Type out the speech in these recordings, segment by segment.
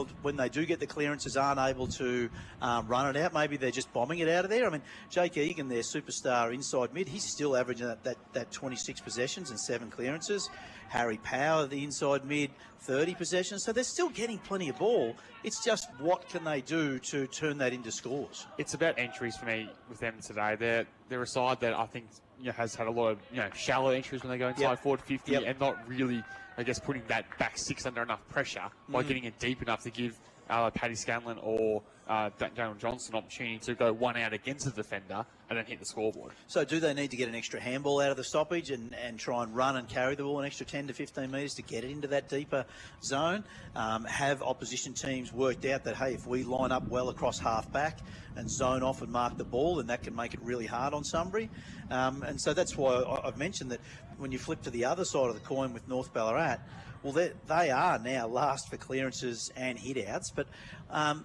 Midfield, when they do get the clearances, aren't able to run it out. Maybe they're just bombing it out of there. I mean, Jake Egan, their superstar inside mid, he's still averaging that 26 possessions and 7 clearances. Harry Power, the inside mid, 30 possessions. So they're still getting plenty of ball. It's just what can they do to turn that into scores? It's about entries for me with them today. They're a side that I think has had a lot of shallow entries when they go inside forward 50 and not really, I guess, putting that back 6 under enough pressure by getting it deep enough to give Paddy Scanlon or Daniel Johnson an opportunity to go one out against the defender and then hit the scoreboard. So do they need to get an extra handball out of the stoppage and try and run and carry the ball an extra 10 to 15 metres to get it into that deeper zone? Have opposition teams worked out that, hey, if we line up well across half back and zone off and mark the ball, then that can make it really hard on Sunbury. And so that's why I've mentioned that when you flip to the other side of the coin with North Ballarat, well, they are now last for clearances and hit-outs, but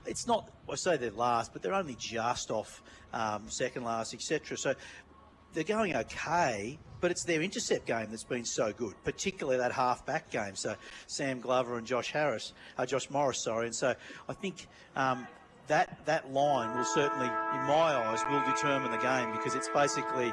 it's not, I say they're last, but they're only just off second last, etc. So they're going okay, but it's their intercept game that's been so good, particularly that half-back game. So Sam Glover and Josh Morris, and so I think that line will certainly, in my eyes, will determine the game, because it's basically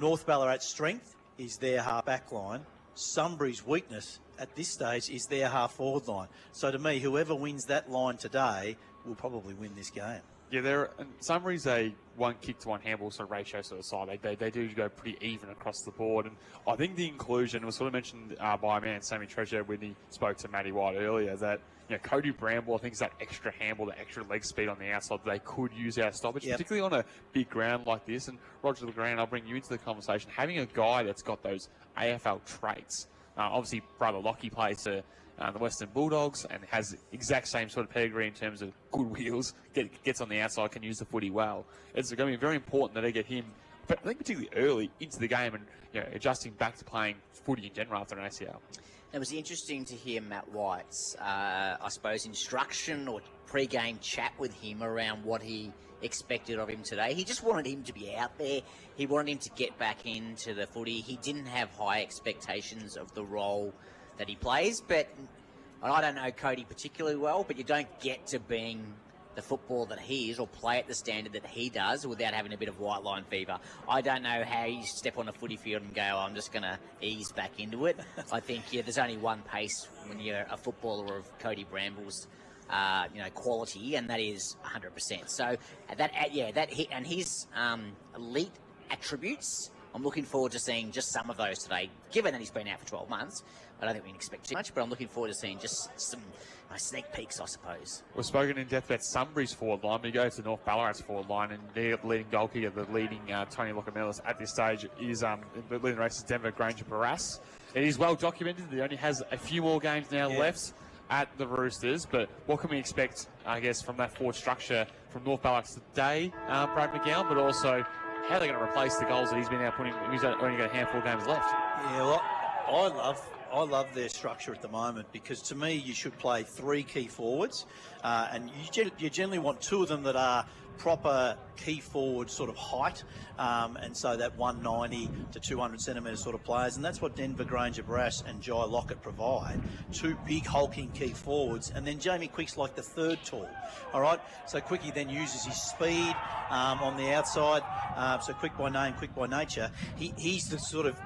North Ballarat's strength is their half-back line. Sunbury's weakness at this stage is their half-forward line. So to me, whoever wins that line today will probably win this game. Yeah, Sunbury's a one kick to one handball sort of ratio sort of side. They do go pretty even across the board, and I think the inclusion was sort of mentioned by my man Sammy Treasure when he spoke to Matty White earlier, that Cody Bramble, I think, is that extra handball, the extra leg speed on the outside that they could use out of stoppage, particularly on a big ground like this. And Roger LeGrand, I'll bring you into the conversation. Having a guy that's got those AFL traits, obviously brother Lockie plays for the Western Bulldogs and has exact same sort of pedigree in terms of good wheels, gets on the outside, can use the footy well. It's going to be very important that they get him, I think, particularly early into the game and adjusting back to playing footy in general after an ACL. It was interesting to hear Matt White's, I suppose, instruction or pre-game chat with him around what he expected of him today. He just wanted him to be out there. He wanted him to get back into the footy. He didn't have high expectations of the role that he plays, but, and I don't know Cody particularly well, but you don't get to being the footballer that he is or play at the standard that he does without having a bit of white line fever. I don't know how you step on a footy field and go, I'm just going to ease back into it. I think, there's only one pace when you're a footballer of Cody Bramble's quality, and that is 100%. So that hit and his elite attributes, I'm looking forward to seeing just some of those today, given that he's been out for 12 months. I don't think we can expect too much, but I'm looking forward to seeing just some sneak peeks, I suppose. We've spoken in depth about Sunbury's forward line. We go to North Ballarat's forward line, and the leading goalkeeper, the leading Tony Locomelis at this stage is the leading race is Denver Granger Barras. It is well documented that he only has a few more games now left at the Roosters, but what can we expect, I guess, from that forward structure from North Ballarat today, Brad McGowan, but also how they're going to replace the goals that he's been out putting? He's only got a handful of games left. Yeah, well, I love their structure at the moment, because to me you should play 3 key forwards, and you generally want 2 of them that are proper key forward sort of height, and so that 190 to 200 centimetre sort of players, and that's what Denver Granger Barras and Jai Lockett provide. 2 big hulking key forwards, and then Jamie Quick's like the third tall. All right, so Quickie then uses his speed on the outside, so quick by name, quick by nature. He's the sort of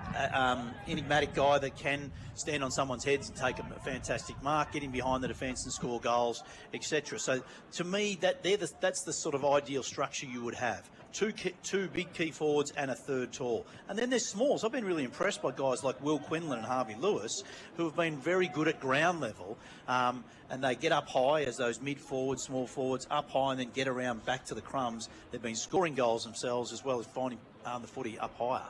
enigmatic guy that can stand on someone's heads and take a fantastic mark, get in behind the defence and score goals, etc. So to me, that's the sort of ideal structure you would have. 2 big key forwards and a third tall. And then there's smalls. I've been really impressed by guys like Will Quinlan and Harvey Lewis, who have been very good at ground level, and they get up high as those mid-forwards, small forwards, up high and then get around back to the crumbs. They've been scoring goals themselves as well as finding the footy up higher.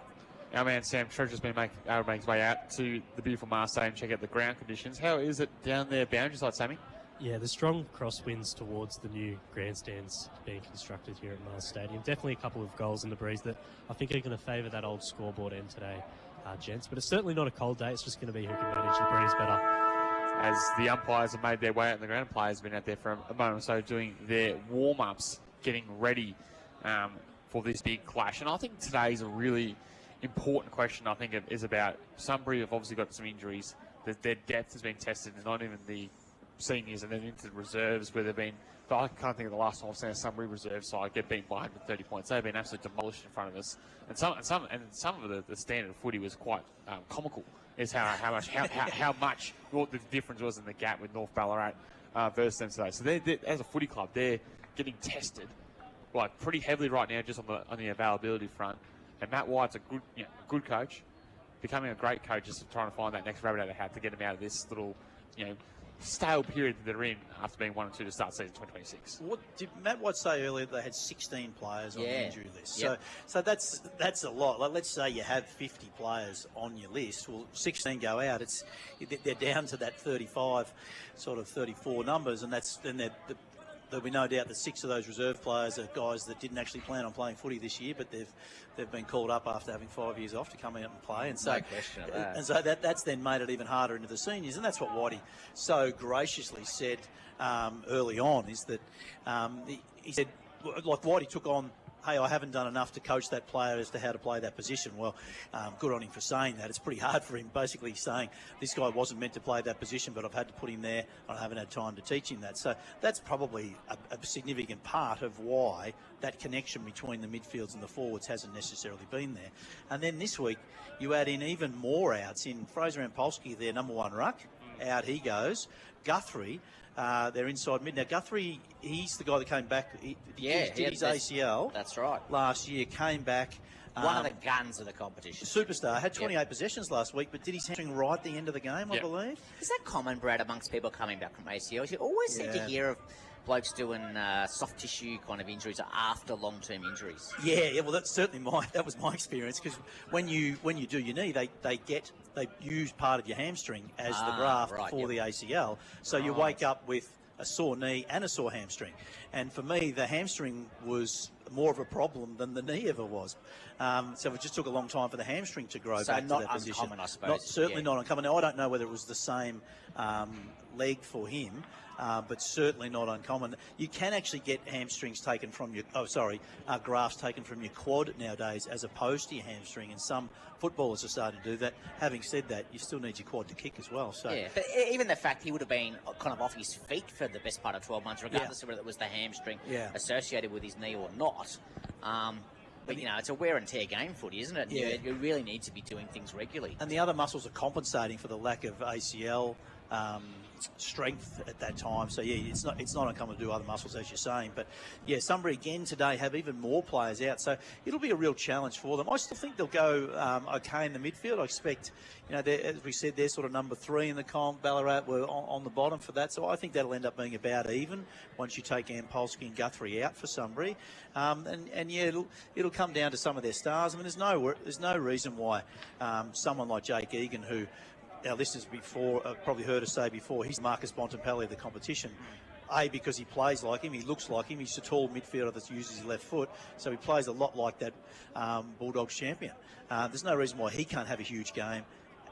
Our man Sam Treasure's been making his way out to the beautiful Mars Stadium, check out the ground conditions. How is it down there, boundary side, Sammy? Yeah, the strong crosswinds towards the new grandstands being constructed here at Mars Stadium. Definitely a couple of goals in the breeze that I think are going to favour that old scoreboard end today, gents. But it's certainly not a cold day. It's just going to be who can manage the breeze better. As the umpires have made their way out on the ground, players have been out there for a moment or so doing their warm-ups, getting ready for this big clash. And I think today's a really important question. I think it is about Sunbury have obviously got some injuries. Their depth has been tested, and not even the seniors and then into the reserves where they've been. But I can't think of the last time I've seen a Sunbury reserve side get beaten by 130 points. They've been absolutely demolished in front of us, and some of the standard footy was quite comical. Is how much what the difference was in the gap with North Ballarat versus them today. So they're, as a footy club, they're getting tested like pretty heavily right now, just on the availability front. And Matt White's a good coach, becoming a great coach, just trying to find that next rabbit out of the hat to get them out of this little, stale period that they're in after being 1-2 to start season 2026. What did Matt White say earlier? They had 16 players on the injury list. Yep. So that's a lot. Like, let's say you have 50 players on your list. Well, 16 go out. They're down to that 35, sort of 34 numbers, and there'll be no doubt that 6 of those reserve players are guys that didn't actually plan on playing footy this year, but they've been called up after having 5 years off to come out and play. And so, no question of that. And so that's then made it even harder into the seniors, and that's what Whitey so graciously said early on, is that he said, like, Whitey took on, hey, I haven't done enough to coach that player as to how to play that position. Well, good on him for saying that. It's pretty hard for him, basically saying this guy wasn't meant to play that position, but I've had to put him there. I haven't had time to teach him that. So that's probably a significant part of why that connection between the midfields and the forwards hasn't necessarily been there. And then this week, you add in even more outs in Fraser Ampolsky, their number one ruck. Out he goes. Guthrie, their inside mid. Now, Guthrie, he's the guy that came back. He did his ACL. That's right. Last year, came back. One of the guns of the competition. Superstar. Had 28 possessions last week, but did his hamstring right at the end of the game, I believe. Is that common, Brad, amongst people coming back from ACLs? You always seem to hear of blokes doing soft tissue kind of injuries after long-term injuries. Yeah. Well, that's certainly that was my experience, because when you do your knee, they use part of your hamstring as the graft for the ACL. So you wake up with a sore knee and a sore hamstring. And for me, the hamstring was more of a problem than the knee ever was. So it just took a long time for the hamstring to grow back to that position. Not uncommon, I suppose. Certainly not uncommon. Now, I don't know whether it was the same leg for him, but certainly not uncommon. You can actually get hamstrings taken from your, grafts taken from your quad nowadays, as opposed to your hamstring, and some footballers are starting to do that. Having said that, you still need your quad to kick as well. So but even the fact he would have been kind of off his feet for the best part of 12 months, regardless of whether it was the hamstring associated with his knee or not. But, it's a wear and tear game, footy, isn't it? Yeah. You really need to be doing things regularly. And the other muscles are compensating for the lack of ACL strength at that time. So, it's not uncommon to do other muscles, as you're saying. But, Sunbury again today have even more players out. So it'll be a real challenge for them. I still think they'll go okay in the midfield. I expect, as we said, they're sort of number 3 in the comp. Ballarat were on the bottom for that. So I think that'll end up being about even once you take Ampolsky and Guthrie out for Sunbury. It'll come down to some of their stars. I mean, there's no reason why someone like Jake Egan, who our listeners before probably heard us say before, he's Marcus Bontempelli of the competition. Because he plays like him, he looks like him, he's a tall midfielder that uses his left foot, so he plays a lot like that Bulldogs champion. There's no reason why he can't have a huge game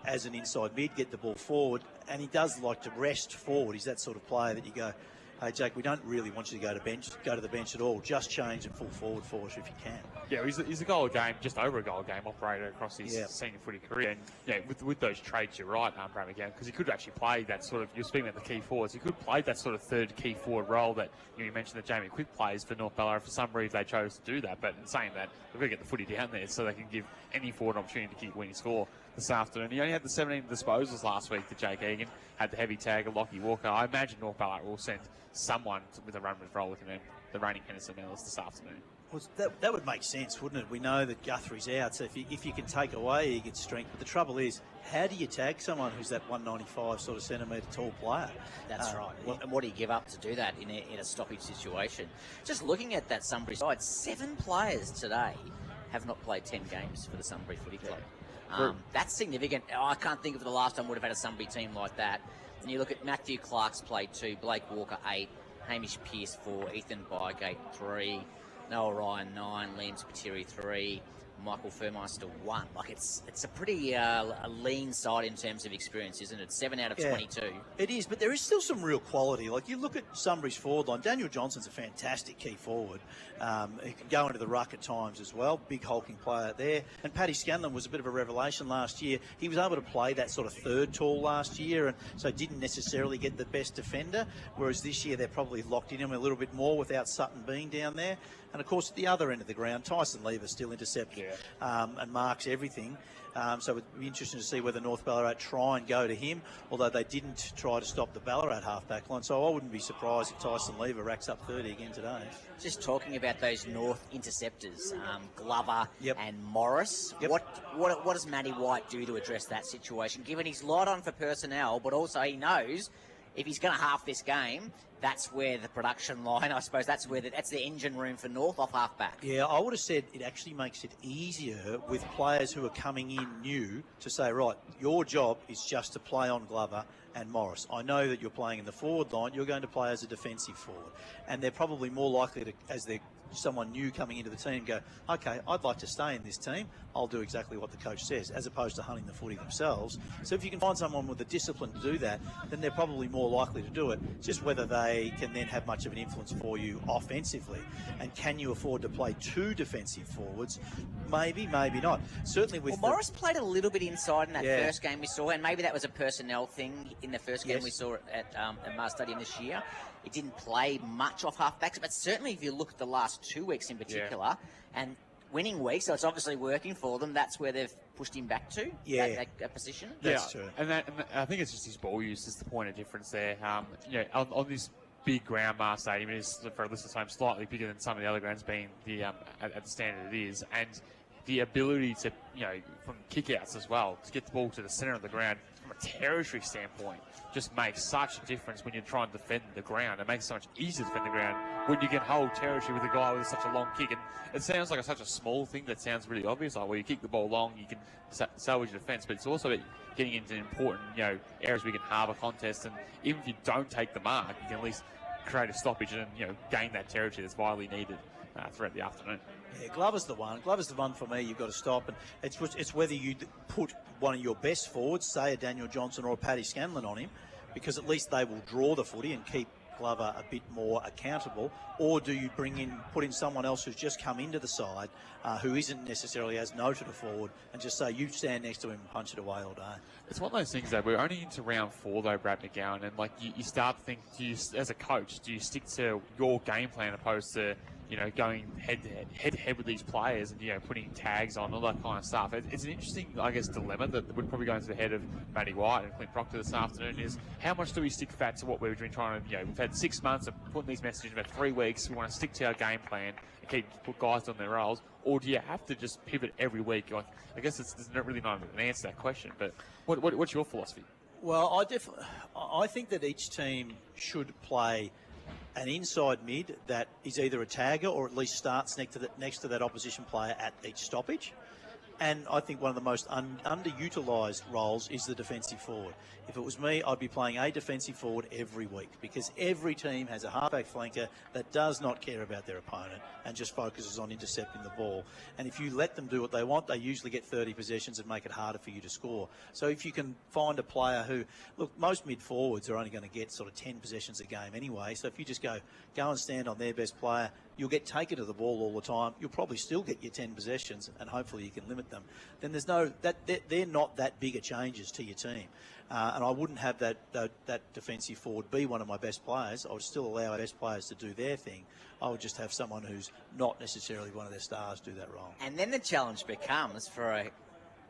as an inside mid, get the ball forward, and he does like to rest forward. He's that sort of player that you go, hey, Jake, we don't really want you to go to the bench at all. Just change and full forward for us if you can. Yeah, he's a goal a game, just over a goal a game operator across his senior footy career. And with those traits, you're right, Brad, again, because he could actually play that sort of, you're speaking about the key forwards, he could play that sort of third key forward role that you mentioned that Jamie Quick plays for North Ballarat. For some reason, they chose to do that. But in saying that, they've got to get the footy down there so they can give any forward an opportunity to kick winning score this afternoon. He only had the 17 disposals last week to Jake Egan, had the heavy tag of Lockie Walker. I imagine North Ballarat will send someone with a run with roll with them, the reigning Henderson medalist, this afternoon. Well, that would make sense, wouldn't it? We know that Guthrie's out, so if you can take away Egan's strength, but the trouble is, how do you tag someone who's that 195 sort of centimetre tall player? That's right. And what do you give up to do that in a stoppage situation? Just looking at that Sunbury side, 7 players today have not played 10 games for the Sunbury Footy Club. That's significant. I can't think of the last time we'd have had a Sunbury team like that. And you look at Matthew Clark's played 2, Blake Walker 8, Hamish Pearce 4, Ethan Bygate 3, Noah Ryan 9, Liam Spiteri 3, Michael Furmeister 1. Like, it's a pretty a lean side in terms of experience, isn't it? 7 out of 22. It is, but there is still some real quality. Like, you look at Sunbury's forward line, Daniel Johnson's a fantastic key forward. He can go into the ruck at times as well. Big hulking player there. And Paddy Scanlon was a bit of a revelation last year. He was able to play that sort of third tall last year, and so didn't necessarily get the best defender, whereas this year they're probably locked in him a little bit more without Sutton being down there. And, of course, at the other end of the ground, Tyson Lever still intercepts and marks everything. So it would be interesting to see whether North Ballarat try and go to him, although they didn't try to stop the Ballarat half-back line. So I wouldn't be surprised if Tyson Lever racks up 30 again today. Just talking about those North interceptors, Glover and Morris. Yep. What does Matty White do to address that situation, given he's light on for personnel, but also he knows if he's going to half this game, that's where the production line, I suppose, that's the engine room for North off half-back. Yeah, I would have said it actually makes it easier with players who are coming in new to say, right, your job is just to play on Glover and Morris. I know that you're playing in the forward line, you're going to play as a defensive forward. And they're probably more likely to, as they're someone new coming into the team, go, okay, I'd like to stay in this team. I'll do exactly what the coach says, as opposed to hunting the footy themselves. So if you can find someone with the discipline to do that, then they're probably more likely to do it. It's just whether they can then have much of an influence for you offensively. And can you afford to play two defensive forwards? Maybe, maybe not. Certainly with Morris played a little bit inside in that first game we saw, and maybe that was a personnel thing in the first game we saw at Mars Stadium this year. It didn't play much off half-backs, but certainly if you look at the last 2 weeks in particular, and winning weeks, so it's obviously working for them, that's where they've pushed him back to, that position. That's true. And I think it's just his ball use is the point of difference there. On this big ground, Mars Stadium, it is, for a listener's home, slightly bigger than some of the other grounds, being the at the standard it is, and the ability to, from kick-outs as well, to get the ball to the centre of the ground from a territory standpoint just makes such a difference when you're trying to defend the ground. It makes it so much easier to defend the ground when you can hold territory with a guy with such a long kick. And it sounds like such a small thing that sounds really obvious, like, well, you kick the ball long, you can salvage your defence, but it's also getting into important, areas where you can harbour contests, and even if you don't take the mark, you can at least create a stoppage and, gain that territory that's vitally needed throughout the afternoon. Yeah, Glover's the one. Glover's the one for me. You've got to stop, and it's whether you put one of your best forwards, say a Daniel Johnson or a Paddy Scanlon, on him, because at least they will draw the footy and keep Glover a bit more accountable, or do you put in someone else who's just come into the side, who isn't necessarily as noted a forward, and just say you stand next to him and punch it away all day. It's one of those things, though. We're only into round 4, though, Brad McGowan, and you start to think, as a coach, do you stick to your game plan opposed to going head to head with these players and, putting tags on, all that kind of stuff. It's an interesting, I guess, dilemma that would probably go into the head of Matty White and Clint Proctor this afternoon, is how much do we stick fat to what we've been trying to, we've had 6 months of putting these messages, about 3 weeks, we want to stick to our game plan and put guys on their roles, or do you have to just pivot every week? Like, I guess there's not really not an answer to that question, but what's your philosophy? Well, I think that each team should play an inside mid that is either a tagger or at least starts next to that opposition player at each stoppage. And I think one of the most underutilised roles is the defensive forward. If it was me, I'd be playing a defensive forward every week, because every team has a halfback flanker that does not care about their opponent and just focuses on intercepting the ball. And if you let them do what they want, they usually get 30 possessions and make it harder for you to score. So if you can find a player who, look, most mid-forwards are only going to get sort of 10 possessions a game anyway. So if you just go and stand on their best player, you'll get taken to the ball all the time. You'll probably still get your 10 possessions, and hopefully you can limit them. Then there's they're not that bigger changes to your team. And I wouldn't have that defensive forward be one of my best players. I would still allow our best players to do their thing. I would just have someone who's not necessarily one of their stars do that role. And then the challenge becomes, for a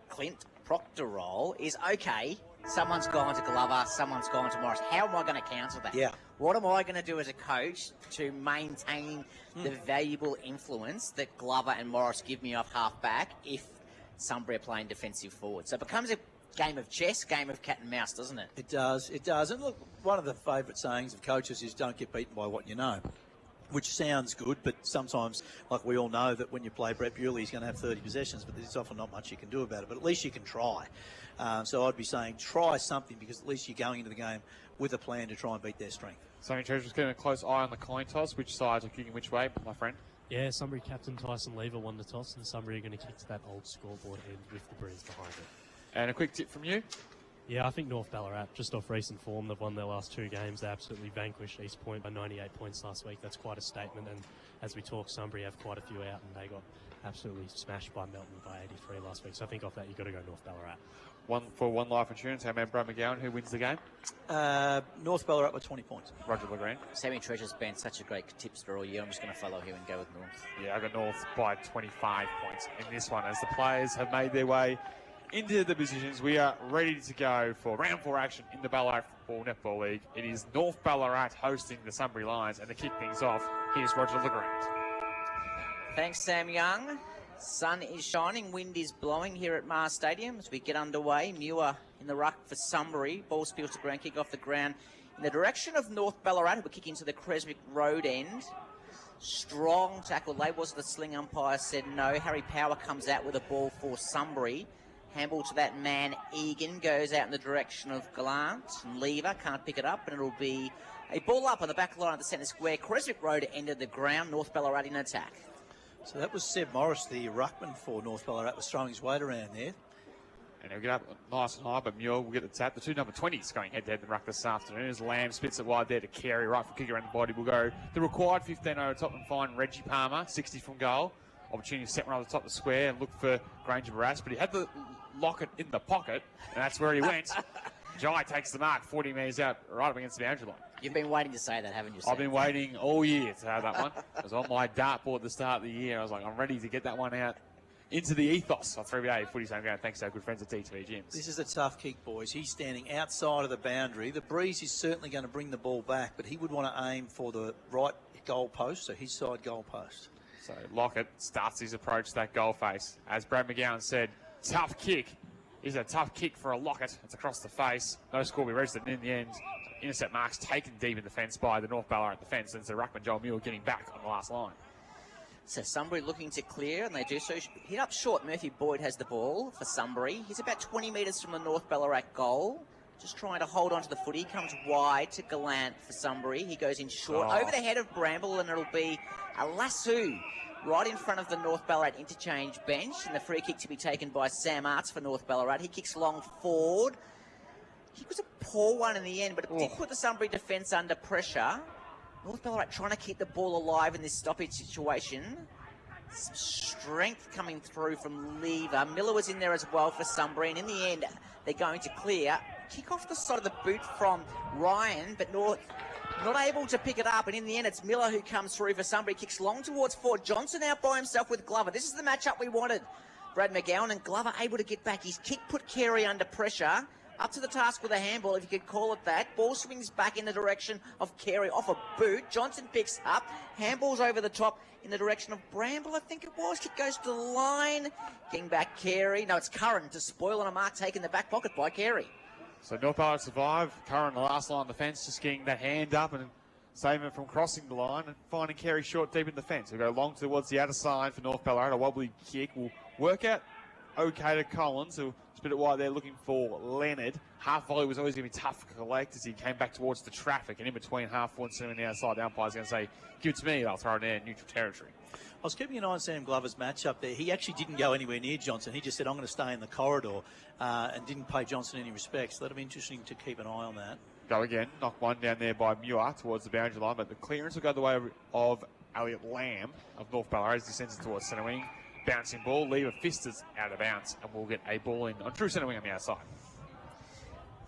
Clint Proctor role, is, okay, someone's gone to Glover, someone's gone to Morris. How am I going to counter that? Yeah. What am I going to do as a coach to maintain the valuable influence that Glover and Morris give me off half-back if Sunbury are playing defensive forward? So it becomes a game of chess, game of cat and mouse, doesn't it? It does. And look, one of the favourite sayings of coaches is don't get beaten by what you know, which sounds good, but sometimes, like we all know, that when you play Brett Bewley, he's going to have 30 possessions, but there's often not much you can do about it. But at least you can try. So I'd be saying try something, because at least you're going into the game with a plan to try and beat their strength. So, Treasure's keeping a close eye on the coin toss. Which sides are kicking which way, my friend? Yeah, Sunbury captain Tyson Lever won the toss, and Sunbury are going to kick to that old scoreboard end with the breeze behind it. And a quick tip from you? Yeah, I think North Ballarat, just off recent form, they've won their last 2 games. They absolutely vanquished East Point by 98 points last week. That's quite a statement. And as we talk, Sunbury have quite a few out, and they got absolutely smashed by Melton by 83 last week. So I think off that, you've got to go North Ballarat. One life insurance. Our man Brad McGowan, who wins the game? North Ballarat with 20 points. Roger LeGrand. Sammy Treasure's been such a great tipster all year. I'm just going to follow him and go with North. Yeah, I got North by 25 points in this one as the players have made their way into the positions. We are ready to go for round 4 action in the Ballarat Football Netball League. It is North Ballarat hosting the Sunbury Lions, and to kick things off, here's Roger LeGrand. Thanks, Sam Young. Sun is shining, wind is blowing here at Mars Stadium as we get underway. Muir in the ruck for Sunbury. Ball spills to ground, kick off the ground in the direction of North Ballarat, who will kick into the Creswick Road end. Strong tackle. They was the sling umpire said no. Harry Power comes out with a ball for Sunbury. Handball to that man, Egan, goes out in the direction of Gallant. And Lever can't pick it up, and it'll be a ball up on the back line of the centre square. Creswick Road ended the ground. North Ballarat in attack. So that was Seb Morris, the ruckman for North Ballarat, was throwing his weight around there. And he'll get up nice and high, but Muir will get the tap. The 2 number 20s going head-to-head in the ruck this afternoon as Lamb spits it wide there to Carey. Right for kick around the body will go the required 15 over top and find Reggie Palmer, 60 from goal. Opportunity to set one over the top of the square and look for Granger Barras, but he had the locket in the pocket, and that's where he went. Jai takes the mark, 40 metres out, right up against the boundary line. You've been waiting to say that, haven't you, Sam? I've been waiting all year to have that one. It was on my dartboard at the start of the year. I was like, I'm ready to get that one out into the ethos of 3BA Footy's Home Ground. Thanks to our good friends at T2E Gyms. This is a tough kick, boys. He's standing outside of the boundary. The breeze is certainly going to bring the ball back, but he would want to aim for the right goal post, so his side goal post. So Lockett starts his approach to that goal face. As Brad McGowan said, tough kick is a tough kick for a Lockett. It's across the face. No score will be registered. And in the end, intercept marks taken deep in defence by the North Ballarat defence. And so ruckman Joel Muir getting back on the last line. So Sunbury looking to clear, and they do so. Hit up short. Murphy Boyd has the ball for Sunbury. He's about 20 metres from the North Ballarat goal. Just trying to hold on to the footy. Comes wide to Gallant for Sunbury. He goes in short over the head of Bramble, and it'll be a lasso right in front of the North Ballarat interchange bench, and the free kick to be taken by Sam Arts for North Ballarat. He kicks long forward. He was a poor one in the end, but it did put the Sunbury defence under pressure. North Ballarat trying to keep the ball alive in this stoppage situation. Some strength coming through from Lever. Miller was in there as well for Sunbury, and in the end, they're going to clear. Kick off the side of the boot from Ryan, but North not able to pick it up, and in the end it's Miller who comes through for Sunbury. Kicks long towards Ford. Johnson out by himself with Glover. This is the matchup we wanted. Brad McGowan and Glover able to get back. His kick put Carey under pressure. Up to the task with a handball, if you could call it that. Ball swings back in the direction of Carey off a boot. Johnson picks up. Handballs over the top in the direction of Bramble, I think it was. Kick goes to the line. Getting back Carey. No, it's Curran to spoil on a mark taken in the back pocket by Carey. So North Ballarat survive. Curran, the last line of the fence, just getting that hand up and saving it from crossing the line and finding Carey short deep in the fence. We'll go long towards the outer side for North Ballarat. A wobbly kick will work out okay to Collins, who spit it wide there looking for Leonard. Half volley was always going to be tough to collect as he came back towards the traffic, and in between half forward and the outside, the umpire's going to say, give it to me, I'll throw it in neutral territory. I was keeping an eye on Sam Glover's match up there. He actually didn't go anywhere near Johnson. He just said, I'm going to stay in the corridor, and didn't pay Johnson any respect. So that'll be interesting to keep an eye on that. Go again, knock one down there by Muir towards the boundary line, but the clearance will go the way of Elliot Lamb of North Ballarat as he sends it towards centre wing. Bouncing ball, Lever Fisters out of bounds, and we'll get a ball in on true centre wing on the outside.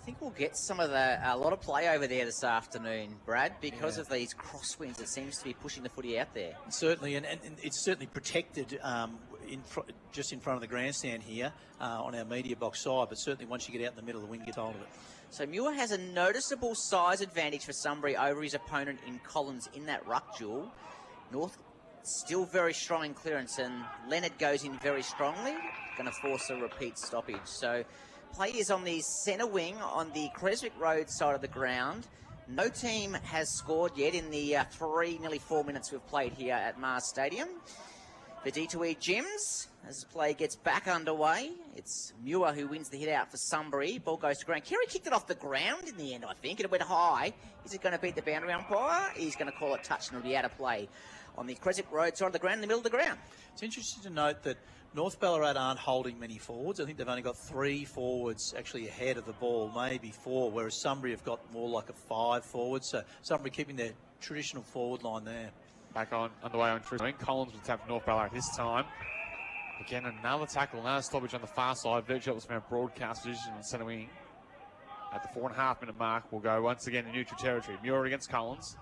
I think we'll get a lot of play over there this afternoon, Brad, because of these crosswinds. It seems to be pushing the footy out there. Certainly, and it's certainly protected just in front of the grandstand here on our media box side, but certainly once you get out in the middle, the wind gets hold of it. So Muir has a noticeable size advantage for Sunbury over his opponent in Collins in that ruck duel. North still very strong in clearance, and Leonard goes in very strongly, going to force a repeat stoppage. So play is on the centre wing on the Creswick Road side of the ground. No team has scored yet in the nearly 4 minutes we've played here at Mars Stadium. For D2E Gyms, as play gets back underway. It's Muir who wins the hit out for Sunbury. Ball goes to ground. Kerry kicked it off the ground in the end, I think. It went high. Is it going to beat the boundary umpire? He's going to call it touch and it'll be out of play on the Crescent Road side of the ground, in the middle of the ground. It's interesting to note that North Ballarat aren't holding many forwards. I think they've only got 3 forwards actually ahead of the ball, maybe 4, whereas Sunbury have got more like a 5 forwards. So Sunbury keeping their traditional forward line there. Back on, underway on True. Collins will tap for North Ballarat this time. Again, another tackle, another stoppage on the far side. Virgil was from our broadcast position in centre wing. At the 4.5 minute mark, we'll go once again in neutral territory. Muir against Collins.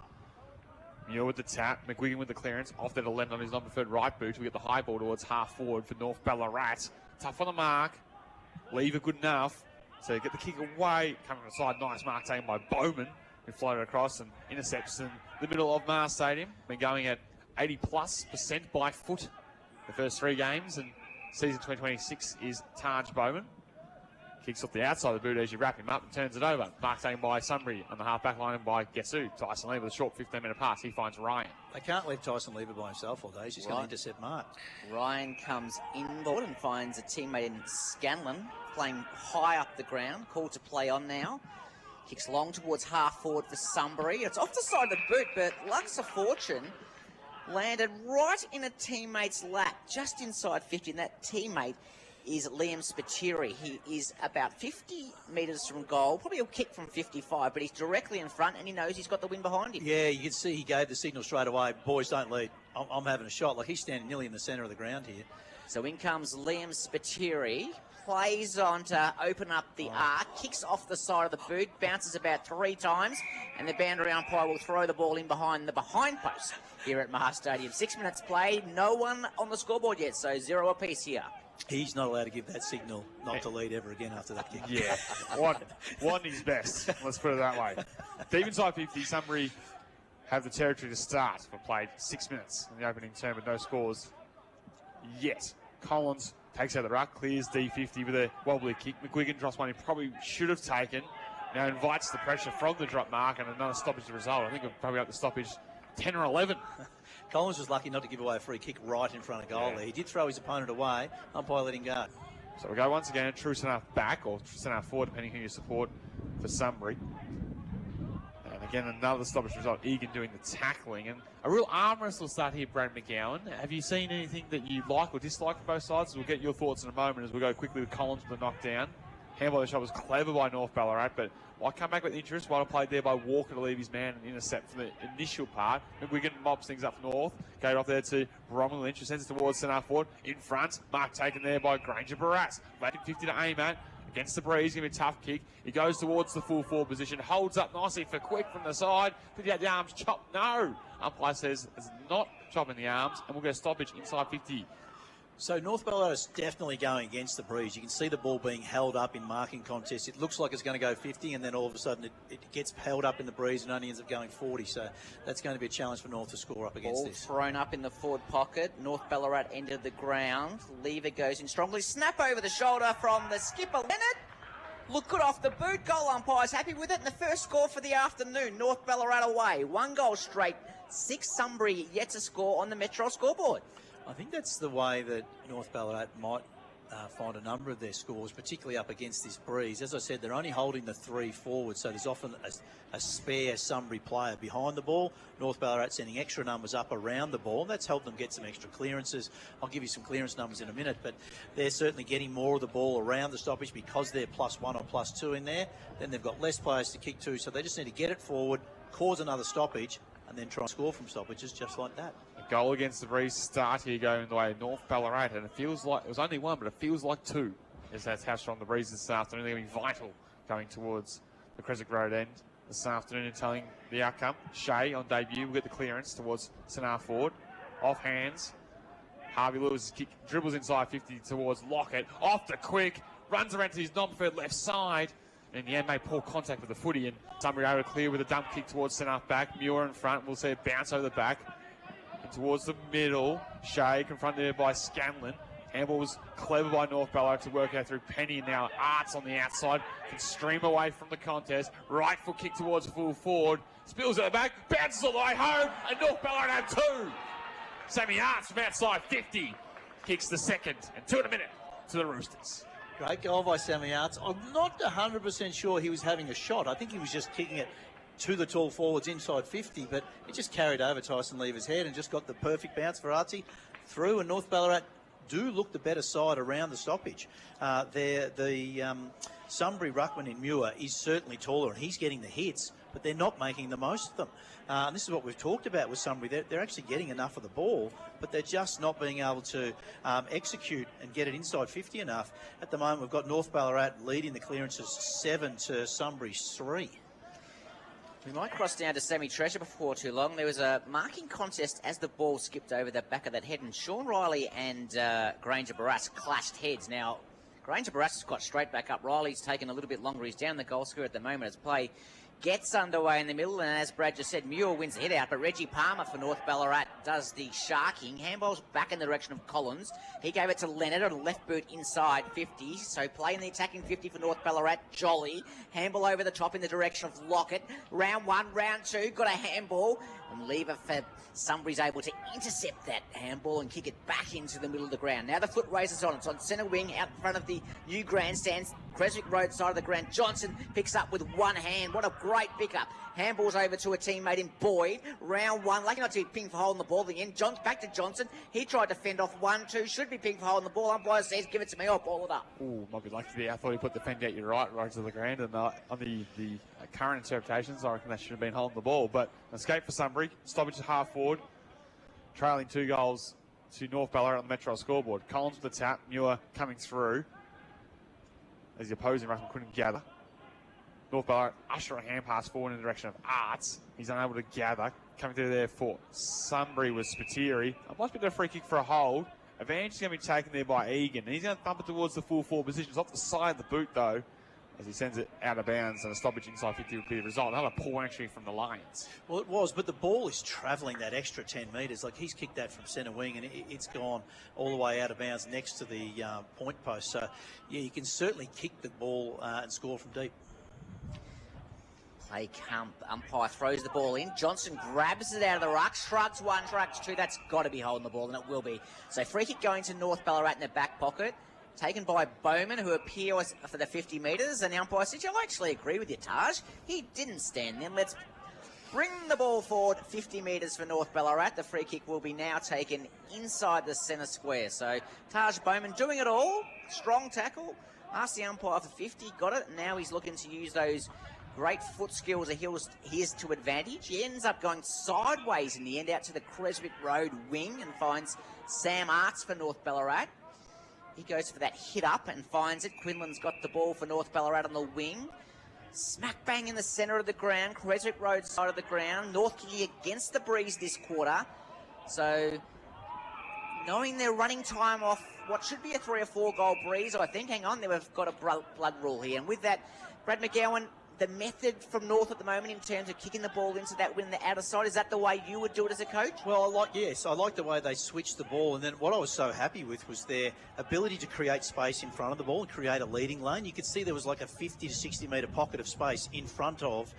Muir with the tap, McGuigan with the clearance. Off there to Lennon on his non-preferred right boot. We get the high ball towards half forward for North Ballarat. Tough on the mark. Lever good enough. So get the kick away. Coming from the side, nice mark taken by Bowman, who floated across and intercepts in the middle of Mars Stadium. Been going at 80+% by foot the first 3 games, and season 2026 is Taj Bowman. Kicks off the outside of the boot as you wrap him up and turns it over. Mark taken by Sunbury on the half-back line by guess who? Tyson Lever with a short 15-minute pass. He finds Ryan. They can't leave Tyson Lever by himself all day. He's just going to intercept Mark. Ryan comes inboard and finds a teammate in Scanlon playing high up the ground. Called to play on now. Kicks long towards half forward for Sunbury. It's off the side of the boot, but Luck's a fortune. Landed right in a teammate's lap, just inside 50, and that teammate is Liam Spiteri. He is about 50 metres from goal, probably a kick from 55, but he's directly in front and he knows he's got the win behind him. Yeah, you can see he gave the signal straight away. Boys, don't lead. I'm having a shot. Like, he's standing nearly in the centre of the ground here. So in comes Liam Spiteri, plays on to open up the arc, kicks off the side of the boot, bounces about 3 times, and the boundary umpire will throw the ball in behind the behind post here at Maher Stadium. 6 minutes played, no one on the scoreboard yet, so 0 apiece here. He's not allowed to give that signal not to lead ever again after that kick. Yeah, one is best. Let's put it that way. Deep inside 50, Sunbury have the territory to start. We've played 6 minutes in the opening term with no scores yet. Collins takes out the ruck, clears D50 with a wobbly kick. McGuigan drops one he probably should have taken. Now invites the pressure from the drop mark and another stoppage to result. I think we've probably up the stoppage 10 or 11. Collins was lucky not to give away a free kick right in front of goal there. He did throw his opponent away. Umpire let him go. So we go once again, true centre back or true centre forward, depending who you support for Sunbury. And again, another stoppage result. Egan doing the tackling. And a real arm wrestle start here, Brad McGowan. Have you seen anything that you like or dislike from both sides? We'll get your thoughts in a moment as we go quickly with Collins with the knockdown. Handball of the shot was clever by North Ballarat, but might come back with interest. Well played there by Walker to leave his man and intercept for the initial part. McGuigan mobs things up north. Gate off there to Bromwell. Interest sends it towards centre forward. In front, mark taken there by Granger Barras. Vacant 50 to aim at. Against the breeze, going to be a tough kick. He goes towards the full forward position. Holds up nicely for Quick from the side. Did he have the arms chopped? No. Umpire says it's not chopping the arms, and we'll get a stoppage inside 50. So North Ballarat is definitely going against the breeze. You can see the ball being held up in marking contests. It looks like it's going to go 50, and then all of a sudden it gets held up in the breeze and only ends up going 40. So that's going to be a challenge for North to score up against Ball this. Thrown up in the forward pocket. North Ballarat entered the ground. Lever goes in strongly. Snap over the shoulder from the skipper, Leonard. Look good off the boot. Goal umpire's happy with it. And the first score for the afternoon. North Ballarat away. 1 goal straight. 6 Sunbury yet to score on the Metro scoreboard. I think that's the way that North Ballarat might find a number of their scores, particularly up against this breeze. As I said, they're only holding the 3 forwards, so there's often a spare Sunbury player behind the ball. North Ballarat sending extra numbers up around the ball. That's helped them get some extra clearances. I'll give you some clearance numbers in a minute, but they're certainly getting more of the ball around the stoppage because they're +1 or +2 in there. Then they've got less players to kick to, so they just need to get it forward, cause another stoppage, and then try and score from stoppages just like that. A goal against the breeze start here going the way of North Ballarat, and it feels like it was only 1, but it feels like 2. As that's how strong the breeze is this afternoon. They're going to be vital going towards the Crescent Road end this afternoon and telling the outcome. Shea on debut will get the clearance towards centre forward. Off hands. Harvey Lewis kick, dribbles inside 50 towards Lockett. Off the Quick. Runs around to his non-preferred left side. In the end, made poor contact with the footy, and Sunbury able to clear with a dump kick towards centre back. Muir in front. We'll see it bounce over the back and towards the middle. Shea confronted there by Scanlon. Handball was clever by North Ballarat to work out through Penny. Now Arts on the outside can stream away from the contest. Right foot kick towards full forward. Spills at the back, bounces all the way home, and North Ballarat have 2. Sammy Arts from outside 50 kicks the second, and 2 in a minute to the Roosters. Great goal by Sammy Arts. I'm not 100% sure he was having a shot. I think he was just kicking it to the tall forwards inside 50, but he just carried over Tyson Lever's head and just got the perfect bounce for Artsy through, and North Ballarat do look the better side around the stoppage. The Sunbury ruckman in Muir is certainly taller, and he's getting the hits, but they're not making the most of them. And this is what we've talked about with Sunbury. They're actually getting enough of the ball, but they're just not being able to execute and get it inside 50 enough. At the moment, we've got North Ballarat leading the clearances 7 to Sunbury's 3. We might cross down to Sammy Treasure before too long. There was a marking contest as the ball skipped over the back of that head, and Sean Riley and Granger Barras clashed heads. Now, Granger Barras has got straight back up. Riley's taken a little bit longer. He's down the goal square at the moment as play gets underway in the middle, and as Brad just said, Muir wins the hit out, but Reggie Palmer for North Ballarat does the sharking. Handball's back in the direction of Collins. He gave it to Leonard on a left boot inside 50, so play in the attacking 50 for North Ballarat. Jolly. Handball over the top in the direction of Lockett. Round 1, round 2, got a handball, and Lever for Sunbury's able to intercept that handball and kick it back into the middle of the ground. Now the foot raises on. It's on centre wing out in front of the new grandstands. Creswick Road side of the ground. Johnson picks up with one hand. What a great pickup. Handballs over to a teammate in Boyd. Round 1. Lucky not to be pinged for holding the ball. The end. Back to Johnson. He tried to fend off 1-2. Should be pinged for holding the ball. Umpire says, give it to me. I'll ball it up. Ooh, might be lucky there. I thought he put the fend out your right to the ground, and on the current interpretations, I reckon they should have been holding the ball. But escape for Sunbury. Stoppage at half forward. Trailing 2 goals to North Ballarat on the Metro scoreboard. Collins with the tap. Muir coming through as the opposing ruckman couldn't gather. North Ballarat usher a hand pass forward in the direction of Arts. He's unable to gather. Coming through there for Sunbury was Spiteri. I must be a free kick for a hold. Advantage is going to be taken there by Egan. And he's going to thump it towards the full forward position. It's off the side of the boot though, as he sends it out of bounds, and a stoppage inside 50 would be the result. Another poor entry from the Lions. Well, it was, but the ball is travelling that extra 10 metres. Like, he's kicked that from centre wing, and it's gone all the way out of bounds next to the point post. So, yeah, you can certainly kick the ball and score from deep. Play camp. Umpire throws the ball in. Johnson grabs it out of the ruck. Shrugs 1, shrugs 2. That's got to be holding the ball, and it will be. So, free kick going to North Ballarat in the back pocket. Taken by Bowman, who appears for the 50 metres. And the umpire said, I actually agree with you, Taj. He didn't stand there. Let's bring the ball forward 50 metres for North Ballarat. The free kick will be now taken inside the centre square. So Taj Bowman doing it all. Strong tackle. Asked the umpire for 50. Got it. Now he's looking to use those great foot skills of his to advantage. He ends up going sideways in the end out to the Creswick Road wing and finds Sam Arts for North Ballarat. He goes for that hit up and finds it. Quinlan's got the ball for North Ballarat on the wing. Smack bang in the centre of the ground. Creswick Road side of the ground. North kicking against the breeze this quarter. So, knowing their running time off what should be a 3 or 4 goal breeze, I think. Hang on, we've got a blood rule here. And with that, Brad McGowan, the method from North at the moment in terms of kicking the ball into that win the outer side, is that the way you would do it as a coach? Well, I like the way they switched the ball, and then what I was so happy with was their ability to create space in front of the ball and create a leading lane. You could see there was like a 50 to 60 metre pocket of space in front of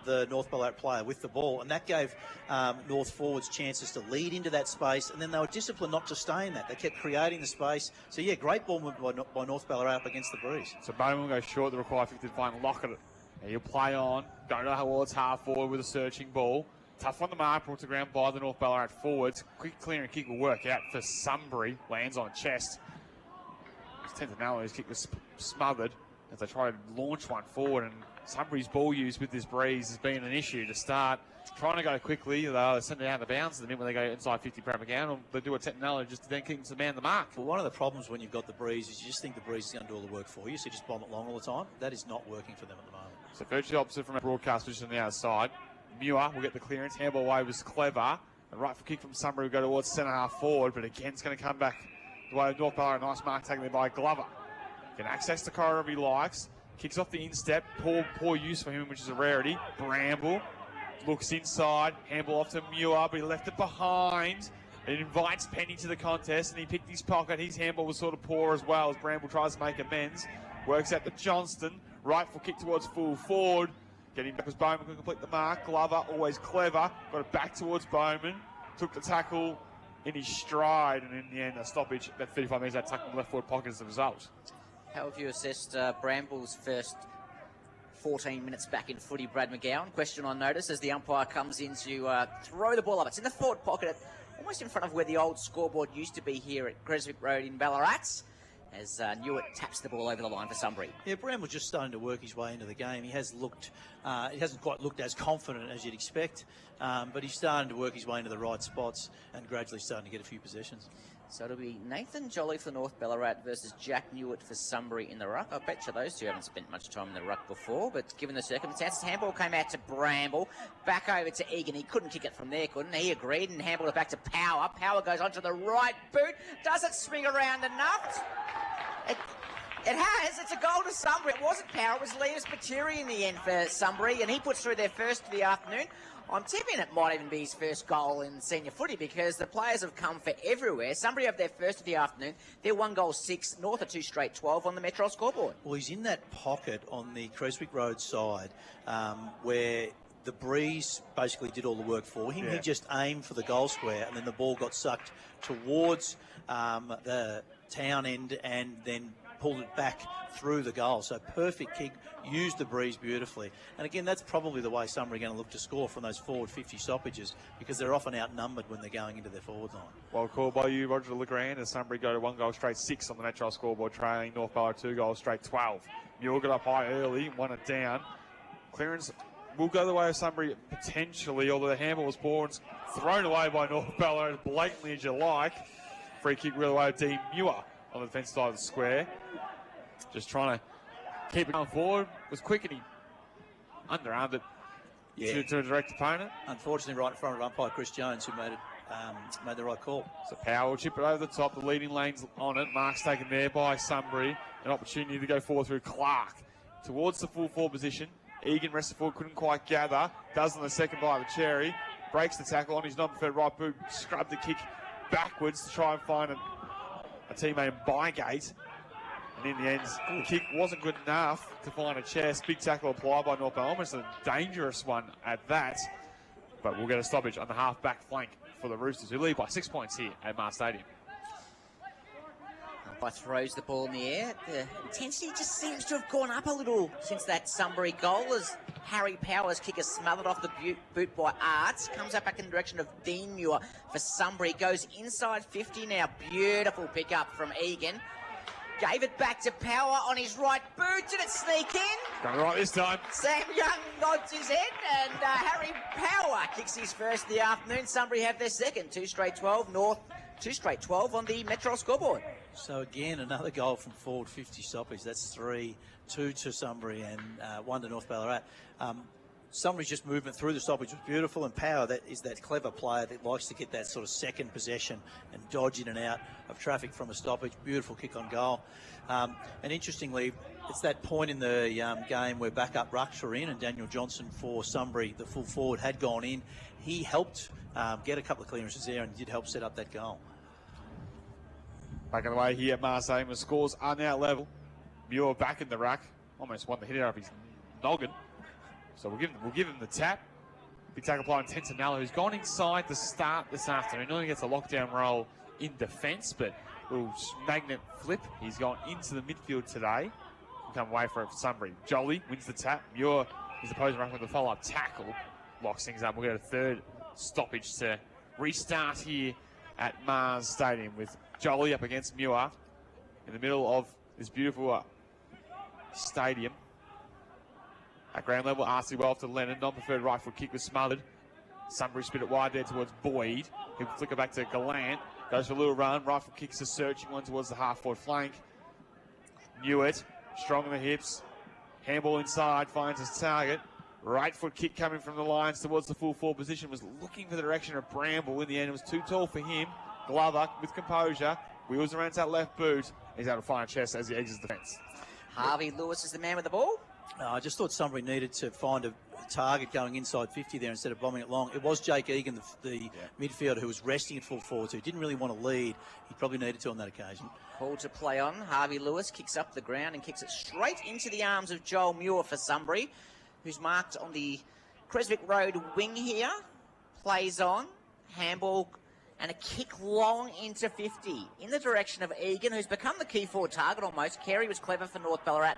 the North Ballarat player with the ball, and that gave North forwards chances to lead into that space, and then they were disciplined not to stay in that. They kept creating the space. So yeah, great ball movement by North Ballarat up against the breeze. So Bowman will go short, the required 50 to find Lockett. He'll play on. Don't know how well it's half forward with a searching ball. Tough on the mark, brought to ground by the North Ballarat forwards. Quick clearing kick will work out for Sunbury. Lands on chest. His kick was smothered as they try to launch one forward. And Sunbury's ball use with this breeze has been an issue to start. Trying to go quickly, they'll send it out of bounds. The minute when they go inside 50 propaganda, they do a technology just to then keep to man the mark. Well, one of the problems when you've got the breeze is you just think the breeze is going to do all the work for you, so you just bomb it long all the time. That is not working for them at the moment. So virtually opposite from a broadcast position on the outside. Muir will get the clearance. Handball away was clever. The right foot kick from Sunbury will go towards centre half forward, but again it's going to come back the way of North Ballarat. Nice mark taken there by Glover. Can access the corridor if he likes. Kicks off the instep. Poor use for him, which is a rarity. Bramble looks inside. Handball off to Muir, but he left it behind. It invites Penny to the contest, and he picked his pocket. His handball was sort of poor as well as Bramble tries to make amends. Works out to Johnston. Right foot kick towards full forward. Getting back as Bowman can complete the mark. Glover, always clever. Got it back towards Bowman. Took the tackle in his stride, and in the end, a stoppage about 35 metres out, tucked in the left forward pocket as a result. How have you assessed Bramble's first 14 minutes back in footy, Brad McGowan? Question on notice as the umpire comes in to throw the ball up. It's in the forward pocket, almost in front of where the old scoreboard used to be here at Creswick Road in Ballarat, as Newitt taps the ball over the line for Sunbury. Yeah, Bramble just starting to work his way into the game. He has looked, he hasn't quite looked as confident as you'd expect, but he's starting to work his way into the right spots and gradually starting to get a few possessions. So it'll be Nathan Jolly for North Ballarat versus Jack Newitt for Sunbury in the ruck. I bet you those two haven't spent much time in the ruck before, but given the circumstances, handball came out to Bramble, back over to Egan. He couldn't kick it from there, couldn't he? Agreed, and handballed it back to Power. Power goes onto the right boot. Does it swing around enough? It has. It's a goal to Sunbury. It wasn't Power. It was Linus Paturi in the end for Sunbury, and he puts through their first of the afternoon. I'm tipping it might even be his first goal in senior footy because the players have come for everywhere. Sunbury have their first of the afternoon. They're 1 goal 6, North are 2 straight 12 on the Metro scoreboard. Well, he's in that pocket on the Creswick Road side where the breeze basically did all the work for him. Yeah. He just aimed for the goal square and then the ball got sucked towards the town end and then pulled it back through the goal. So perfect kick, used the breeze beautifully. And again, that's probably the way Sunbury are going to look to score from those forward 50 stoppages because they're often outnumbered when they're going into their forward line. Well called by you, Roger Legrand, as Sunbury go to 1 goal straight 6 on the Metro scoreboard, trailing North Ballarat 2 goals straight 12. Muir got up high early, won it down. Clearance will go the way of Sunbury potentially, although the handball was poor and thrown away by North Ballarat as blatantly as you like. Free kick real away to Dean Muir on the defence side of the square. Just trying to keep it going forward. Was quick and he underarmed it to a direct opponent. Unfortunately, right in front of umpire Chris Jones, who made the right call. So Power will chip it over the top. The leading lane's on it. Mark's taken there by Sunbury. An opportunity to go forward through Clark towards the full forward position. Egan rested forward, couldn't quite gather. Does on the second bite of the cherry. Breaks the tackle on his non-preferred right boot. Scrubbed the kick backwards to try and find a teammate in Bygate. And in the end, the kick wasn't good enough to find a chest. Big tackle applied by North Ballarat. Almost a dangerous one at that. But we'll get a stoppage on the half-back flank for the Roosters, who lead by 6 points here at Mars Stadium. Umpire throws the ball in the air. The intensity just seems to have gone up a little since that Sunbury goal as Harry Powers' kick is smothered off the boot by Arts. Comes up back in the direction of Dean Muir for Sunbury. Goes inside 50 now. Beautiful pick up from Egan. Gave it back to Power on his right boot. Did it sneak in? Got it right this time. Sam Young nods his head and Harry Power kicks his first of the afternoon. Sunbury have their second. 2 straight 12. North 2 straight 12 on the Metro scoreboard. So again, another goal from forward 50 stoppage. That's 3, 2 to Sunbury and 1 to North Ballarat. Sunbury's just movement through the stoppage was beautiful, and Power is that clever player that likes to get that sort of second possession and dodge in and out of traffic from a stoppage. Beautiful kick on goal. And interestingly, it's that point in the game where backup rucks were in and Daniel Johnson for Sunbury, the full forward, had gone in. He helped get a couple of clearances there and did help set up that goal. Back on the way here at Marseille, the scores are now level. Muir back in the ruck. Almost won the hit out of his noggin. So we'll give him the tap. Big tackle by Intensifying, who's gone inside the start this afternoon. Only gets a lockdown role in defence, but little magnet flip. He's gone into the midfield today. He'll come away for Sunbury. Jolie wins the tap. Muir is opposing ruck with the follow-up tackle. Locks things up. We'll get a third stoppage to restart here at Mars Stadium with Jolie up against Muir in the middle of this beautiful stadium. At ground level, Arcee well off to Lennon. Non-preferred right foot kick was smothered. Sunbury spit it wide there towards Boyd. He'll flick it back to Gallant. Goes for a little run. Right foot kicks a searching one towards the half-forward flank. Newitt, strong on the hips. Handball inside, finds his target. Right foot kick coming from the Lions towards the full forward position. Was looking for the direction of Bramble. In the end, it was too tall for him. Glover with composure. Wheels around that left boot. He's able to find a chest as he exits the fence. Harvey Lewis is the man with the ball. I just thought Sunbury needed to find a target going inside 50 there instead of bombing it long. It was Jake Egan, the midfielder, who was resting at full forward, so he didn't really want to lead. He probably needed to on that occasion. Call to play on. Harvey Lewis kicks up the ground and kicks it straight into the arms of Joel Muir for Sunbury, who's marked on the Creswick Road wing here. Plays on. Handball and a kick long into 50 in the direction of Egan, who's become the key forward target almost. Carey was clever for North Ballarat.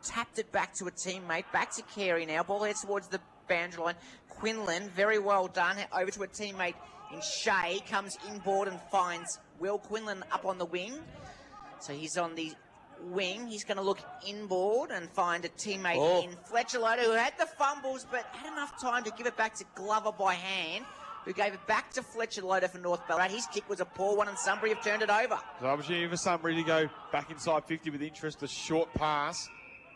Tapped it back to a teammate. Back to Carey now. Ball heads towards the boundary line. Quinlan, very well done. Over to a teammate in Shea. Comes inboard and finds Will Quinlan up on the wing. So he's on the wing. He's going to look inboard and find a teammate in Fletcher Loader, who had the fumbles but had enough time to give it back to Glover by hand, who gave it back to Fletcher Loader for North Ballarat. His kick was a poor one, and Sunbury have turned it over. So opportunity for Sunbury to go back inside 50 with interest. A short pass.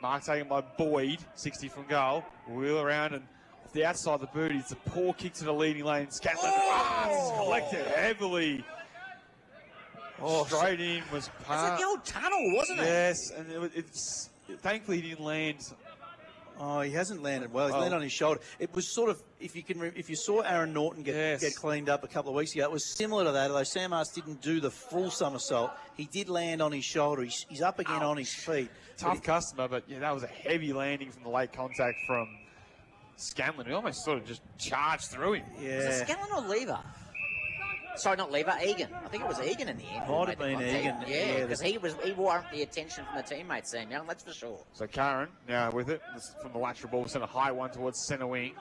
Mark taken by Boyd, 60 from goal. Wheel around and off the outside of the boot. It's a poor kick to the leading lane. Scatlin it's collected heavily. Straight in was It's part. like the old tunnel, wasn't it? Yes, and it's thankfully he didn't land. Oh, he hasn't landed well. He's landed on his shoulder. It was sort of, if you saw Aaron Norton get cleaned up a couple of weeks ago, it was similar to that, although Sam Arce didn't do the full somersault. He did land on his shoulder. He's up again on his feet. Tough customer, but yeah, that was a heavy landing from the late contact from Scanlon, who almost sort of just charged through him. Yeah. Was it Scanlon or Lever? Sorry, not Lever, Egan. I think it was Egan in the end. Might have been Egan. Yeah, because he warranted the attention from the teammates, Sam Young, that's for sure. So Curran now with it. This is from the lateral ball, sent a high one towards centre wing.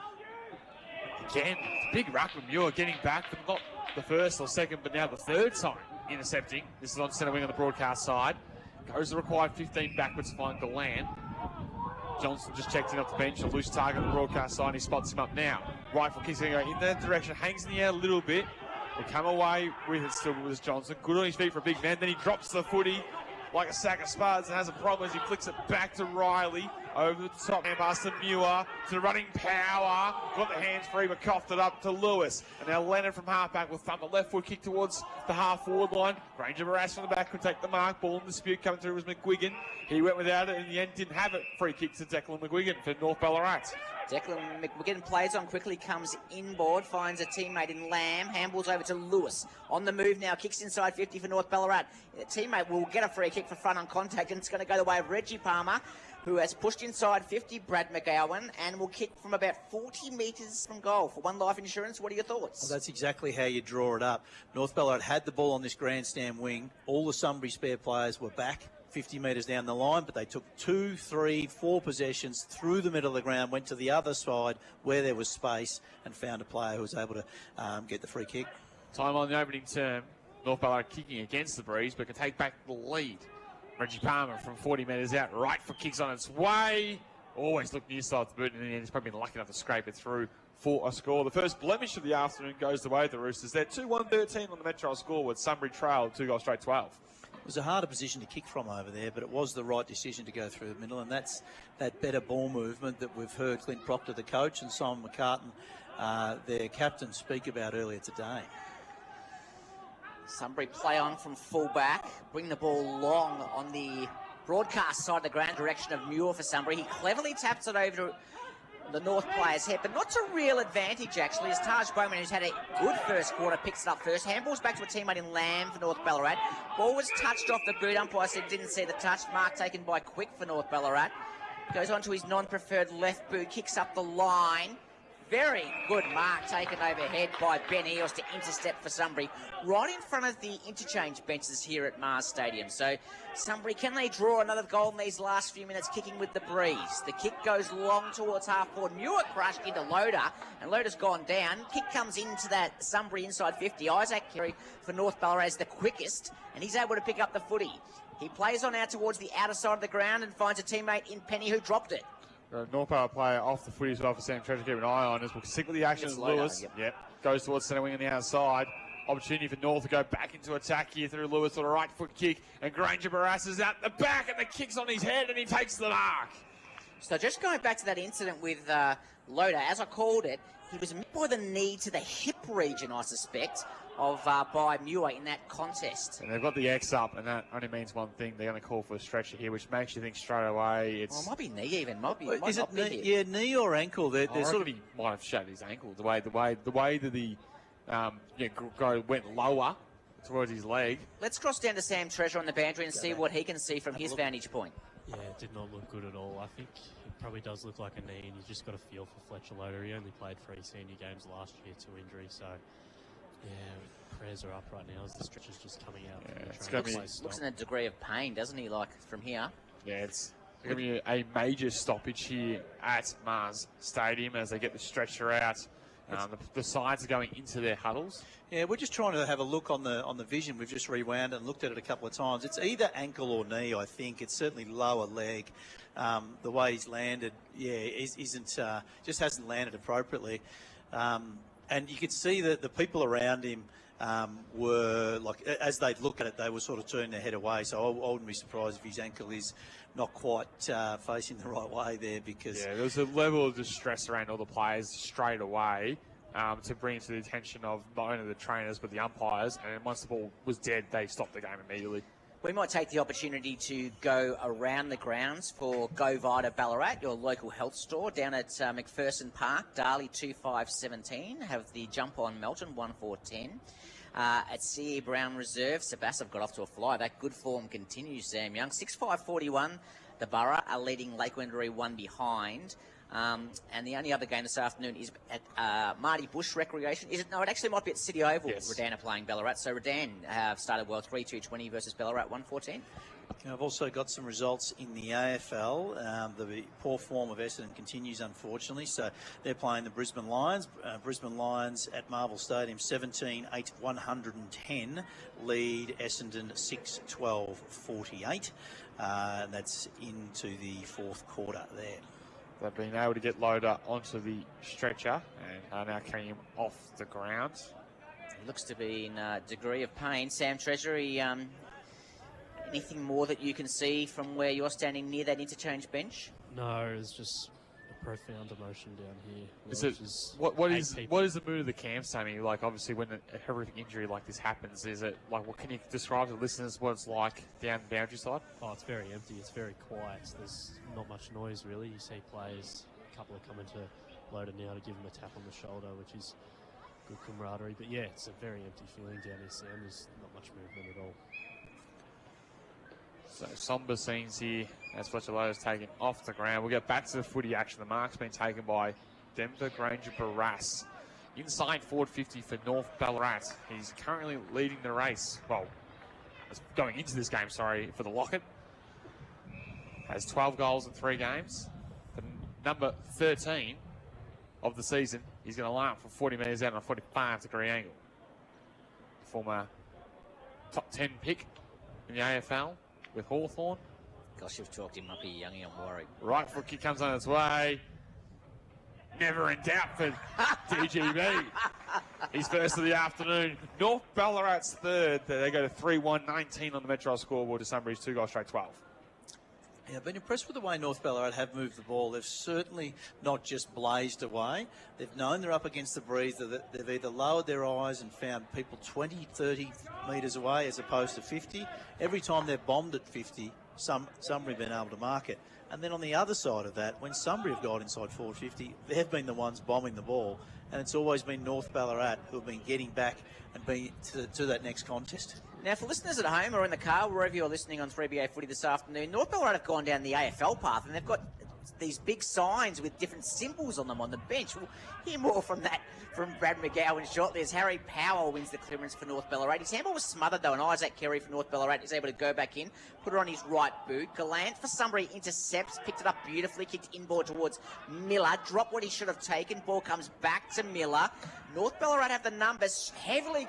Again, big ruck from Muir getting back from not the first or second, but now the third time intercepting. This is on centre wing on the broadcast side. Goes the required 15 backwards to find Deland. Johnson just checked in off the bench, a loose target on the broadcast side. He spots him up now. Rifle kick's going to go in that direction, hangs in the air a little bit. They come away with it still with Johnson. Good on his feet for a big man. Then he drops the footy like a sack of spuds and has a problem as he flicks it back to Riley. Over the top, hand pass to Muir, to running power. Got the hands free, but coughed it up to Lewis. And now Leonard from halfback will thump a left foot kick towards the half-forward line. Ranger Barras from the back could take the mark. Ball in dispute coming through was McGuigan. He went without it, in the end didn't have it. Free kick to Declan McGuigan for North Ballarat. Declan McGuigan plays on quickly, comes inboard, finds a teammate in Lamb, handballs over to Lewis. On the move now, kicks inside 50 for North Ballarat. The teammate will get a free kick for front on contact, and it's going to go the way of Reggie Palmer, who has pushed inside 50, Brad McGowan, and will kick from about 40 metres from goal. For One Life Insurance, what are your thoughts? Well, that's exactly how you draw it up. North Ballarat had the ball on this grandstand wing. All the Sunbury spare players were back 50 metres down the line, but they took 2, 3, 4 possessions through the middle of the ground, went to the other side where there was space and found a player who was able to get the free kick. Time on the opening term. North Ballarat kicking against the breeze, but can take back the lead. Reggie Palmer from 40 metres out, right foot kicks on its way. Always look near side of the boot, and in the end, he's probably been lucky enough to scrape it through for a score. The first blemish of the afternoon goes the way of the Roosters. They're 2-1-13 on the Metro score with Sunbury trail 2 goals straight 12. It was a harder position to kick from over there, but it was the right decision to go through the middle, and that's that better ball movement that we've heard Clint Proctor, the coach, and Simon McCartan, their captain, speak about earlier today. Sunbury play on from full-back, bring the ball long on the broadcast side of the ground, direction of Muir for Sunbury. He cleverly taps it over to the North player's head, but not to real advantage, actually, as Taj Bowman, who's had a good first quarter, picks it up first. Handballs back to a teammate in Lamb for North Ballarat. Ball was touched off the boot. Umpire said didn't see the touch. Mark taken by Quick for North Ballarat. Goes on to his non-preferred left boot, kicks up the line. Very good mark taken overhead by Ben Eels to intercept for Sunbury, right in front of the interchange benches here at Mars Stadium. So Sunbury, can they draw another goal in these last few minutes, kicking with the breeze? The kick goes long towards half-forward. Muir crushed into Loader, and Loader's gone down. Kick comes into that Sunbury inside 50. Isaac Carey for North Ballarat is the quickest, and he's able to pick up the footy. He plays on out towards the outer side of the ground and finds a teammate in Penny who dropped it. North Ballarat player off the footy as well for Sam Treasure, keep an eye on as we'll stick with the action as Lewis. Yep. Goes towards centre wing on the outside. Opportunity for North to go back into attack here through Lewis on a right foot kick. And Granger Barras is out the back and the kick's on his head and he takes the mark. So just going back to that incident with Loader, as I called it, he was met by the knee to the hip region, I suspect, of by Muir in that contest. And they've got the X up, and that only means one thing. They're going to call for a stretcher here, which makes you think straight away it's... Well, it might be knee even. Might Is not it be knee? hip. Yeah, knee or ankle. They're sort of... He might have shattered his ankle. The way that the went lower towards his leg. Let's cross down to Sam Treasure on the boundary and see what he can see from his vantage point. Yeah, it did not look good at all. I think it probably does look like a knee, and you've just got a feel for Fletcher Loader. He only played 3 senior games last year to injury, so yeah, prayers are up right now as the stretcher's just coming out. Yeah, from the it's train. gonna be- Looks in a degree of pain, doesn't he, like from here? Yeah, it's going to be a major stoppage here at Mars Stadium as they get the stretcher out. The sides are going into their huddles. Yeah, we're just trying to have a look on the vision. We've just rewound and looked at it a couple of times. It's either ankle or knee, I think. It's certainly lower leg. The way he's landed, isn't just hasn't landed appropriately. And you could see that the people around him were, like, as they'd look at it, they were sort of turning their head away. So I wouldn't be surprised if his ankle is not quite facing the right way there, because... Yeah, there was a level of distress around all the players straight away to bring it to the attention of not only the trainers but the umpires. And once the ball was dead, they stopped the game immediately. We might take the opportunity to go around the grounds for Go Vita Ballarat, your local health store, down at McPherson Park, Darley 2517. Have the jump on Melton 1410. At CE Brown Reserve, Sebastian got off to a fly. That good form continues, Sam Young. 6-5-41. The Borough are leading Lake Wendouree 1 behind. And the only other game this afternoon is at Marty Bush Recreation. Is it? No, it actually might be at City Oval. Yes. Redan are playing Ballarat. So Redan have started well, 3-2-20 versus Ballarat 1-14. I've also got some results in the AFL. The poor form of Essendon continues, unfortunately. So they're playing the Brisbane Lions. Brisbane Lions at Marvel Stadium, 17-8-110, lead Essendon 6-12-48. That's into the fourth quarter there. They've been able to get Loader onto the stretcher and are now carrying him off the ground. He looks to be in a degree of pain. Sam Treasury, anything more that you can see from where you're standing near that interchange bench? No, it's just a profound emotion down here. Is it, what is the mood of the camp, Sammy? Like, obviously, when a horrific injury like this happens, is it like, what can you describe to the listeners what it's like down the boundary side? Oh, it's very empty. It's very quiet. There's not much noise, really. You see players, a couple are coming to Loader now to give him a tap on the shoulder, which is good camaraderie. But yeah, it's a very empty feeling down here, Sam. There's not much movement at all. So somber scenes here as Fletcher Loader's taken off the ground. We'll get back to the footy action. The mark's been taken by Denver Granger Barras. Inside forward 50 for North Ballarat. He's currently leading the race. Well, going into this game, sorry, for the Locket. Has 12 goals in 3 games. The number 13 of the season. He's going to line up for 40 metres out on a 45-degree angle. Former top 10 pick in the AFL with Hawthorn. Gosh, you've talked him up here, Youngie, I'm worried. Right foot kick comes on its way. Never in doubt for DGB. He's first of the afternoon. North Ballarat's third. They go to 3-1-19 on the Metro scoreboard to Sunbury's 2 goals straight 12. Yeah, I've been impressed with the way North Ballarat have moved the ball. They've certainly not just blazed away. They've known they're up against the breeze. They've either lowered their eyes and found people 20, 30 metres away as opposed to 50. Every time they're bombed at 50, Sunbury have been able to mark it. And then on the other side of that, when Sunbury have got inside forward 50, they've been the ones bombing the ball. And it's always been North Ballarat who have been getting back and being to that next contest. Now, for listeners at home or in the car, wherever you're listening on 3BA Footy this afternoon, North Ballarat have gone down the AFL path and they've got these big signs with different symbols on them on the bench. We'll hear more from that from Brad McGowan shortly as Harry Powell wins the clearance for North Ballarat. His handball was smothered though, and Isaac Carey for North Ballarat is able to go back in, put it on his right boot. Gallant for Sunbury intercepts, picked it up beautifully, kicked inboard towards Miller, dropped what he should have taken. Ball comes back to Miller. North Ballarat have the numbers, heavy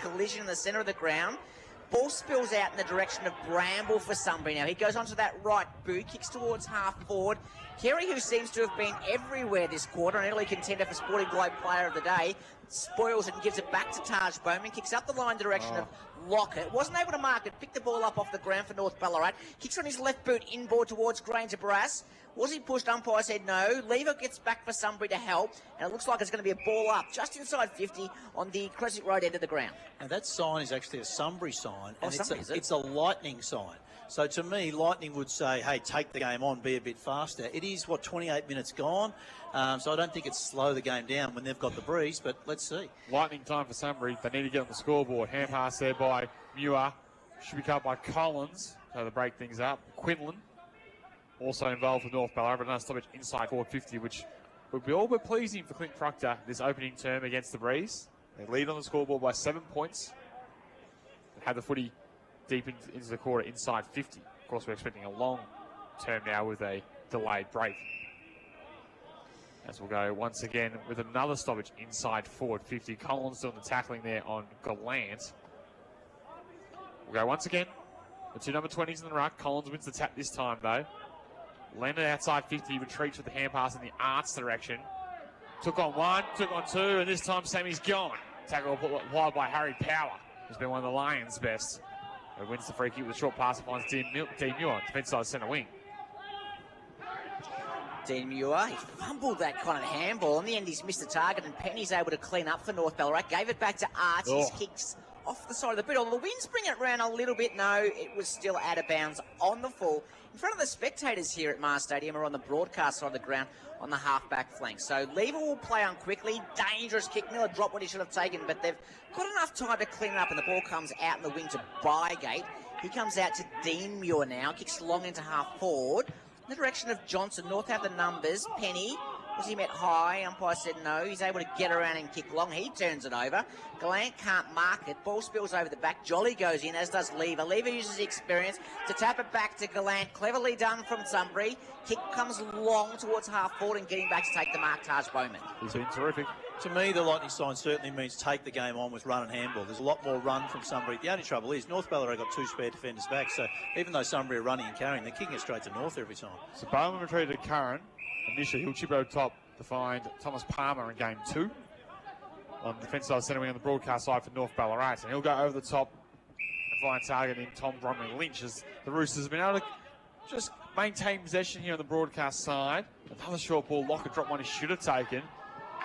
collision in the centre of the ground. Ball spills out in the direction of Bramble for Sunbury now. He goes onto that right boot, kicks towards half forward. Kerry, who seems to have been everywhere this quarter, an early contender for Sporting Globe Player of the Day, spoils it and gives it back to Taj Bowman, kicks up the line direction of Lockett. Wasn't able to mark it, picked the ball up off the ground for North Ballarat. Kicks on his left boot inboard towards Granger Barras. Was he pushed? Umpire said no. Lever gets back for Sunbury to help, and it looks like it's going to be a ball up just inside 50 on the Crescent Road end of the ground. And that sign is actually a Sunbury sign, and it's a lightning sign. So to me, Lightning would say, hey, take the game on, be a bit faster. It is, 28 minutes gone, so I don't think it's slow the game down when they've got the breeze, but let's see. Lightning time for Sunbury. They need to get on the scoreboard. Hand pass there by Muir. Should be cut by Collins, so to break things up. Quinlan also involved with North Ballarat, but another stoppage inside 450, which would be all but pleasing for Clint Proctor this opening term against the breeze. They lead on the scoreboard by 7 points. They have the footy deep into the quarter inside 50. Of course, we're expecting a long term now with a delayed break. As we'll go once again with another stoppage inside forward 50. Collins doing the tackling there on Gallant. We'll go once again. The two number 20s in the ruck. Collins wins the tap this time though. Landed outside 50, retreats with the hand pass in the Arts direction. Took on one, took on two, and this time Sammy's gone. Tackle applied by Harry Power, who's been one of the Lions' best. He wins the free kick with a short pass and finds Dean Muir, defence side centre wing. Dean Muir, he fumbled that kind of handball. In the end, he's missed the target, and Penny's able to clean up for North Ballarat. Gave it back to Arts. His kicks off the side of the boot. The wind's bringing it around a little bit. No, it was still out of bounds on the full. In front of the spectators here at Mars Stadium, or on the broadcast side of the ground on the half-back flank. So Lever will play on quickly. Dangerous kick. Miller dropped what he should have taken, but they've got enough time to clean it up, and the ball comes out in the wing to Bygate. He comes out to Dean Muir now. Kicks long into half forward. In the direction of Johnson. North have the numbers. Penny, was he met high? Umpire said no. He's able to get around and kick long. He turns it over. Gallant can't mark it. Ball spills over the back. Jolly goes in, as does Lever. Lever uses experience to tap it back to Gallant. Cleverly done from Sunbury. Kick comes long towards half forward and getting back to take the mark, Taj Bowman. He's been terrific. To me, the lightning sign certainly means take the game on with run and handball. There's a lot more run from Sunbury. The only trouble is North Ballarat got two spare defenders back, so even though Sunbury are running and carrying, they're kicking it straight to North every time. So Bowman retreated to Curran. Initially, he'll chip over top to find Thomas Palmer in game 2. On the defence side, centre wing on the broadcast side for North Ballarat. And he'll go over the top and find target in Tom Bromley Lynch, as the Roosters have been able to just maintain possession here on the broadcast side. Another short ball. Locker dropped one he should have taken.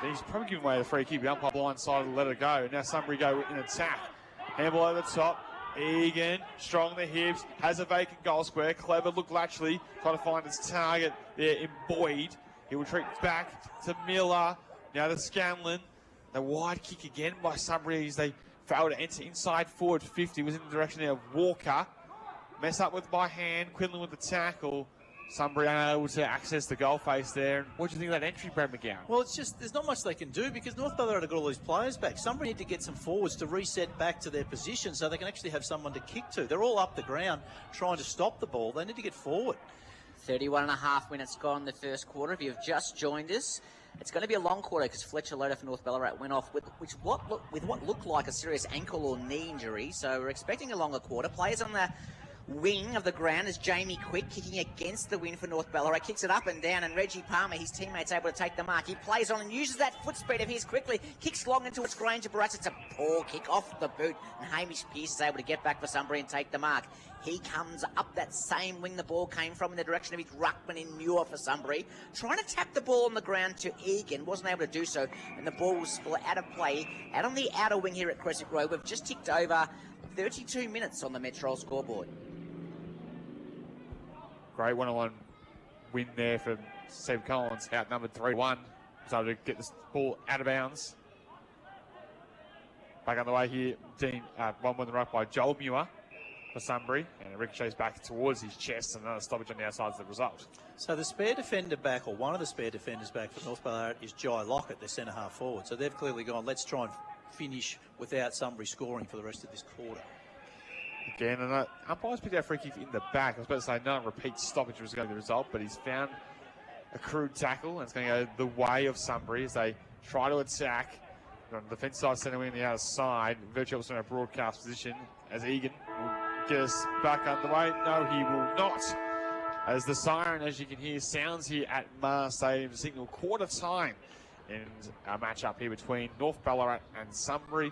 Then he's probably giving away the free kick. The umpire blindsided to let it go. Now Sunbury go in attack. Handball over the top. Egan, strong in the hips, has a vacant goal square. Clever look laterally, trying to find his target there in Boyd. He will retreat back to Miller. Now to Scanlon. The wide kick again by Sunbury as they fail to enter inside forward 50. Was in the direction there of Walker. Mess up with by hand. Quinlan with the tackle. Sunbury unable to access the goal face there. What do you think of that entry, Brad McGowan? Well, it's just, there's not much they can do because North Ballarat have got all these players back. Sunbury need to get some forwards to reset back to their position so they can actually have someone to kick to. They're all up the ground trying to stop the ball. They need to get forward. 31 and a half minutes gone in the first quarter. If you've just joined us, it's going to be a long quarter because Fletcher Loader for North Ballarat went off with what looked like a serious ankle or knee injury. So we're expecting a longer quarter. Players on the wing of the ground is Jamie Quick kicking against the wind for North Ballarat. Kicks it up and down, and Reggie Palmer, his teammates, able to take the mark. He plays on and uses that foot speed of his quickly. Kicks long into its Granger Barats. It's a poor kick off the boot, and Hamish Pearce is able to get back for Sunbury and take the mark. He comes up that same wing the ball came from in the direction of his ruckman in Muir for Sunbury. Trying to tap the ball on the ground to Egan. Wasn't able to do so, and the ball was split out of play. Out on the outer wing here at Crescent Road, we've just ticked over 32 minutes on the Metro scoreboard. Great one-on-one win there for Steve Collins, outnumbered 3-1. So to get this ball out of bounds. Back on the way here, Dean, one with the ruck by Joel Muir for Sunbury, and it ricochets back towards his chest, and another stoppage on the outside is the result. So the spare defender back, or one of the spare defenders back for North Ballarat is Jai Lockett, their centre half forward. So they've clearly gone, let's try and finish without Sunbury scoring for the rest of this quarter. Again, and umpires picked out free kick in the back. I was about to say no repeat stoppage was going to be the result, but he's found a crude tackle, and it's going to go the way of Sunbury as they try to attack. On the defence side, centre wing on the other side, virtually also in a broadcast position as Egan will get us back underway. No, he will not. As the siren, as you can hear, sounds here at Mars Stadium, signal quarter time in a match-up here between North Ballarat and Sunbury.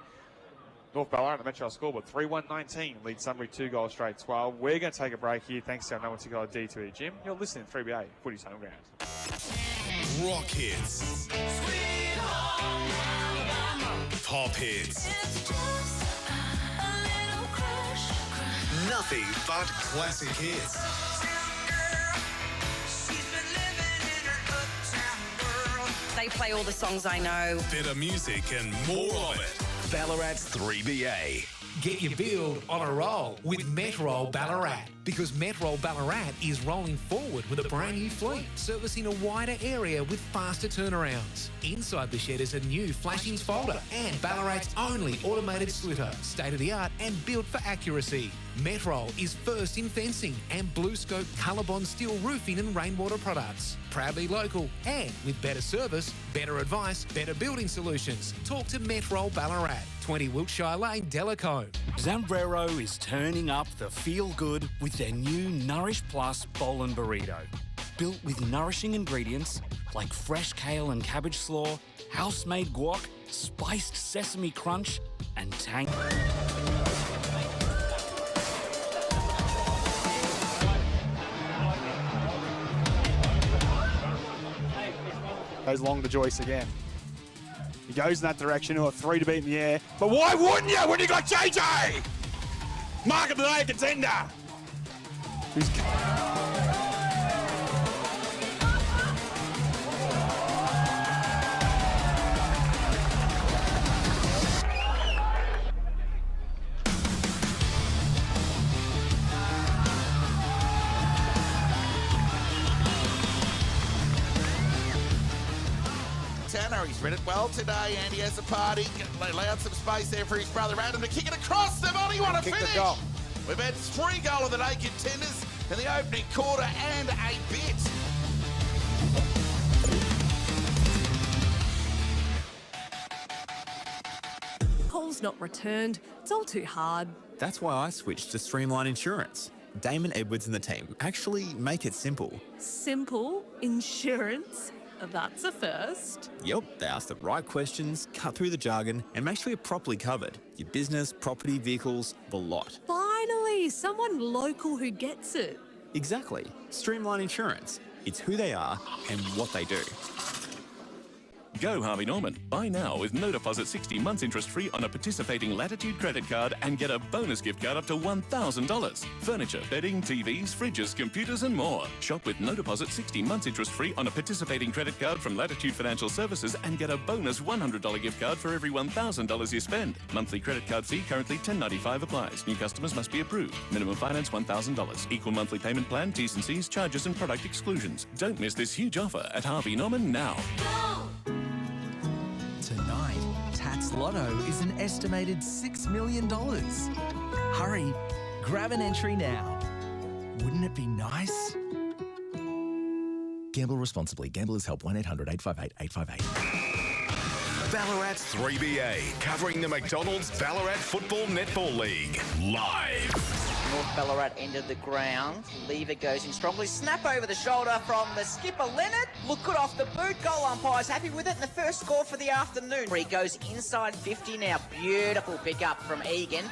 North Ballarat, the Metro scoreboard 3-1-19, lead Sunbury 2 goals straight 12. We're going to take a break here thanks to our number 2 guy D2E Jim. You're listening to 3BA, Footy's Home Ground. Rock hits. Sweet home Alabama. Pop hits. It's just a little crush. Nothing but classic hits. She's been living in her uptown world. They play all the songs I know. Better music and more of it. Ballarat's 3BA. Get your build on a roll with Metrol Ballarat, because Metrol Ballarat is rolling forward with a brand new fleet, servicing a wider area with faster turnarounds. Inside the shed is a new flashings folder and Ballarat's only automated slitter, state-of-the-art and built for accuracy. Metrol is first in fencing and Blue Scope Colorbond steel roofing and rainwater products. Proudly local and with better service, better advice, better building solutions. Talk to Metrol Ballarat, 20 Wiltshire Lane, Delacombe. Zambrero is turning up the feel-good with their new Nourish Plus bowl and burrito. Built with nourishing ingredients like fresh kale and cabbage slaw, house-made guac, spiced sesame crunch, and tang. Goes long to Joyce again. He goes in that direction, or 3 to beat in the air. But why wouldn't you when you got JJ? Mark of the day contender. Tanner, he's read it well today, and he has a party. Allowed some space there for his brother Adam to kick it across the body. What a finish! We've had 3 goal of the day contenders in the opening quarter and a bit. Calls not returned. It's all too hard. That's why I switched to Streamline Insurance. Damon Edwards and the team actually make it simple. Simple insurance. That's a first. Yep, they ask the right questions, cut through the jargon, and make sure you're properly covered. Your business, property, vehicles, the lot. Finally, someone local who gets it. Exactly. Streamline Insurance. It's who they are and what they do. Go Harvey Norman. Buy now with no deposit 60 months interest-free on a participating Latitude credit card and get a bonus gift card up to $1,000. Furniture, bedding, TVs, fridges, computers and more. Shop with no deposit 60 months interest-free on a participating credit card from Latitude Financial Services and get a bonus $100 gift card for every $1,000 you spend. Monthly credit card fee currently $10.95 applies. New customers must be approved. Minimum finance $1,000. Equal monthly payment plan, T's and C's, charges and product exclusions. Don't miss this huge offer at Harvey Norman now. Tonight, Tats Lotto is an estimated $6 million. Hurry, grab an entry now. Wouldn't it be nice? Gamble responsibly. Gamblers Help 1-800-858-858. Ballarat's 3BA, covering the McDonald's Ballarat Football Netball League, live. North Ballarat end of the ground. Lever goes in strongly. Snap over the shoulder from the skipper, Leonard. Look good off the boot. Goal umpire's happy with it. And the first score for the afternoon. He goes inside 50 now. Beautiful pick up from Egan.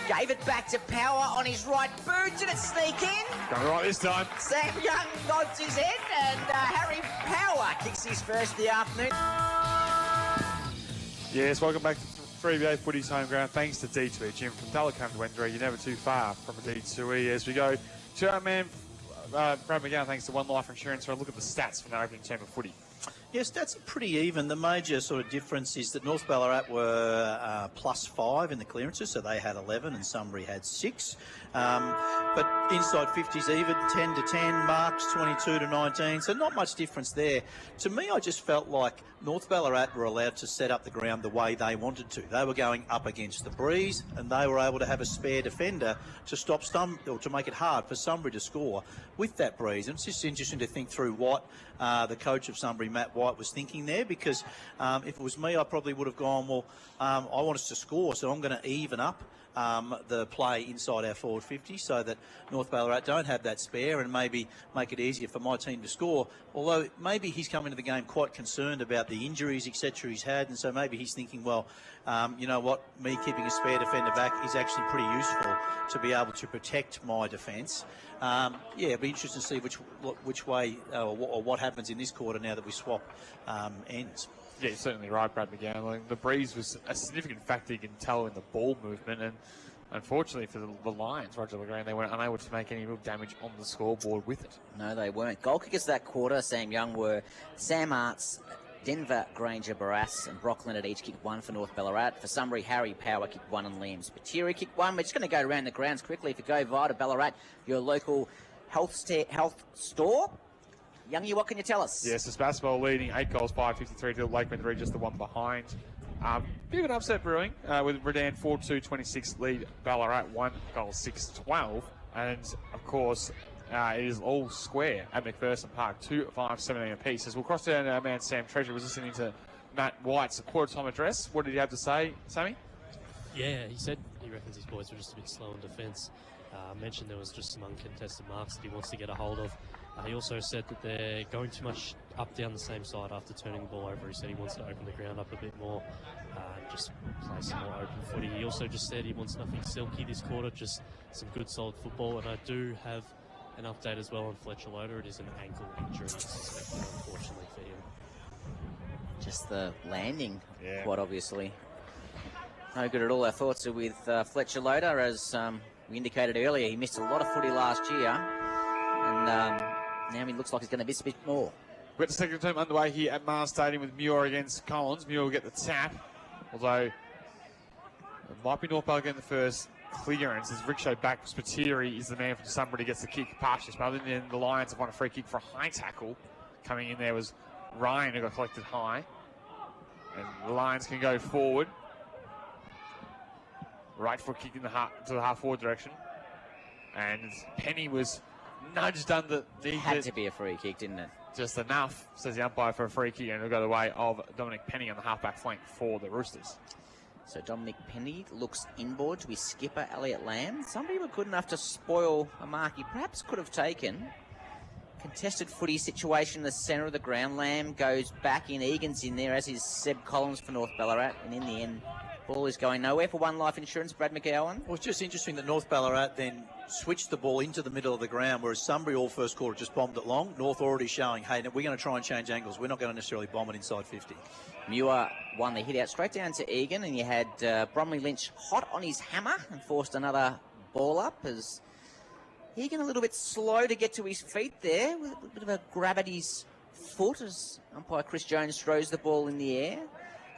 Gave it back to Power on his right boot. Did it sneak in? Got it right this time. Sam Young nods his head. And Harry Power kicks his first of the afternoon. Yes, welcome back to 3BA Footy's home ground. Thanks to D2E Jim from Delacombe to Wendra. You're never too far from a D2E as we go to our man, Brad McGowan. Thanks to One Life Insurance for a look at the stats from the opening term of footy. Yes, that's pretty even. The major sort of difference is that North Ballarat were +5 in the clearances, so they had 11 and Sunbury had 6. But inside 50s even, 10 to 10, marks 22 to 19, so not much difference there. To me, I just felt like North Ballarat were allowed to set up the ground the way they wanted to. They were going up against the breeze, and they were able to have a spare defender to stop or to make it hard for Sunbury to score with that breeze. And it's just interesting to think through what the coach of Sunbury, Matt White, was thinking there, because if it was me, I probably would have gone, well, I want us to score, so I'm going to even up the play inside our forward 50 so that North Ballarat don't have that spare and maybe make it easier for my team to score. Although maybe he's come into the game quite concerned about the injuries, etc. he's had, and so maybe he's thinking, well, you know what, me keeping a spare defender back is actually pretty useful to be able to protect my defence. Yeah, it'll be interesting to see which way or what happens in this quarter now that we swap ends. Yeah, you're certainly right, Brad McGowan. Like, the breeze was a significant factor, you can tell, in the ball movement, and unfortunately for the Lions, Roger LeGrand, they weren't unable to make any real damage on the scoreboard with it. No, they weren't. Goal kickers that quarter, Sam Young, were Sam Arts, Denver, Granger, Barras and Brock Leonard each kicked 1 for North Ballarat. For Sunbury, Harry Power kicked 1 and Liam Spiteri kicked 1. We're just going to go around the grounds quickly. If you go via to Ballarat, your local health store. Youngie, what can you tell us? Yes, the Spassball leading 8 goals, 5-53 to Lakeman 3, just the one behind. Bit of an upset brewing with Redan 4-2-26 lead Ballarat 1 goal 6-12. And of course, it is all square at McPherson Park, 2-5-17 apiece. As we'll cross down our man Sam Treasure was listening to Matt White's quarter-time address. What did he have to say, Sammy? Yeah, he said he reckons his boys were just a bit slow in defence. Mentioned there was just some uncontested marks that he wants to get a hold of. He also said that they're going too much up down the same side after turning the ball over. He said he wants to open the ground up a bit more, just play some more open footy. He also just said he wants nothing silky this quarter, just some good solid football. And I do have an update as well on Fletcher Loader. It is an ankle injury suspected, unfortunately for him. Just the landing, quite obviously. No good at all. Our thoughts are with Fletcher Loader. As we indicated earlier, he missed a lot of footy last year. And now he looks like he's going to miss a bit more. We've got the second term underway here at Mars Stadium with Muir against Collins. Muir will get the tap, although it might be North Ballarat getting the first clearance. As Rickshaw back, Spiteri is the man from Sunbury gets the kick past us. But then the Lions have won a free kick for a high tackle. Coming in there was Ryan who got collected high. And the Lions can go forward. Right foot kick in the to the half-forward direction. And Penny was nudged under the... Had to be a free kick, didn't it? Just enough, says the umpire, for a free kick, and it'll go the way of Dominic Penny on the half-back flank for the Roosters. So Dominic Penny looks inboard to his skipper, Elliot Lamb. Somebody were good enough to spoil a mark he perhaps could have taken. Contested footy situation in the centre of the ground. Lamb goes back in. Egan's in there, as is Seb Collins for North Ballarat. And in the end, ball is going nowhere for One Life Insurance. Brad McGowan. Well, it's just interesting that North Ballarat then switched the ball into the middle of the ground, whereas Sunbury all first quarter just bombed it long. North already showing, hey, we're going to try and change angles. We're not going to necessarily bomb it inside 50. Muir won the hit out straight down to Egan, and you had Bromley Lynch hot on his hammer and forced another ball up as Egan a little bit slow to get to his feet there, with a bit of a grab at his foot as umpire Chris Jones throws the ball in the air.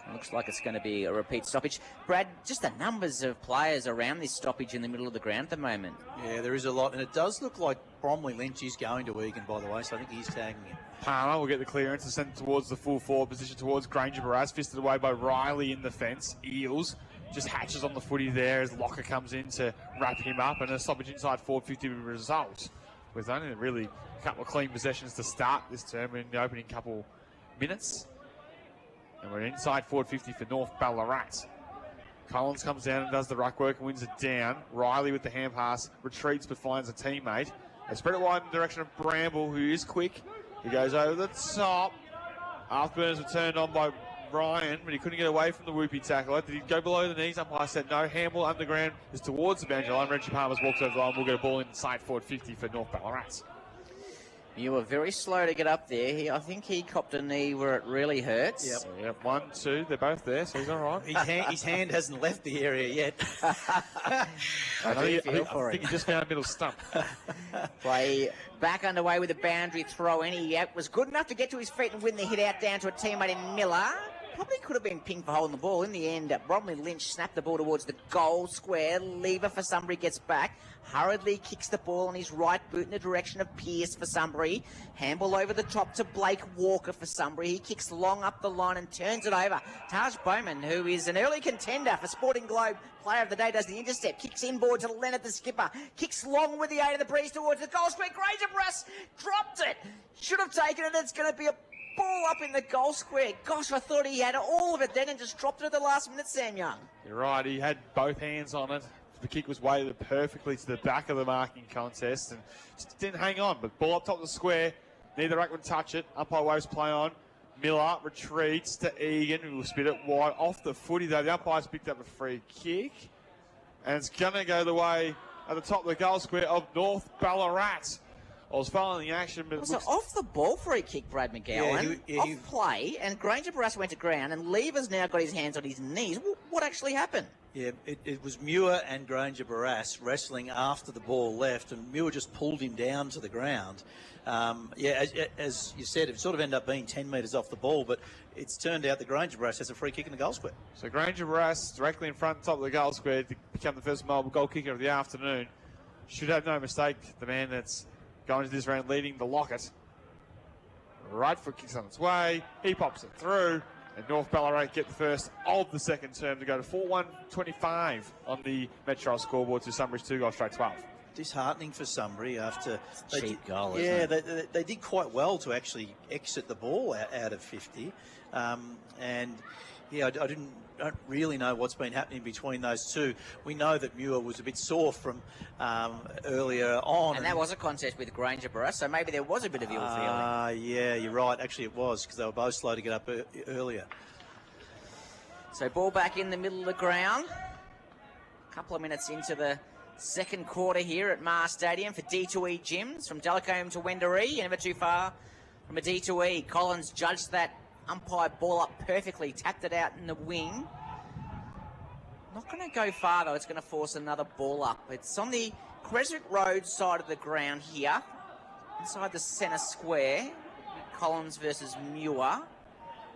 It looks like it's going to be a repeat stoppage. Brad, just the numbers of players around this stoppage in the middle of the ground at the moment. Yeah, there is a lot, and it does look like Bromley Lynch is going to Egan, by the way, so I think he's tagging him. Palmer will get the clearance and send it towards the full forward position towards Granger Barras, fisted away by Riley in the fence. Eels just hatches on the footy there as Locker comes in to wrap him up, and a stoppage inside 450 result. With only really a couple of clean possessions to start this term in the opening couple minutes. And we're inside 450 for North Ballarat. Collins comes down and does the ruck work and wins it down. Riley with the hand pass retreats but finds a teammate. They spread it wide in the direction of Bramble, who is quick. He goes over the top. Afterburners were turned on by Ryan, but he couldn't get away from the whoopie tackler. Did he go below the knees? Umpire said no. Handball underground is towards the boundary line. Reggie Palmer's walks over the line. We'll get a ball inside forward 50 for North Ballarat. You were very slow to get up there. I think he copped a knee where it really hurts. Yep. So, yep, 1, 2, they're both there, so he's all right. His hand hasn't left the area yet. I think he just found middle stump. Play back underway with a boundary throw in. He was good enough to get to his feet and win the hit out down to a teammate in Miller. Probably could have been pinged for holding the ball. In the end, Bromley Lynch snapped the ball towards the goal square. Lever for Sunbury gets back. Hurriedly kicks the ball on his right boot in the direction of Pearce for Sunbury. Handball over the top to Blake Walker for Sunbury. He kicks long up the line and turns it over. Taj Bowman, who is an early contender for Sporting Globe Player of the Day, does the intercept. Kicks inboard to Leonard, the skipper. Kicks long with the aid of the breeze towards the goal square. Granger Brass dropped it. Should have taken it. It's going to be a ball up in the goal square. Gosh, I thought he had all of it then and just dropped it at the last minute, Sam Young. You're right, he had both hands on it. The kick was weighted perfectly to the back of the marking contest and just didn't hang on. But ball up top of the square, neither ruckman touch it. Umpire waves play on. Miller retreats to Egan, who will spit it wide off the footy though. The umpire's picked up a free kick. And it's going to go the way at the top of the goal square of North Ballarat. I was following the action, but it was off the ball free kick, Brad McGowan. Off play, and Granger Barras went to ground, and Lever's now got his hands on his knees. What actually happened? Yeah, it was Muir and Granger Barras wrestling after the ball left, and Muir just pulled him down to the ground. As you said, it sort of ended up being 10 metres off the ball, but it's turned out that Granger Barras has a free kick in the goal square. So Granger Barras directly in front, top of the goal square, to become the first mobile goal kicker of the afternoon. Should have no mistake, the man that's going to this round leading the Locket. Right foot kicks on its way, he pops it through, and North Ballarat get the first of the second term to go to 4-1-25 on the Metro scoreboard to Sunbury's 2-goal straight 12. Disheartening for Sunbury after cheap goal. Yeah, they did quite well to actually exit the ball out of 50, and yeah, I don't really know what's been happening between those two. We know that Muir was a bit sore from earlier on, and that was a contest with Granger Barras, so maybe there was a bit of ill feeling. Yeah, you're right. Actually, it was, because they were both slow to get up earlier. So ball back in the middle of the ground. A couple of minutes into the second quarter here at Mars Stadium for D2E Gyms. From Delacombe to Wendouree, never too far from a D2E. Collins judged that umpire ball up perfectly, tapped it out in the wing. Not going to go far though, it's going to force another ball up. It's on the Creswick Road side of the ground here, inside the centre square. Collins versus Muir.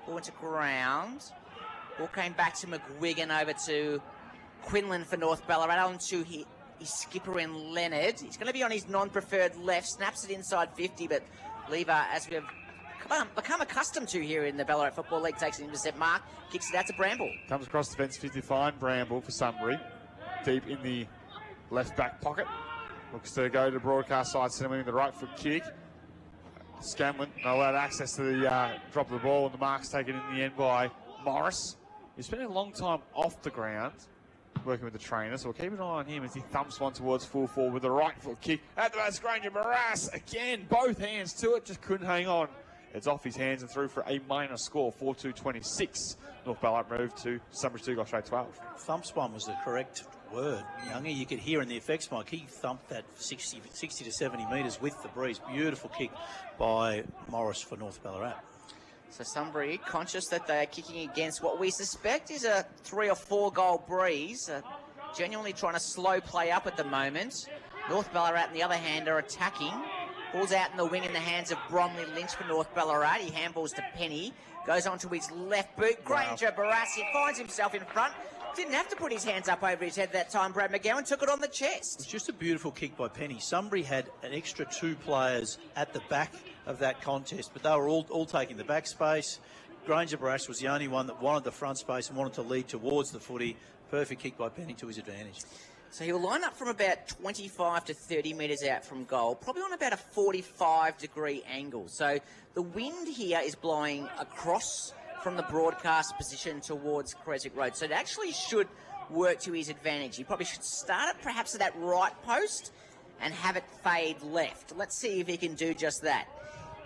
Ball into ground. Ball came back to McGuigan, over to Quinlan for North Ballarat, on to his skipper in Leonard. He's going to be on his non-preferred left, snaps it inside 50, but Lever, as we've become accustomed to here in the Ballarat Football League, takes an intercept mark, kicks it out to Bramble. Comes across the fence, 55, Bramble for Sunbury, deep in the left back pocket. Looks to go to the broadcast side, sending the right foot kick. Scanlon not allowed access to the drop of the ball, and the mark's taken in the end by Morris. He's spent a long time off the ground working with the trainer, so we'll keep an eye on him as he thumps one towards full forward with a right foot kick. At the base, Granger Barras again, both hands to it, just couldn't hang on. It's off his hands and through for a minor score, 4-2-26. North Ballarat moved to Sunbury's 2-goal straight 12. Thumps one was the correct word. Younger, you could hear in the effects mic, he thumped that 60 to 70 metres with the breeze. Beautiful kick by Morris for North Ballarat. So Sunbury, conscious that they are kicking against what we suspect is a 3 or 4 goal breeze, genuinely trying to slow play up at the moment. North Ballarat, on the other hand, are attacking. Ball's out in the wing in the hands of Bromley Lynch for North Ballarat. He handballs to Penny, goes on to his left boot. Granger Barras, he finds himself in front. Didn't have to put his hands up over his head that time. Brad McGowan took it on the chest. It's just a beautiful kick by Penny. Sunbury had an extra 2 players at the back of that contest, but they were all taking the back space. Granger Barras was the only one that wanted the front space and wanted to lead towards the footy. Perfect kick by Penny to his advantage. So he'll line up from about 25 to 30 metres out from goal, probably on about a 45-degree angle. So the wind here is blowing across from the broadcast position towards Creswick Road. So it actually should work to his advantage. He probably should start it perhaps at that right post and have it fade left. Let's see if he can do just that.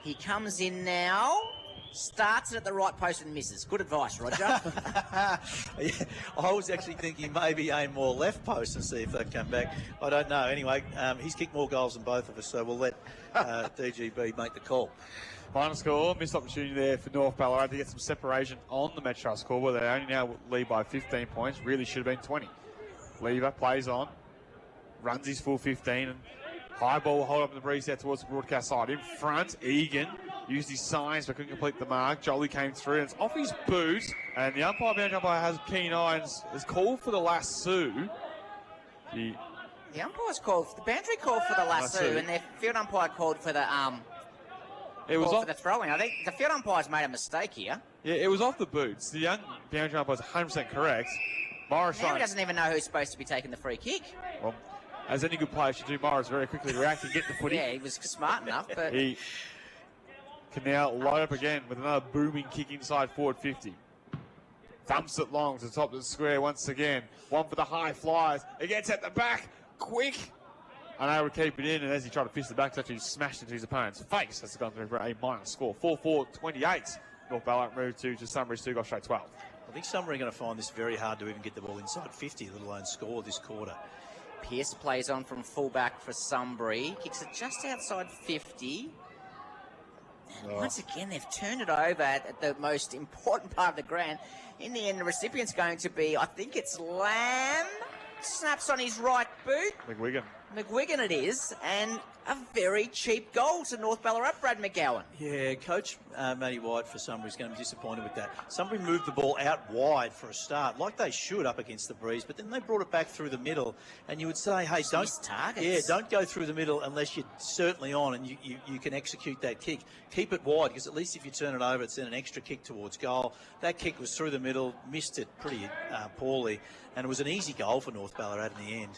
He comes in now, starts it at the right post and misses. Good advice, Roger. Yeah, I was actually thinking maybe aim more left post and see if they come back. I don't know. Anyway, he's kicked more goals than both of us, so we'll let DGB make the call. Final score, missed opportunity there for North Ballarat to get some separation on the Metro scoreboard. They only now lead by 15 points. Really should have been 20. Lever plays on, runs his full 15, and high ball will hold up in the breeze there towards the broadcast side. In front, Egan used his size but couldn't complete the mark. Jolie came through, and it's off his boot, and the boundary umpire has keen eyes, has called for the lasso. The umpire's called, the boundary called for the lasso, and the field umpire called for the for the throwing. I think the field umpire's made a mistake here. Yeah, it was off the boots. The young boundary umpire's 100% correct. Morris now he doesn't even know who's supposed to be taking the free kick. Well, as any good player should do, Morris very quickly react and get the footy. Yeah, he was smart enough, but he can now load up again with another booming kick inside forward 50. Thumps it long to the top of the square once again. One for the high flyers. It gets at the back, quick. Unable to keep it in, and as he tried to fist the back, it's actually smashed into his opponent's face. That's gone through for a minor score. 4-4-28. North Ballarat moved to Sunbury's 2-goal straight 12. I think Sunbury are going to find this very hard to even get the ball inside 50, let alone score this quarter. Pearce plays on from fullback for Sunbury. Kicks it just outside 50. And once again, they've turned it over at the most important part of the ground. In the end, the recipient's going to be, I think it's Lamb. Snaps on his right boot. McGuigan it is, and a very cheap goal to North Ballarat, Brad McGowan. Yeah, Coach Matty White for Sunbury is going to be disappointed with that. Sunbury moved the ball out wide for a start, like they should up against the Breeze, but then they brought it back through the middle, and you would say, hey, don't go through the middle unless you're certainly on and you can execute that kick. Keep it wide, because at least if you turn it over, it's then an extra kick towards goal. That kick was through the middle, missed it pretty poorly, and it was an easy goal for North Ballarat in the end.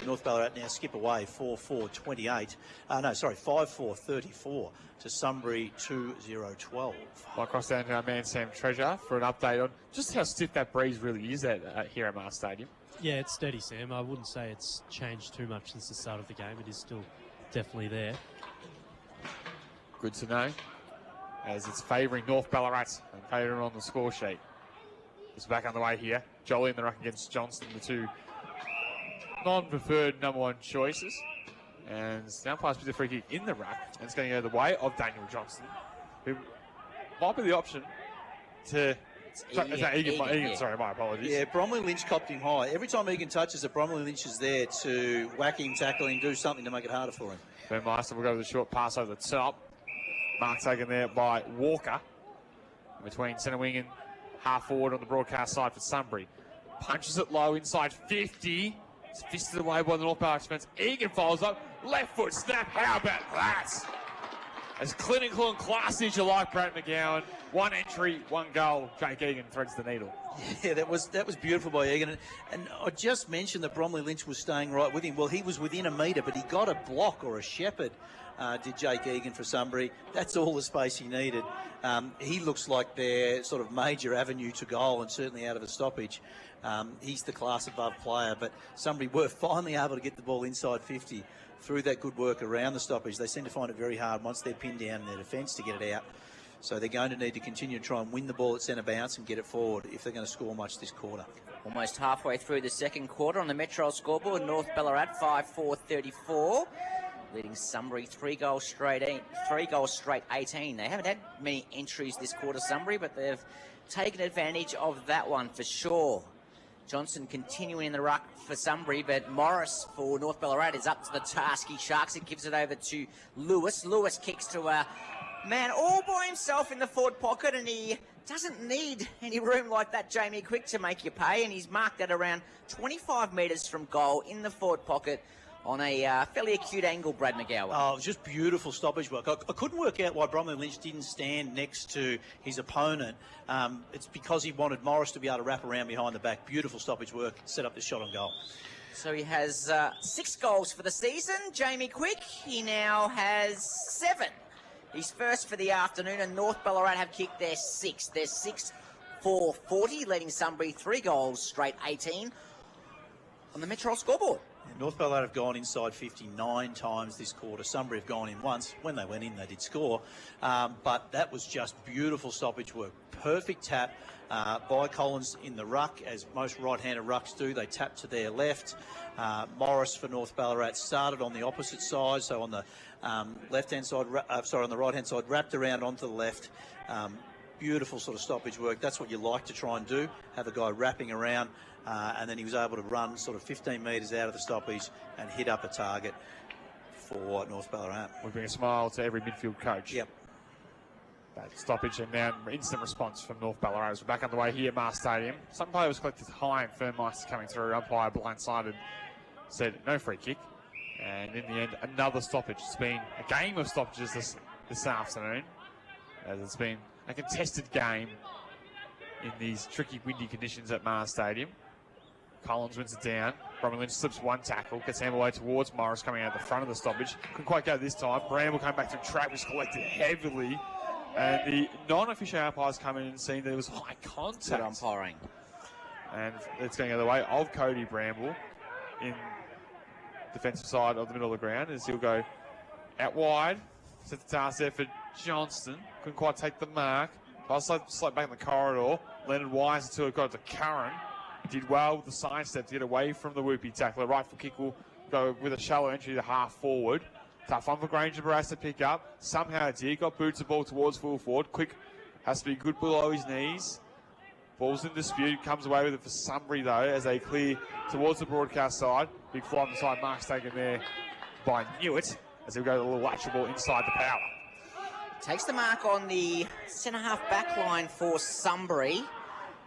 North Ballarat now skip away 5-4-34 to Sunbury 2-0-12. I'll cross down to our man Sam Treasure for an update on just how stiff that breeze really is here at Mars Stadium. Yeah, it's steady, Sam. I wouldn't say it's changed too much since the start of the game. It is still definitely there. Good to know, as it's favouring North Ballarat and favouring on the score sheet. It's back on the way here. Jolly in the ruck against Johnston, the two non-preferred number one choices. And now pass with the free kick in the ruck. And it's going to go the way of Daniel Johnston, who might be the option to... Egan, sorry, my apologies. Yeah, Bromley Lynch copped him high. Every time Egan touches it, Bromley Lynch is there to whack him, tackle him, do something to make it harder for him. Burmeister will go with a short pass over the top. Mark taken there by Walker. Between centre wing and half forward on the broadcast side for Sunbury. Punches it low inside 50. It's fisted away by the North Ballarat defence. Egan follows up. Left foot snap. How about that? As clinical and classy as you like, Brad McGowan. One entry, one goal. Jake Egan threads the needle. Yeah, that was beautiful by Egan. And I just mentioned that Bromley Lynch was staying right with him. Well, he was within a metre, but he got a block or a shepherd, did Jake Egan for Sunbury. That's all the space he needed. He looks like their sort of major avenue to goal, and certainly out of a stoppage. He's the class above player, but Sunbury were finally able to get the ball inside 50 through that good work around the stoppage. They seem to find it very hard once they're pinned down in their defence to get it out. So they're going to need to continue to try and win the ball at centre bounce and get it forward if they're going to score much this quarter. Almost halfway through the second quarter on the Metro scoreboard, North Ballarat 5-4-34. Leading Sunbury 3 goals straight 18. They haven't had many entries this quarter, Sunbury, but they've taken advantage of that one for sure. Johnson continuing in the ruck for Sunbury, but Morris for North Ballarat is up to the task. He sharks it, gives it over to Lewis. Lewis kicks to a man all by himself in the forward pocket, and he doesn't need any room like that, Jamie Quick, to make you pay, and he's marked at around 25 metres from goal in the forward pocket on a fairly acute angle, Brad McGowan. Oh, it was just beautiful stoppage work. I couldn't work out why Bromley Lynch didn't stand next to his opponent. It's because he wanted Morris to be able to wrap around behind the back. Beautiful stoppage work, set up the shot on goal. So he has 6 goals for the season. Jamie Quick, he now has 7. He's first for the afternoon, and North Ballarat have kicked their 6th. They're 6-4-40, leading Sunbury 3 goals straight 18 on the Metro scoreboard. North Ballarat have gone inside 59 times this quarter. Sunbury have gone in once. When they went in, they did score. But that was just beautiful stoppage work. Perfect tap by Collins in the ruck, as most right-handed rucks do. They tap to their left. Morris for North Ballarat started on the opposite side, so on the left-hand side, on the right-hand side, wrapped around onto the left. Beautiful sort of stoppage work. That's what you like to try and do, have a guy wrapping around, and then he was able to run sort of 15 metres out of the stoppage and hit up a target for North Ballarat. We bring a smile to every midfield coach. Yep. That stoppage and now instant response from North Ballarat. As we're back on the way here at Mars Stadium. Some player was collected high and Fernmeister coming through. Umpire blindsided said no free kick. And in the end, another stoppage. It's been a game of stoppages this afternoon, as it's been a contested game in these tricky, windy conditions at Mars Stadium. Collins wins it down. Bromley Lynch slips one tackle, gets handball away towards Morris coming out the front of the stoppage. Couldn't quite go this time. Bramble came back to track, was collected heavily. And the non-official umpires come in and seen there was high contact. Good umpiring. And it's going the other way of Cody Bramble in defensive side of the middle of the ground, as he'll go out wide. Set the task there for Johnston. Couldn't quite take the mark. Slight back in the corridor. Leonard Wise until it got to Curran. Did well with the side step to get away from the whoopie tackler. Right foot kick will go with a shallow entry to half forward. Tough one for Granger Barras to pick up. Somehow it's here. Got boots the ball towards full forward. Quick has to be good below his knees. Ball's in dispute. Comes away with it for Sunbury, though, as they clear towards the broadcast side. Big fly on the side. Mark's taken there by Newitt as they go a little lateral ball inside the power. Takes the mark on the centre-half back line for Sunbury.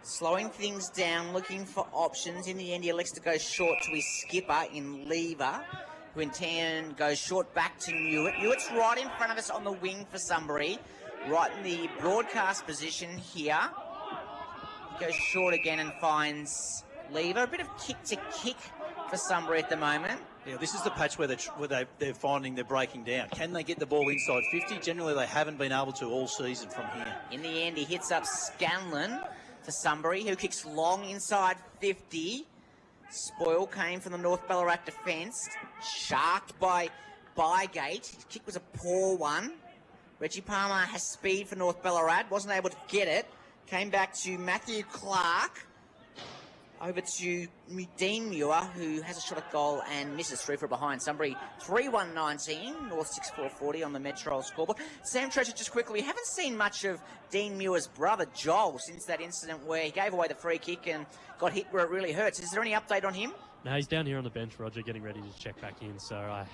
Slowing things down, looking for options. In the end, he elects to go short to his skipper in Lever, who in turn goes short back to Newitt. Newitt's right in front of us on the wing for Sunbury. Right in the broadcast position here. He goes short again and finds Lever. A bit of kick-to-kick for Sunbury at the moment. Yeah, this is the patch where they're finding they're breaking down. Can they get the ball inside 50? Generally, they haven't been able to all season from here. In the end, he hits up Scanlon for Sunbury, who kicks long inside 50. Spoil came from the North Ballarat defence. Sharked by Bygate. His kick was a poor one. Reggie Palmer has speed for North Ballarat. Wasn't able to get it. Came back to Matthew Clark. Over to Dean Muir, who has a shot at goal and misses 3 for behind. Sunbury 3-1-19, North 6-4-40 on the Metro scoreboard. Sam Treasure, just quickly, we haven't seen much of Dean Muir's brother, Joel, since that incident where he gave away the free kick and got hit where it really hurts. Is there any update on him? No, he's down here on the bench, Roger, getting ready to check back in, so I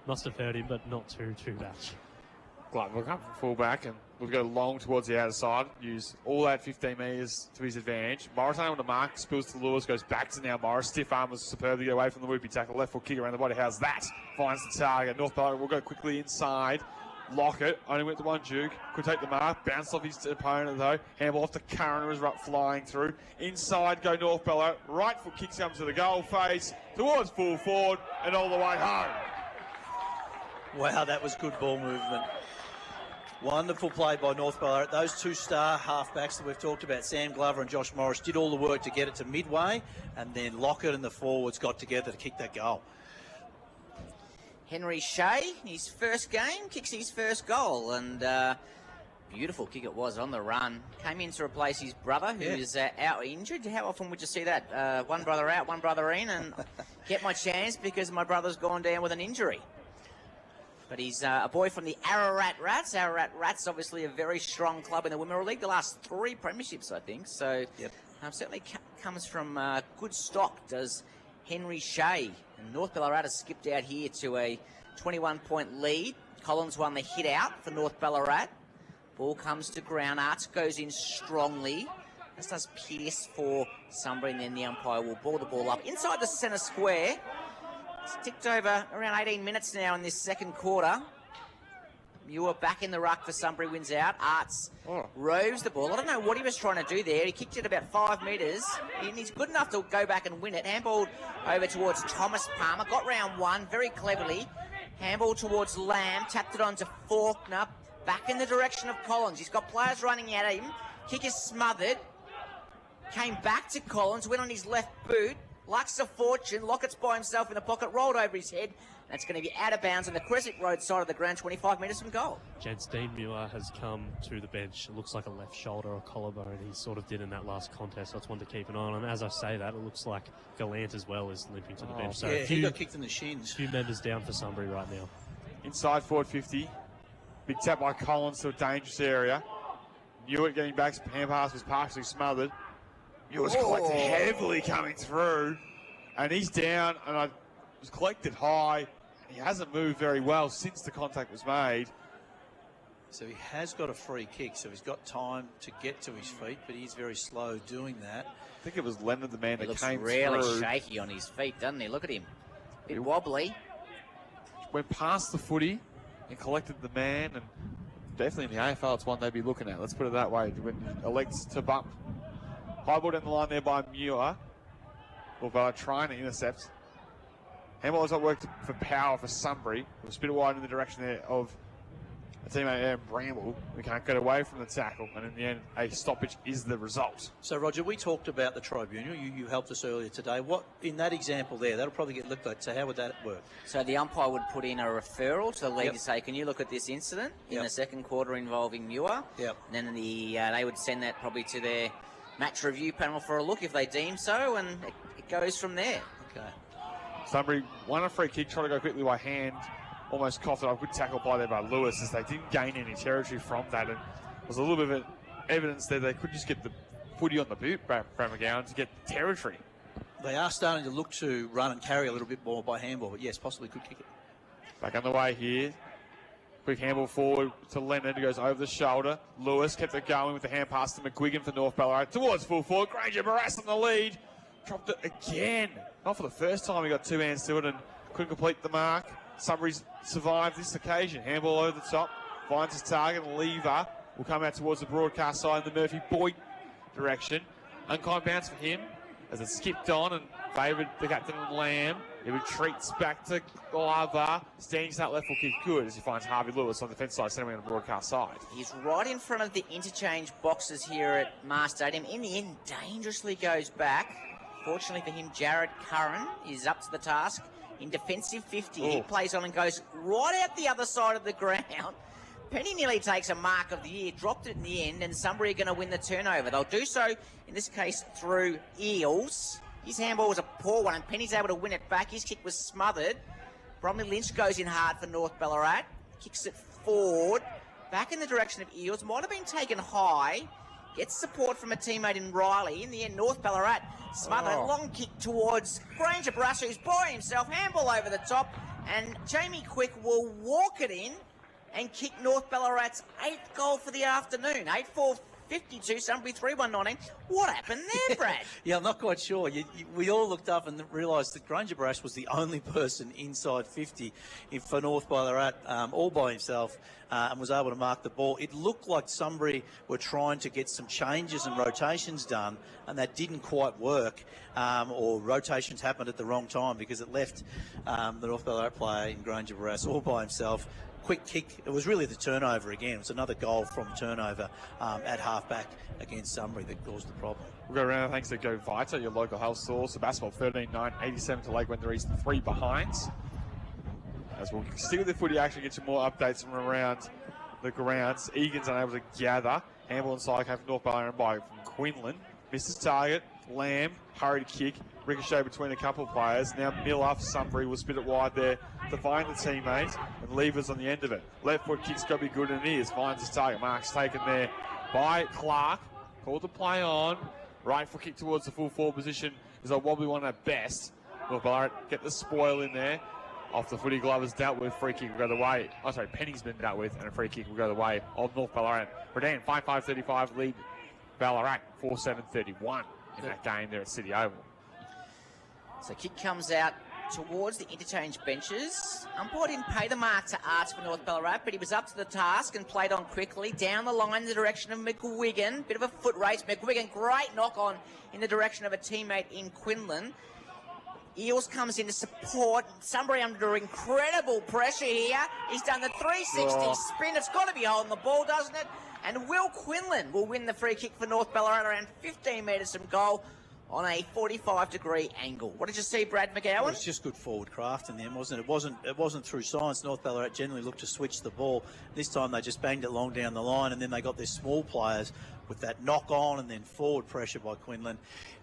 must have heard him, but not too much. Glad we'll come from full-back and we'll go long towards the outer side. Use all that 15 metres to his advantage. Morris unable to mark, spills to Lewis, goes back to now Morris. Stiff arm was superb to get away from the whoopie tackle. Left foot kick around the body. How's that? Finds the target. North Ballarat will go quickly inside. Lockett only went to one Duke. Could take the mark. Bounced off his opponent though. Handball off to Curran, who was flying through. Inside go North Ballarat. Right foot kicks comes to the goal face. Towards full forward and all the way home. Wow, that was good ball movement. Wonderful play by North Ballarat. Those two star halfbacks that we've talked about, Sam Glover and Josh Morris, did all the work to get it to midway, and then Lockett and the forwards got together to kick that goal. Henry Shea, his first game, kicks his first goal, and beautiful kick it was on the run. Came in to replace his brother, who is out injured. How often would you see that? One brother out, one brother in, and get my chance because my brother's gone down with an injury. But he's a boy from the Ararat Rats. Ararat Rats, obviously a very strong club in the Women's League. The last 3 premierships, I think. So certainly comes from good stock, does Henry Shea. And North Ballarat has skipped out here to a 21-point lead. Collins won the hit out for North Ballarat. Ball comes to ground. Arts goes in strongly. This does Pierce for Sunbury, and then the umpire will ball the ball up inside the centre square. It's ticked over around 18 minutes now in this second quarter. Muir back in the ruck for Sunbury, wins out. Arts roves the ball. I don't know what he was trying to do there. He kicked it about 5 metres. He's good enough to go back and win it. Handballed over towards Thomas Palmer. Got round one very cleverly. Handball towards Lamb. Tapped it on to Faulkner. Back in the direction of Collins. He's got players running at him. Kick is smothered. Came back to Collins. Went on his left boot. Lucks a fortune. Lockett's by himself in the pocket. Rolled over his head. That's going to be out of bounds on the Crescent Road side of the ground, 25 metres from goal. Gents, Dean Muir has come to the bench. It looks like a left shoulder or collarbone. He sort of did in that last contest. That's one to keep an eye on. And as I say that, it looks like Gallant as well is limping to the bench. So yeah, he got kicked in the shins. 2 members down for Sunbury right now. Inside forward 50. Big tap by Collins to a dangerous area. Newitt getting back. Hand pass was partially smothered. Newitt's collected heavily coming through. And he's down, and I was collected high. He hasn't moved very well since the contact was made. So he has got a free kick, so he's got time to get to his feet, but he's very slow doing that. I think it was Leonard, the man that came through. He looks really shaky on his feet, doesn't he? Look at him. A bit wobbly. Went past the footy and collected the man, and definitely in the AFL it's one they'd be looking at. Let's put it that way. When he elects to bump. High ball down the line there by Muir. Well, trying to intercept. Handball has not worked for power for Sunbury. It was a bit wide in the direction there of a teammate Aaron Bramble. We can't get away from the tackle, and in the end, a stoppage is the result. So, Roger, we talked about the tribunal. You helped us earlier today. What in that example there, that'll probably get looked at. So how would that work? So the umpire would put in a referral to the league to say, can you look at this incident in the second quarter involving Muir? And then they would send that probably to their match review panel for a look if they deem so, and it goes from there. Okay. Sunbury won a free kick, trying to go quickly by hand. almost coughed it up. Good tackle play there by Lewis as they didn't gain any territory from that. And there was a little bit of evidence there they could just get the footy on the boot, Brad McGowan, to get territory. They are starting to look to run and carry a little bit more by handball, but yes, possibly could kick it. Back on the way here. Quick handball forward to Leonard, who goes over the shoulder. Lewis kept it going with the hand pass to McGuigan for North Ballarat. Towards full forward. Granger Barras on the lead. Dropped it again. Not for the first time. He got two hands to it and couldn't complete the mark. Sunbury's survived this occasion. Handball over the top. Finds his target. Lever will come out towards the broadcast side in the Murphy Boyd direction. Unkind bounce for him as it skipped on and favoured the captain and Lamb. He retreats back to Glover. Standing to that left foot kick good as he finds Harvey Lewis on the defence side, centering on the broadcast side. He's right in front of the interchange boxes here at Mar Stadium. In the end, dangerously goes back. Fortunately for him, Jared Curran is up to the task in defensive 50. He plays on and goes right out the other side of the ground. Penny nearly takes a mark of the year, dropped it in the end, and Sunbury are going to win the turnover. They'll do so, in this case, through Eels. His handball was a poor one, and Penny's able to win it back. His kick was smothered. Bromley Lynch goes in hard for North Ballarat, kicks it forward, back in the direction of Eels. Might have been taken high. Gets support from a teammate in Riley. In the end, North Ballarat smothered. Long kick towards Granger Barras, who's by himself. Handball over the top, and Jamie Quick will walk it in and kick North Ballarat's 8th goal for the afternoon. 8-4-52, Sunbury 3-1-19. What happened there, Brad? Yeah, I'm not quite sure. We all looked up and realised that Granger Barras was the only person inside 50 for North Ballarat, all by himself, and was able to mark the ball. It looked like Sunbury were trying to get some changes and rotations done, and that didn't quite work, or rotations happened at the wrong time because it left the North Ballarat player in Granger Barras all by himself. Quick kick. It was really the turnover again. It was another goal from turnover at halfback against Sunbury that caused the problem. We'll go around thanks to Go Vita, your local health source. The basketball 13-9, 87 to Lake Wendouree, 3 behinds. As we'll stick with the footy action, get some more updates from around the grounds. Egan's unable to gather. Handball and side came from North Ballarat by from Quinlan. Misses target. Lamb, hurried kick. Ricochet between a couple of players. Now Miller for Sunbury will spit it wide there to find the teammate, and Levers on the end of it. Left foot kick's got to be good, and it is. Finds his target. Mark's taken there by Clark. Called the play on. Right foot kick towards the full forward position is a wobbly one at best. North Ballarat get the spoil in there. Off the footy, Glover's dealt with. Free kick will go the way. Oh, sorry, Penny's been dealt with, and a free kick will go the way of North Ballarat. Redan 5-5-35 lead Ballarat 4-7-31 in that game there at City Oval. So kick comes out towards the interchange benches. Umpire didn't pay the mark to Arts for North Ballarat, but he was up to the task and played on quickly. Down the line in the direction of McGuigan. Bit of a foot race. McGuigan, great knock on in the direction of a teammate in Quinlan. Eels comes in to support. Sunbury under incredible pressure here. He's done the 360 spin. It's got to be holding the ball, doesn't it? And Will Quinlan will win the free kick for North Ballarat around 15 metres from goal on a 45-degree angle. What did you see, Brad McGowan? It was just good forward craft in them, wasn't it? It wasn't through science. North Ballarat generally looked to switch the ball. This time they just banged it long down the line, and then they got their small players with that knock on and then forward pressure by Quinlan.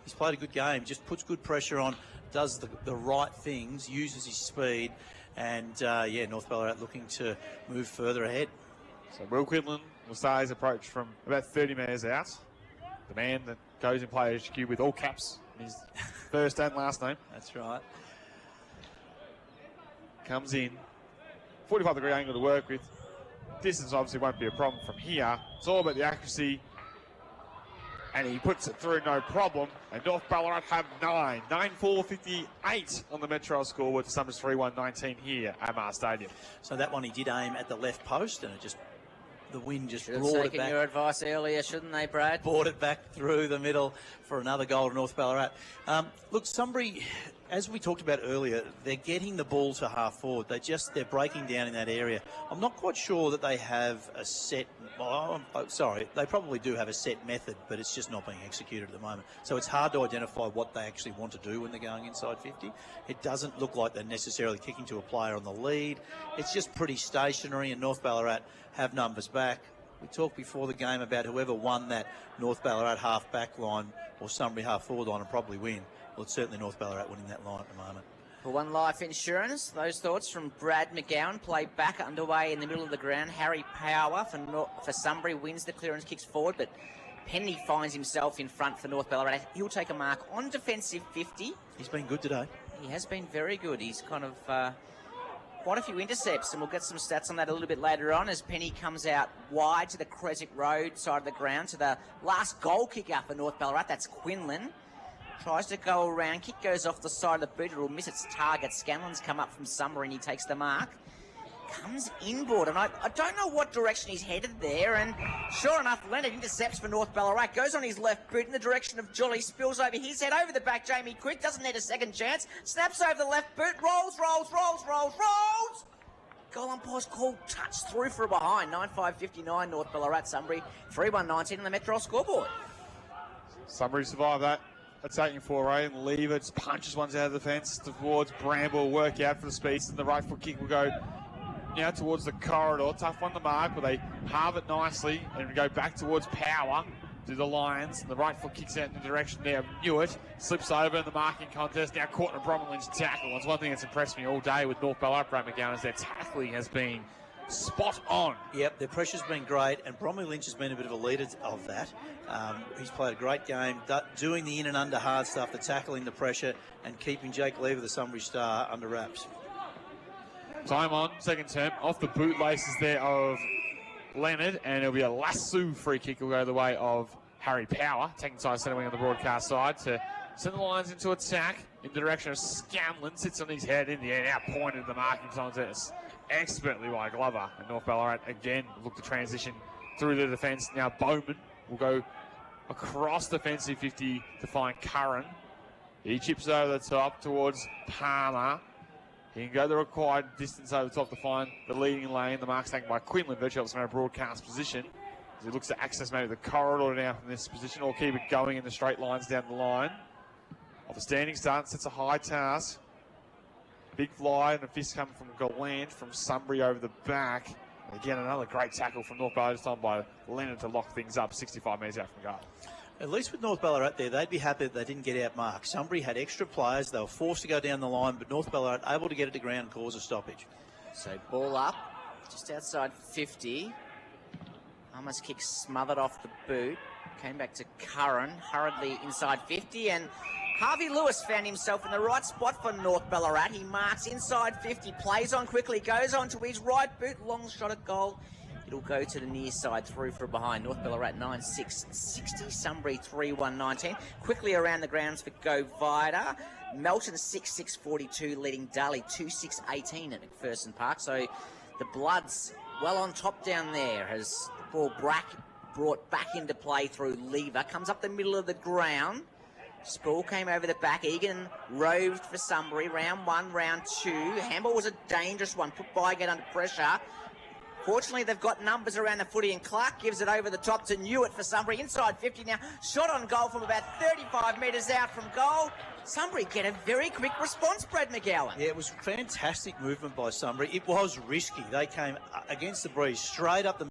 He's played a good game, just puts good pressure on, does the right things, uses his speed, and yeah, North Ballarat looking to move further ahead. So Will Quinlan will start his approach from about 30 metres out. The man that goes in play HQ with all caps in his first and last name. That's right. Comes in. 45-degree angle to work with. Distance obviously won't be a problem from here. It's all about the accuracy. And he puts it through no problem. And North Ballarat have 9. 9-4-58 on the Metro scoreboard. Summers 3-1-19 here at Mar Stadium. So that one he did aim at the left post, and it just... the wind just should have brought it taken back. your advice earlier, shouldn't they, Brad? Brought it back through the middle for another goal to North Ballarat. Look, Sunbury, as we talked about earlier, they're getting the ball to half forward. They're breaking down in that area. I'm not quite sure that they have a set. Sorry, they probably do have a set method, but it's just not being executed at the moment. So it's hard to identify what they actually want to do when they're going inside 50. It doesn't look like they're necessarily kicking to a player on the lead. It's just pretty stationary, and North Ballarat have numbers back. We talked before the game about whoever won that North Ballarat half-back line or Sunbury half-forward line will probably win. Well, it's certainly North Ballarat winning that line at the moment. For One Life Insurance, those thoughts from Brad McGowan. Play back underway in the middle of the ground. Harry Power for Sunbury wins the clearance, kicks forward, but Penny finds himself in front for North Ballarat. He'll take a mark on defensive 50. He's been good today. He has been very good. He's kind of quite a few intercepts, and we'll get some stats on that a little bit later on as Penny comes out wide to the Creswick Road side of the ground to the last goal kicker for North Ballarat. That's Quinlan. Tries to go around. Kick goes off the side of the boot. It'll miss its target. Scanlon's come up from somewhere and he takes the mark. Comes inboard, and I don't know what direction he's headed there, and sure enough, Leonard intercepts for North Ballarat, goes on his left boot in the direction of Jolly, spills over his head, over the back, Jamie Quick, doesn't need a second chance, snaps over the left boot, rolls, goal umpire's call, touch through for a behind, 9-5-59, North Ballarat, Sunbury, 3-1-19 on the Metro scoreboard. Sunbury survive that attacking foray, and Lever just punches ones out of the fence towards Bramble, work out for the speeds, and the right foot kick will go now towards the corridor. Tough one to mark, but they halve it nicely and go back towards Power to the Lions. And the right foot kicks out in the direction there of Newitt. Slips over in the marking contest. Now caught in a Bromwell Lynch tackle. It's one thing that's impressed me all day with North Ballarat, Brad McGowan, is their tackling has been spot on. Yep, their pressure's been great, and Bromwell Lynch has been a bit of a leader of that. He's played a great game, doing the in and under hard stuff, the tackling, the pressure, and keeping Jake Lever, the Sunbury star, under wraps. Time on, second term, off the bootlaces there of Leonard, and it'll be a lasso free kick will go the way of Harry Power, taking side centre wing on the broadcast side to send the Lions into attack in the direction of Scanlon, sits on his head in the air, now pointed at the marking contest expertly by Glover, and North Ballarat again look to transition through the defence. Now Bowman will go across defensive 50 to find Curran. He chips over the top towards Palmer. He can go the required distance over the top to find the leading lane. The mark's taken by Quinlan, virtually helps him out of broadcast position. As he looks to access maybe the corridor now from this position, or keep it going in the straight lines down the line. Off a standing start, sets a high task. Big fly and a fist coming from Gallant from Sunbury over the back. And again, another great tackle from North Ballarat, this time by Leonard to lock things up 65 metres out from goal. At least with North Ballarat there, they'd be happy that they didn't get outmarked. Sunbury had extra players. They were forced to go down the line, but North Ballarat able to get it to ground and cause a stoppage. So ball up, just outside 50. Almost kick smothered off the boot. Came back to Curran, hurriedly inside 50, and Harvey Lewis found himself in the right spot for North Ballarat. He marks inside 50, plays on quickly, goes on to his right boot, long shot at goal. It'll go to the near side, through for a behind. North Ballarat 9-6-60, Sunbury 3-1-19. Quickly around the grounds for Go Vida. Melton 6-6-42, leading Daly 2-6-18 at McPherson Park. So the Bloods well on top down there as the ball brought back into play through Lever. Comes up the middle of the ground. Spall came over the back. Egan roved for Sunbury. Round one, round two. Handball was a dangerous one. Put by, get under pressure. Fortunately, they've got numbers around the footy, and Clark gives it over the top to Newitt for Sunbury. Inside 50 now. Shot on goal from about 35 metres out from goal. Sunbury get a very quick response, Brad McGowan. Yeah, it was fantastic movement by Sunbury. It was risky. They came against the breeze, straight up the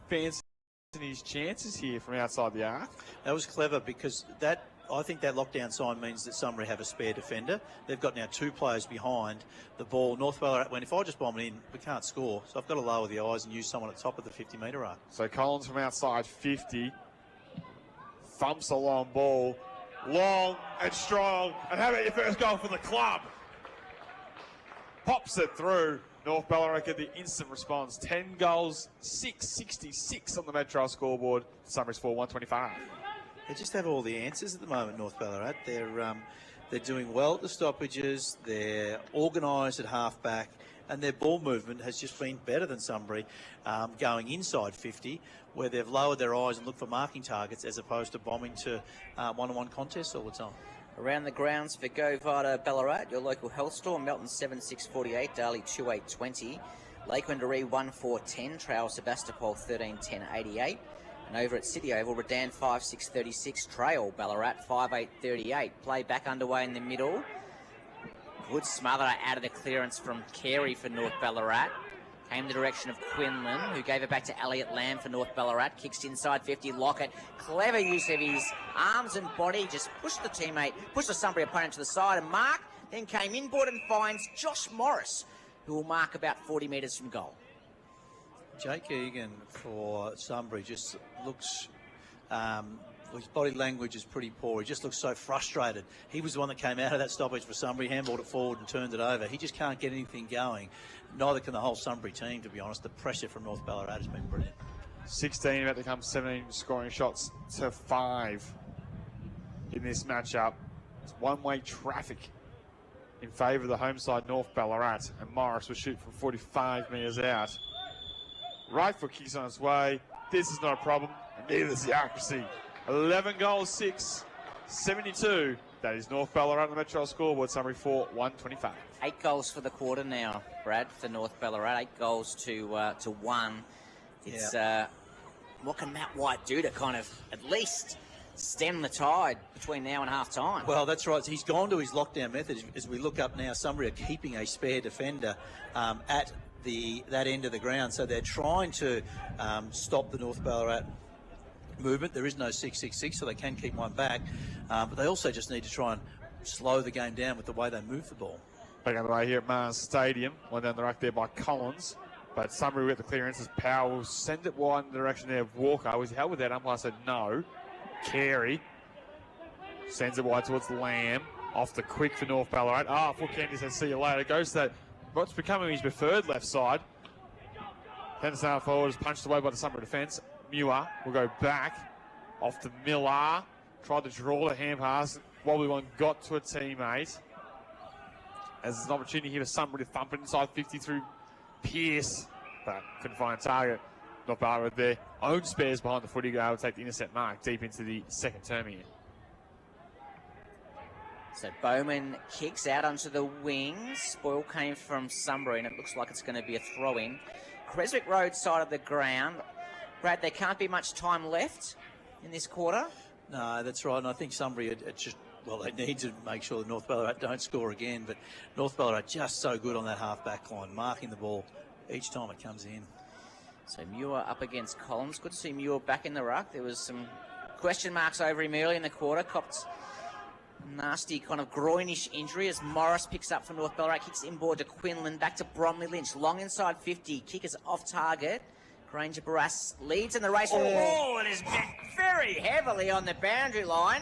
Fancy his chances here from outside the arc. That was clever because I think that lockdown sign means that Sunbury have a spare defender. They've got now two players behind the ball. North Ballarat, if I just bomb it in, we can't score. So I've got to lower the eyes and use someone at the top of the 50-metre arc. So Collins from outside 50. Thumps a long ball. Long and strong. And how about your first goal for the club? pops it through. North Ballarat get the instant response. 10 goals, 666 on the Metro scoreboard. Sunbury's 4-125. They just have all the answers at the moment, North Ballarat. They're doing well at the stoppages. They're organised at half-back. And their ball movement has just been better than Sunbury, going inside 50, where they've lowered their eyes and looked for marking targets as opposed to bombing to one-on-one contests all the time. Around the grounds for Go Vita Ballarat, your local health store, Melton 7648, Darley 2820, Lake Wendouree 1410, Trail Sebastopol 131088, and over at City Oval, Redan 5636, Trail Ballarat 5838. Play back underway in the middle. Good smother out of the clearance from Carey for North Ballarat. Came the direction of Quinlan, who gave it back to Elliot Lamb for North Ballarat. Kicks inside 50, Lockett. Clever use of his arms and body. Just pushed the Sunbury opponent to the side and mark. Then came inboard and finds Josh Morris, who will mark about 40 metres from goal. Jake Egan for Sunbury just looks... his body language is pretty poor. He just looks so frustrated. He was the one that came out of that stoppage for Sunbury, handballed it forward and turned it over. He just can't get anything going. Neither can the whole Sunbury team, to be honest. The pressure from North Ballarat has been brilliant. 16 about to come 17 scoring shots to 5 in this matchup. It's one-way traffic in favour of the home side, North Ballarat. And Morris will shoot from 45 metres out. Right foot kicks on its way. This is not a problem, and neither is the accuracy. 11 goals, 6, 72. That is North Ballarat on the Metro scoreboard. Sunbury 4-125. 8 goals for the quarter now, Brad, for North Ballarat. 8 goals to 1. It's what can Matt White do to kind of at least stem the tide between now and half time? Well, that's right. He's gone to his lockdown method. As we look up now, Sunbury are keeping a spare defender at that end of the ground. So they're trying to stop the North Ballarat movement. There is no 6-6-6, so they can keep one back. But they also just need to try and slow the game down with the way they move the ball. Back on the way here at Mars Stadium. One down the ruck there by Collins. But Sunbury will get the clearance as Powell will send it wide in the direction there of Walker. Was he held with that? Umpire said no. Carey sends it wide towards Lamb. Off the quick for North Ballarat. Full Candy says see you later. Goes to that, what's becoming his preferred left side. Henderson forward is punched away by the Sunbury defence. Muir will go back off to Miller. Tried to draw the hand pass. Wobbly one got to a teammate. As there's an opportunity here for Sunbury to thump it inside 50 through Pearce, but couldn't find a target. North Ballarat with their own spares behind the footy. Will take the intercept mark deep into the second term here. So Bowman kicks out onto the wings. Boyle came from Sunbury, and it looks like it's going to be a throw-in. Creswick Road side of the ground. Brad, there can't be much time left in this quarter. No, that's right. And I think Sunbury they need to make sure that North Ballarat don't score again. But North Ballarat just so good on that half-back line, marking the ball each time it comes in. So Muir up against Collins. Good to see Muir back in the ruck. There was some question marks over him early in the quarter. Copped nasty kind of groinish injury as Morris picks up from North Ballarat. Kicks inboard to Quinlan. Back to Bromley Lynch. Long inside 50. Kickers off target. Granger Barras leads in the race. It is met very heavily on the boundary line.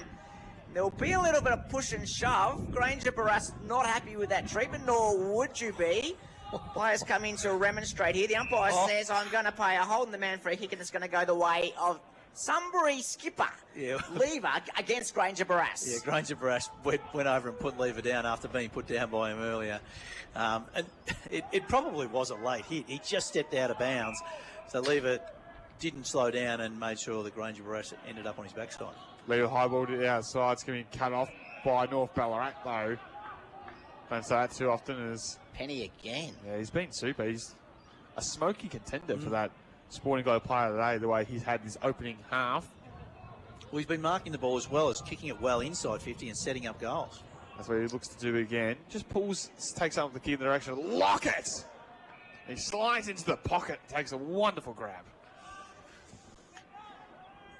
There'll be a little bit of push and shove. Granger Barras not happy with that treatment, nor would you be. Players come in to remonstrate here. The umpire says, I'm going to pay a hold in the man for a kick, and it's going to go the way of Sunbury skipper Lever against Granger Barras. Yeah, Granger Barras went over and put Lever down after being put down by him earlier. And it probably was a late hit. He just stepped out of bounds. So Lever didn't slow down and made sure that Granger Barras ended up on his backside. Lever high ball to the outside. It's going to be cut off by North Ballarat, though. Don't say that too often as... Penny again. Yeah, he's been super. He's a smoky contender for that Sporting Globe player today, the way he's had his opening half. Well, he's been marking the ball as well as kicking it well inside 50 and setting up goals. That's what he looks to do again. Just takes up the key in the direction of Lockett. He slides into the pocket, takes a wonderful grab.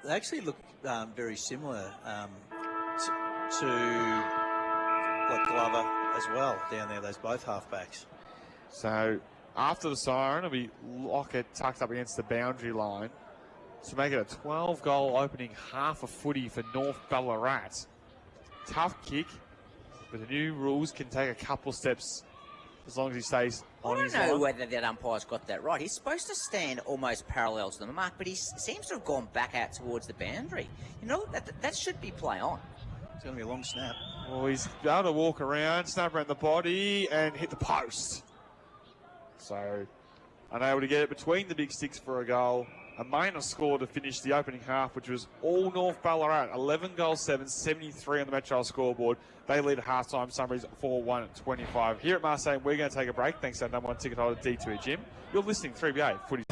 They actually look very similar to Glover as well down there, those both halfbacks. So after the siren, it'll be Lockett tucked up against the boundary line to make it a 12-goal opening half of footy for North Ballarat. Tough kick, but the new rules can take a couple steps as long as he stays on his I don't know line. whether that umpire's got that right. He's supposed to stand almost parallel to the mark, but he seems to have gone back out towards the boundary. You know, that should be play on. It's going to be a long snap. Well, he's able to walk around, snap around the body, and hit the post. So, unable to get it between the big sticks for a goal. A minor score to finish the opening half, which was all North Ballarat. 11 goals, 7, 73 on the Metro scoreboard. They lead at half-time. Sunbury's 4-1 at 25. Here at Marseille, we're going to take a break. Thanks to our number one ticket holder, D2E Jim. You're listening to 3BA Footy.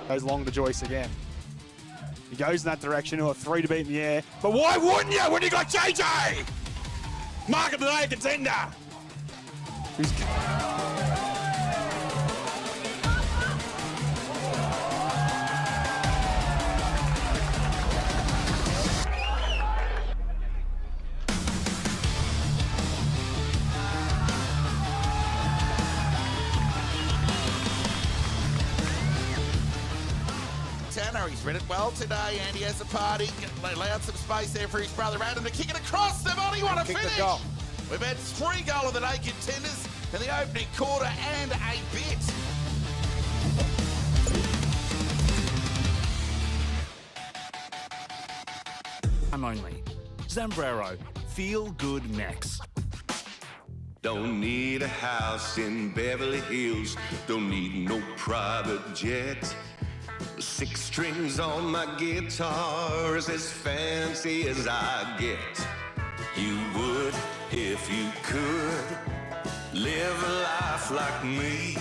Goes long to Joyce again. He goes in that direction, or 3 to beat in the air. But why wouldn't you when you got JJ? Mark of the day contender. Tanner, he's read it well today, and he has a party. Allowed some space there for his brother Adam to kick it across the body. What a finish! We've had 3 goal of the day contenders in the opening quarter and a bit. I'm only. Zambrero, Feel Good Max. Don't need a house in Beverly Hills. Don't need no private jet. 6 strings on my guitar is as fancy as I get. You would, if you could, live a life like me,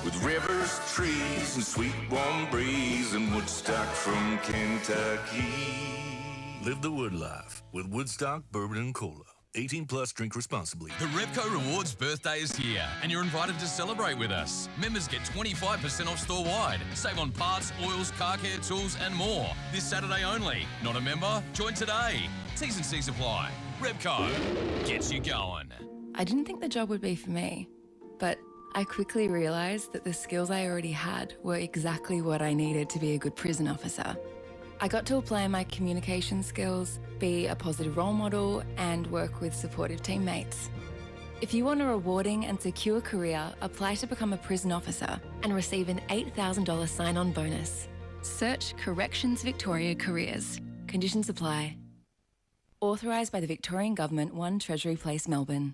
with rivers, trees, and sweet warm breeze, and Woodstock from Kentucky. Live the wood life with Woodstock Bourbon and Cola. 18 plus, drink responsibly. The Repco Rewards birthday is here, and you're invited to celebrate with us. Members get 25% off store-wide. Save on parts, oils, car care, tools, and more. This Saturday only. Not a member? Join today. T's and C's apply. Repco gets you going. I didn't think the job would be for me, but I quickly realised that the skills I already had were exactly what I needed to be a good prison officer. I got to apply my communication skills, be a positive role model, and work with supportive teammates. If you want a rewarding and secure career, apply to become a prison officer and receive an $8,000 sign-on bonus. Search Corrections Victoria Careers. Conditions apply. Authorised by the Victorian Government, 1 Treasury Place, Melbourne.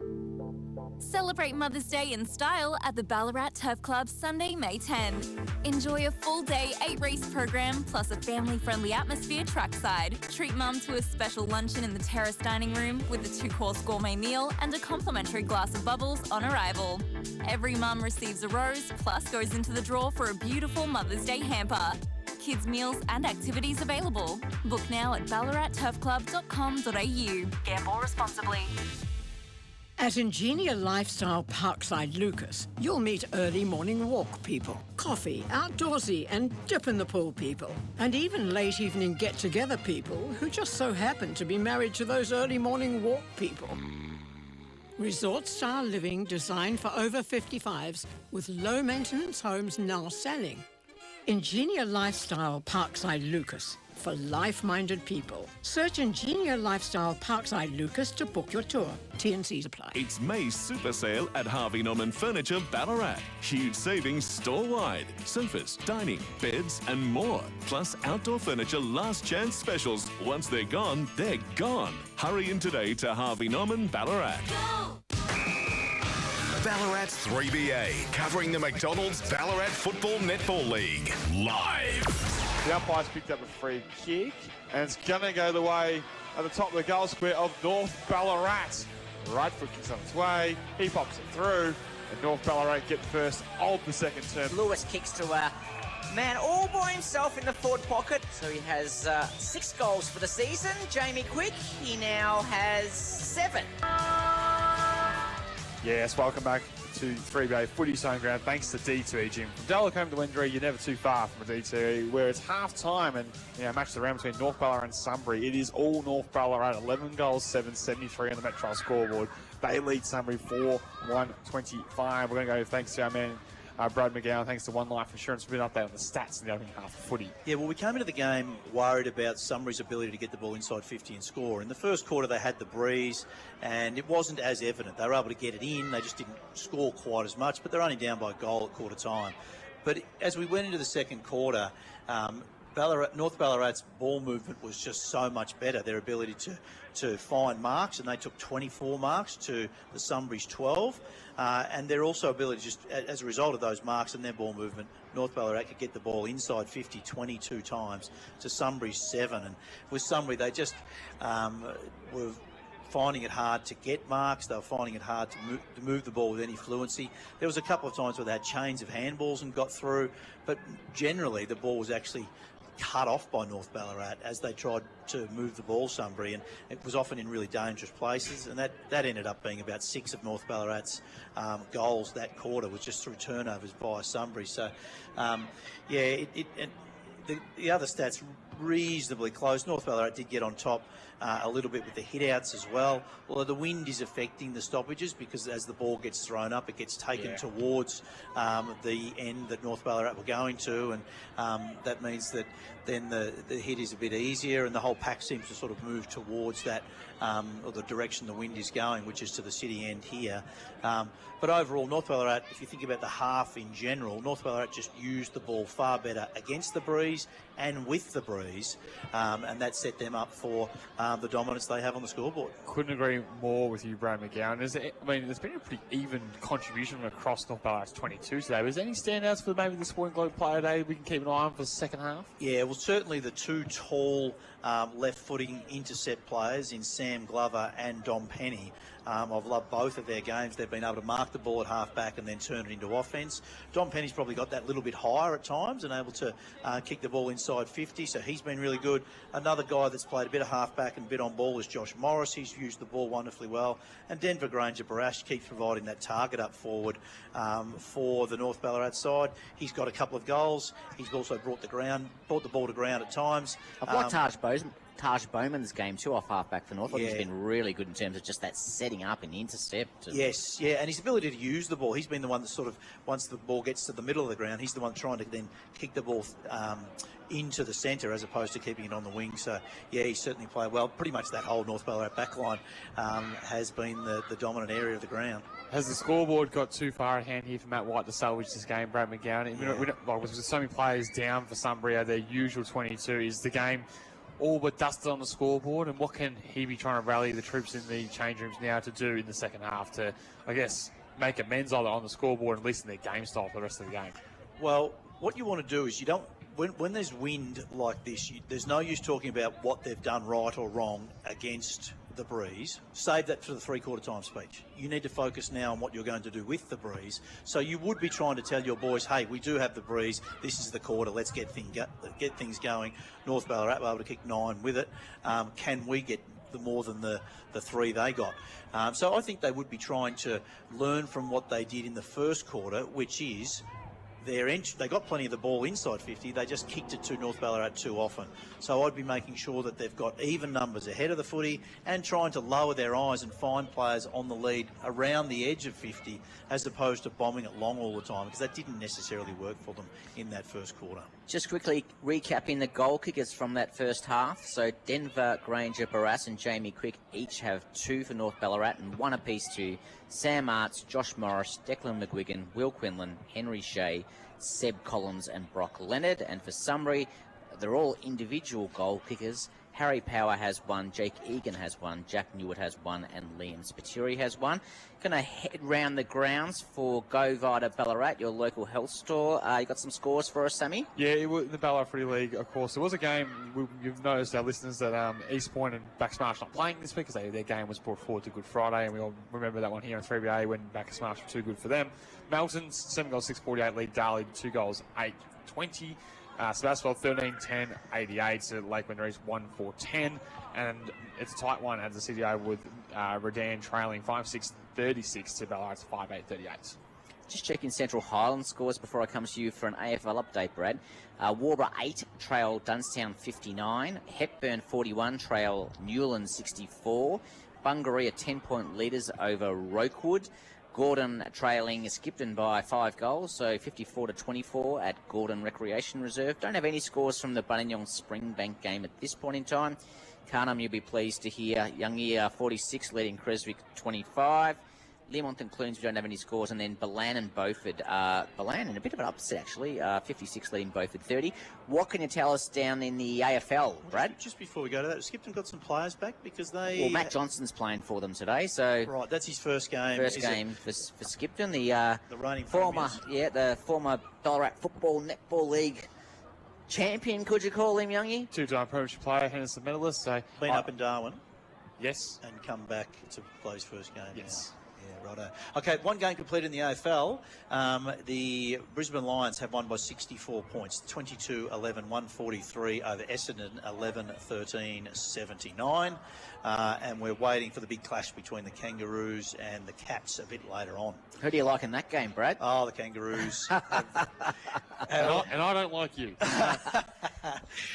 Celebrate Mother's Day in style at the Ballarat Turf Club Sunday, May 10. Enjoy a full day 8-race program plus a family-friendly atmosphere trackside. Treat mum to a special luncheon in the terrace dining room with a 2-course gourmet meal and a complimentary glass of bubbles on arrival. Every mum receives a rose plus goes into the draw for a beautiful Mother's Day hamper. Kids' meals and activities available. Book now at ballaratturfclub.com.au. Gamble responsibly. At Ingenia Lifestyle Parkside Lucas, you'll meet early morning walk people, coffee, outdoorsy and dip in the pool people, and even late evening get-together people who just so happen to be married to those early morning walk people. Resort-style living designed for over 55s with low-maintenance homes now selling. Ingenia Lifestyle Parkside Lucas for life-minded people. Search Ingenia Lifestyle Parkside Lucas to book your tour. T&Cs apply. It's May's super sale at Harvey Norman Furniture Ballarat. Huge savings store-wide. Sofas, dining, beds and more. Plus outdoor furniture last chance specials. Once they're gone, they're gone. Hurry in today to Harvey Norman Ballarat. Ballarat's 3BA, covering the McDonald's Ballarat Football Netball League, live. The umpire's picked up a free kick, and it's going to go the way at the top of the goal square of North Ballarat. Right foot kicks on its way, he pops it through, and North Ballarat get first of the second term. Lewis kicks to a man all by himself in the forward pocket. So he has 6 goals for the season. Jamie Quick, he now has 7. Yes, welcome back to 3BA Footy's home ground. Thanks to D2E Jim. From Delacombe to Wendry, you're never too far from a D2E, where it's half-time and match the round between North Ballarat and Sunbury. It is all North Ballarat, 11 goals, 7, 73 on the Metro scoreboard. They lead Sunbury 4-1-25. We're going to go thanks to our man Brad McGowan, thanks to One Life Insurance, for an update on the stats in the opening half of footy. Yeah, well, we came into the game worried about Sunbury's ability to get the ball inside 50 and score. In the first quarter, they had the breeze, and it wasn't as evident. They were able to get it in. They just didn't score quite as much, but they're only down by a goal at quarter time. But as we went into the second quarter, North Ballarat's ball movement was just so much better. Their ability to find marks, and they took 24 marks to the Sunbury's 12. And their also ability, just as a result of those marks and their ball movement, North Ballarat could get the ball inside 50 22 times to Sunbury's 7. And with Sunbury, they just were finding it hard to get marks. They were finding it hard to move the ball with any fluency. There was a couple of times where they had chains of handballs and got through, but generally the ball was actually cut off by North Ballarat as they tried to move the ball, Sunbury, and it was often in really dangerous places, and that ended up being about 6 of North Ballarat's goals that quarter was just through turnovers by Sunbury. So, the other stats reasonably close. North Ballarat did get on top a little bit with the hit-outs as well, although the wind is affecting the stoppages because as the ball gets thrown up, it gets taken towards the end that North Ballarat were going to, and that means that then the hit is a bit easier, and the whole pack seems to sort of move towards that, or the direction the wind is going, which is to the city end here. But overall, North Ballarat, if you think about the half in general, North Ballarat just used the ball far better against the breeze and with the breeze, and that set them up for the dominance they have on the scoreboard. Couldn't agree more with you, Brad McGowan. There's been a pretty even contribution from across North Ballarat's 22 today. Was there any standouts for maybe the Sporting Globe player today we can keep an eye on for the second half? Yeah, well, certainly the two tall left-footing intercept players in Sam Glover and Dom Penny. I've loved both of their games. They've been able to mark the ball at half-back and then turn it into offence. Dom Penny's probably got that little bit higher at times and able to kick the ball inside 50, so he's been really good. Another guy that's played a bit of half-back and a bit on ball is Josh Morris. He's used the ball wonderfully well. And Denver Granger Barash keeps providing that target up forward for the North Ballarat side. He's got a couple of goals. He's also brought the ball to ground at times. I've liked Taj Bowman's game too off half-back for North. He's been really good in terms of just that setting up and intercept. Yes, yeah, and his ability to use the ball. He's been the one that sort of, once the ball gets to the middle of the ground, he's the one trying to then kick the ball into the centre as opposed to keeping it on the wing. So, yeah, he's certainly played well. Pretty much that whole North Ballarat backline has been the dominant area of the ground. Has the scoreboard got too far at hand here for Matt White to salvage this game, Brad McGowan? With so many players down for Sunbury at their usual 22, is the game all but dusted on the scoreboard, and what can he be trying to rally the troops in the change rooms now to do in the second half to, I guess, make amends either on the scoreboard, at least in their game style for the rest of the game? Well, what you want to do is you don't, when there's wind like this, there's no use talking about what they've done right or wrong against the breeze. Save that for the three-quarter time speech. You need to focus now on what you're going to do with the breeze. So you would be trying to tell your boys, hey, we do have the breeze. This is the quarter. Let's get things going. North Ballarat were able to kick 9 with it. Can we get more than the 3 they got? So I think they would be trying to learn from what they did in the first quarter, which is they got plenty of the ball inside 50. They just kicked it to North Ballarat too often. So I'd be making sure that they've got even numbers ahead of the footy and trying to lower their eyes and find players on the lead around the edge of 50 as opposed to bombing it long all the time, because that didn't necessarily work for them in that first quarter. Just quickly recapping the goal kickers from that first half. So Denver Granger Barras and Jamie Quick each have 2 for North Ballarat and 1 apiece to Sam Arts, Josh Morris, Declan McGuigan, Will Quinlan, Henry Shea, Seb Collins and Brock Leonard. And for Sunbury, they're all individual goal kickers. Harry Power has 1, Jake Egan has 1, Jack Newitt has 1, and Liam Spiteri has 1. Going to head round the grounds for Go Vita Ballarat, your local health store. You got some scores for us, Sammy? Yeah, the Ballarat Footy League, of course. There was a game, you've noticed, our listeners, that East Point and Bacchus Marsh not playing this week because their game was brought forward to Good Friday, and we all remember that one here in 3BA when Bacchus Marsh were too good for them. Melton's 7 goals, 648 lead Darley, 2 goals, 820. Sebastopol 13-10-88 to Lakeland Reese 1-4-10, and it's a tight one as the CDO with Redan trailing 5-6-36 to Ballarat's 5-8-38. Just checking Central Highland scores before I come to you for an AFL update, Brad. Warborough 8, trail Dunstown 59. Hepburn 41, trail Newland 64. Bungaree 10-point leaders over Rokewood. Gordon trailing Skipton by 5 goals, so 54-24 at Gordon Recreation Reserve. Don't have any scores from the Buninyong Springbank game at this point in time. Carnum, you'll be pleased to hear, Youngie 46 leading Creswick 25. Learmonth and Clunes, we don't have any scores, and then Balan and Beaufort. Balan in a bit of an upset, actually. 56 leading Beaufort 30. What can you tell us down in the AFL, Brad? Just before we go to that, Skipton got some players back because they... Well, Matt Johnson's playing for them today, so... Right, that's his first game. First game for Skipton. The reigning former, premiers. the former Ballarat Football Netball League champion, could you call him, Youngie? Two-time premiership player, Henderson medalist. So Been up in Darwin. Yes. And come back to play his first game. Yes. Yeah, righto. Okay, one game completed in the AFL. The Brisbane Lions have won by 64 points, 22-11, 143 over Essendon, 11-13, 79. And we're waiting for the big clash between the Kangaroos and the Cats a bit later on. Who do you like in that game, Brad? Oh, the Kangaroos. And I don't like you.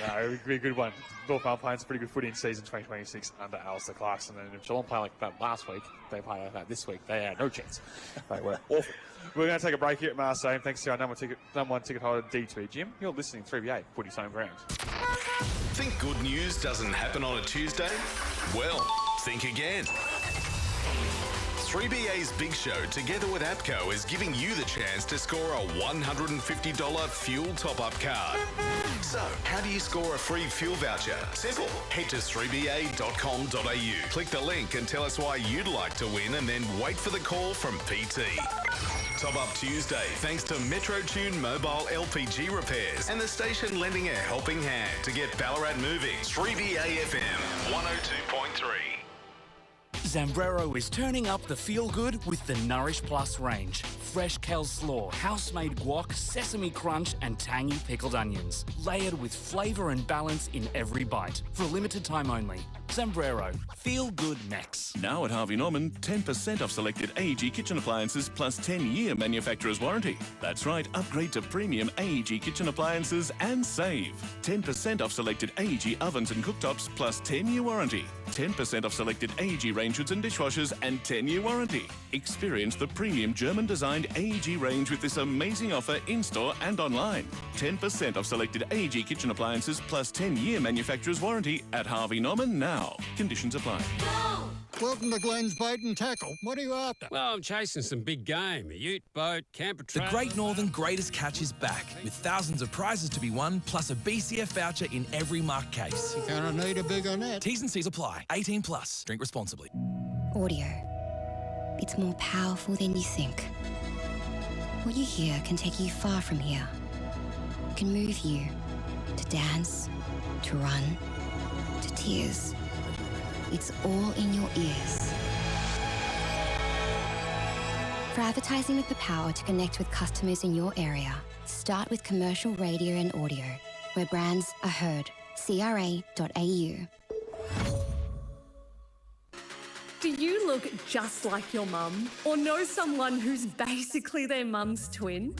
No, it would be a good one. North Ballarat playing some pretty good footy in season 2026 under Alistair Clarkson. And if Geelong play like that last week, they play like that this week, they had no chance. They were awful. We're going to take a break here at Mars Stadium. Thanks to our number one ticket holder, D2 Jim. You're listening to 3BA, Footy's Home Ground. Think good news doesn't happen on a Tuesday? Well, think again. 3BA's Big Show, together with APCO, is giving you the chance to score a $150 fuel top-up card. So, how do you score a free fuel voucher? Simple. Head to 3ba.com.au. Click the link and tell us why you'd like to win, and then wait for the call from PT. Top Up Tuesday, thanks to Metro Tune Mobile LPG Repairs and the station lending a helping hand to get Ballarat moving. 3BA FM 102.3. Zambrero is turning up the feel-good with the Nourish Plus range. Fresh kale slaw, house-made guac, sesame crunch and tangy pickled onions. Layered with flavour and balance in every bite. For a limited time only. Zambrero. Feel good next. Now at Harvey Norman, 10% off selected AEG kitchen appliances plus 10-year manufacturer's warranty. That's right, upgrade to premium AEG kitchen appliances and save. 10% off selected AEG ovens and cooktops plus 10-year warranty. 10% off selected AEG range hoods and dishwashers and 10-year warranty. Experience the premium German-designed AEG range with this amazing offer in-store and online. 10% off selected AEG kitchen appliances plus 10-year manufacturer's warranty at Harvey Norman now. Conditions apply. Welcome to Glenn's Bait and Tackle. What are you after? Well, I'm chasing some big game. A ute, boat, camper The trailer. Great Northern Greatest Catch is back, with thousands of prizes to be won, plus a BCF voucher in every marked case. You're gonna need a bigger net. T's and C's apply. 18 plus. Drink responsibly. Audio. It's more powerful than you think. What you hear can take you far from here. It can move you to dance, to run, to tears. It's all in your ears. For advertising with the power to connect with customers in your area, start with commercial radio and audio, where brands are heard. CRA.au. Do you look just like your mum? Or know someone who's basically their mum's twin?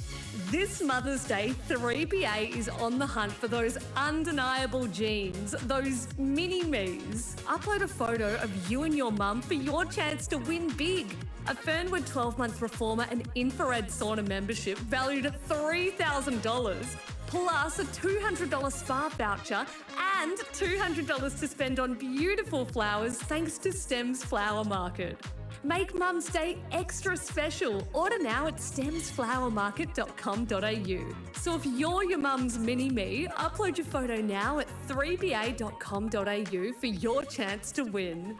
This Mother's Day, 3BA is on the hunt for those undeniable genes, those mini-me's. Upload a photo of you and your mum for your chance to win big. A Fernwood 12-month reformer and infrared sauna membership valued at $3,000. Plus a $200 spa voucher and $200 to spend on beautiful flowers thanks to STEM's Flower Market. Make Mum's Day extra special. Order now at stemsflowermarket.com.au. So if you're your mum's mini-me, upload your photo now at 3ba.com.au for your chance to win.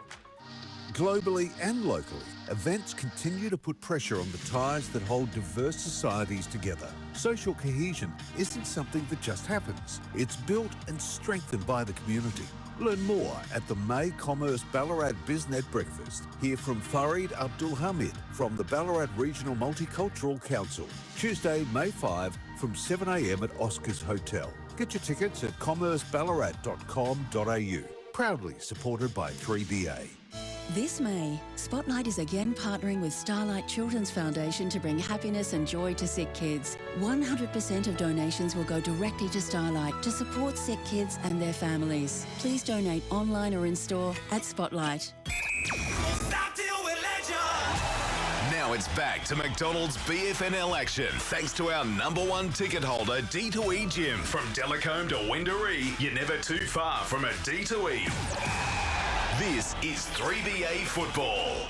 Globally and locally, events continue to put pressure on the ties that hold diverse societies together. Social cohesion isn't something that just happens. It's built and strengthened by the community. Learn more at the May Commerce Ballarat BizNet Breakfast. Hear from Farid Abdul Hamid from the Ballarat Regional Multicultural Council. Tuesday, May 5 from 7 a.m. at Oscars Hotel. Get your tickets at commerceballarat.com.au. Proudly supported by 3BA. This May, Spotlight is again partnering with Starlight Children's Foundation to bring happiness and joy to sick kids. 100% of donations will go directly to Starlight to support sick kids and their families. Please donate online or in store at Spotlight. Now Now it's back to McDonald's BFNL action. Thanks to our #1 ticket holder, D2E Gym. From Delacombe to Wendouree, you're never too far from a D2E. This is 3BA football.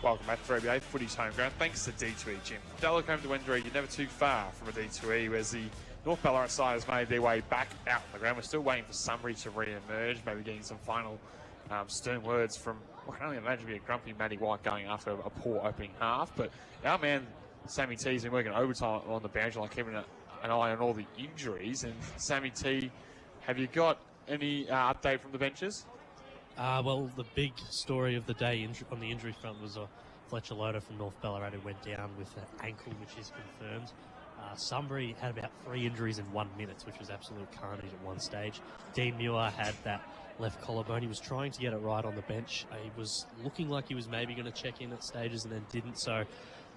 Welcome back to 3BA Footy's home ground. Thanks to D2E Gym. Delacombe to Wendouree, you're never too far from a D2E, whereas the North Ballarat side has made their way back out on the ground. We're still waiting for Sunbury to re-emerge, maybe getting some final stern words from what can only imagine be a grumpy Matty White going after a poor opening half. But our man, Sammy T's been working overtime on the boundary line, keeping an eye on all the injuries. And Sammy T, have you got any update from the benches? Well, the big story of the day on the injury front was Fletcher Loader from North Ballarat who went down with an ankle, which is confirmed. Sunbury had about 3 injuries in 1 minute, which was absolute carnage at one stage. Dean Muir had that left collarbone. He was trying to get it right on the bench. He was looking like he was maybe going to check in at stages and then didn't. So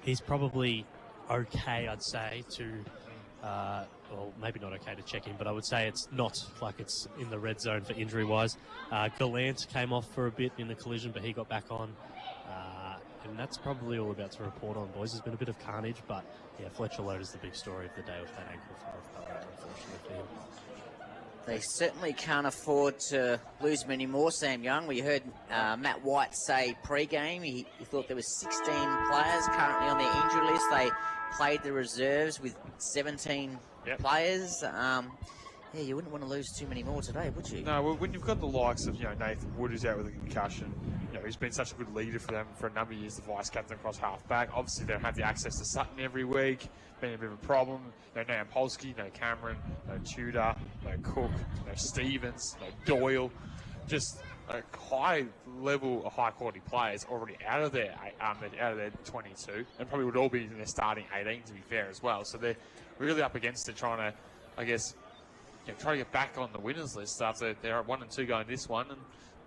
he's probably okay, I'd say, to... well, maybe not okay to check in, but I would say it's not like it's in the red zone for injury-wise. Gallant came off for a bit in a collision, but he got back on. And that's probably all about to report on, boys. There's been a bit of carnage, but yeah, Fletcher Loader's the big story of the day with that ankle for North Ballarat, unfortunately for him. They certainly can't afford to lose many more, Sam Young. We heard Matt White say pre-game he thought there was 16 players currently on their injury list. They played the reserves with 17 players. Yeah, you wouldn't want to lose too many more today, would you? No, well, when you've got the likes of Nathan Wood, who's out with a concussion, he's been such a good leader for them for a number of years, the vice captain across half-back. Obviously, they don't have the access to Sutton every week, been a bit of a problem. No Polsky, no Cameron, no Tudor, no Cook, no Stevens, no Doyle. Just a high-quality players already out of their 22, and probably would all be in their starting 18, to be fair, as well. So they're really up against it, trying to, I guess, try to get back on the winners list after they're at 1 and 2 going this one, and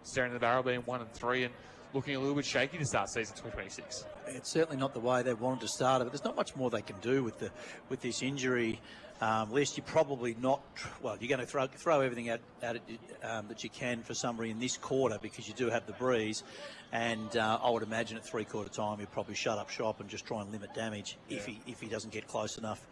staring at the barrel being 1 and 3 and looking a little bit shaky to start season 2026. It's certainly not the way they wanted to start it, but there's not much more they can do with this injury. Lest you're probably not, well, you're going to throw everything at it that you can for Sunbury in this quarter, because you do have the breeze, and I would imagine at three-quarter time you'd probably shut up shop and just try and limit damage if he doesn't get close enough.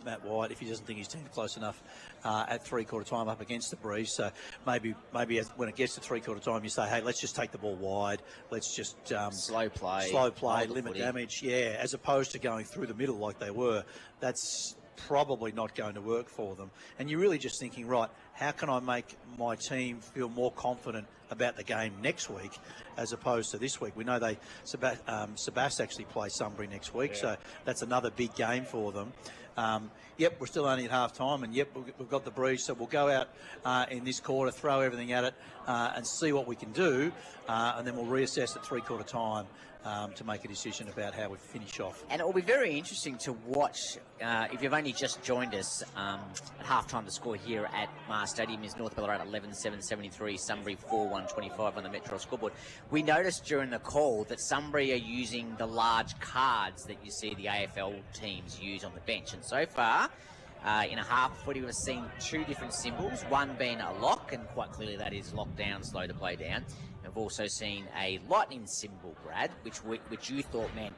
Matt White, if he doesn't think he's close enough at three-quarter time up against the breeze. So maybe when it gets to three-quarter time, you say, hey, let's just take the ball wide. Let's just slow play, limit damage. Yeah, as opposed to going through the middle like they were. That's probably not going to work for them. And you're really just thinking, right, how can I make my team feel more confident about the game next week as opposed to this week? We know Sebas actually play Sunbury next week, so that's another big game for them. We're still only at half time, and we've got the breeze, so we'll go out in this quarter, throw everything at it, and see what we can do, and then we'll reassess at three-quarter time to make a decision about how we finish off. And it will be very interesting to watch, if you've only just joined us, at half-time the score here at Mars Stadium is North Ballarat 11-7-73, Sunbury 4-1-25 on the Metro scoreboard. We noticed during the call that Sunbury are using the large cards that you see the AFL teams use on the bench, and so far, in a half of footy, we've seen 2 different symbols, one being a lock, and quite clearly that is lock down, slow to play down. We've also seen a lightning symbol, Brad, which you thought meant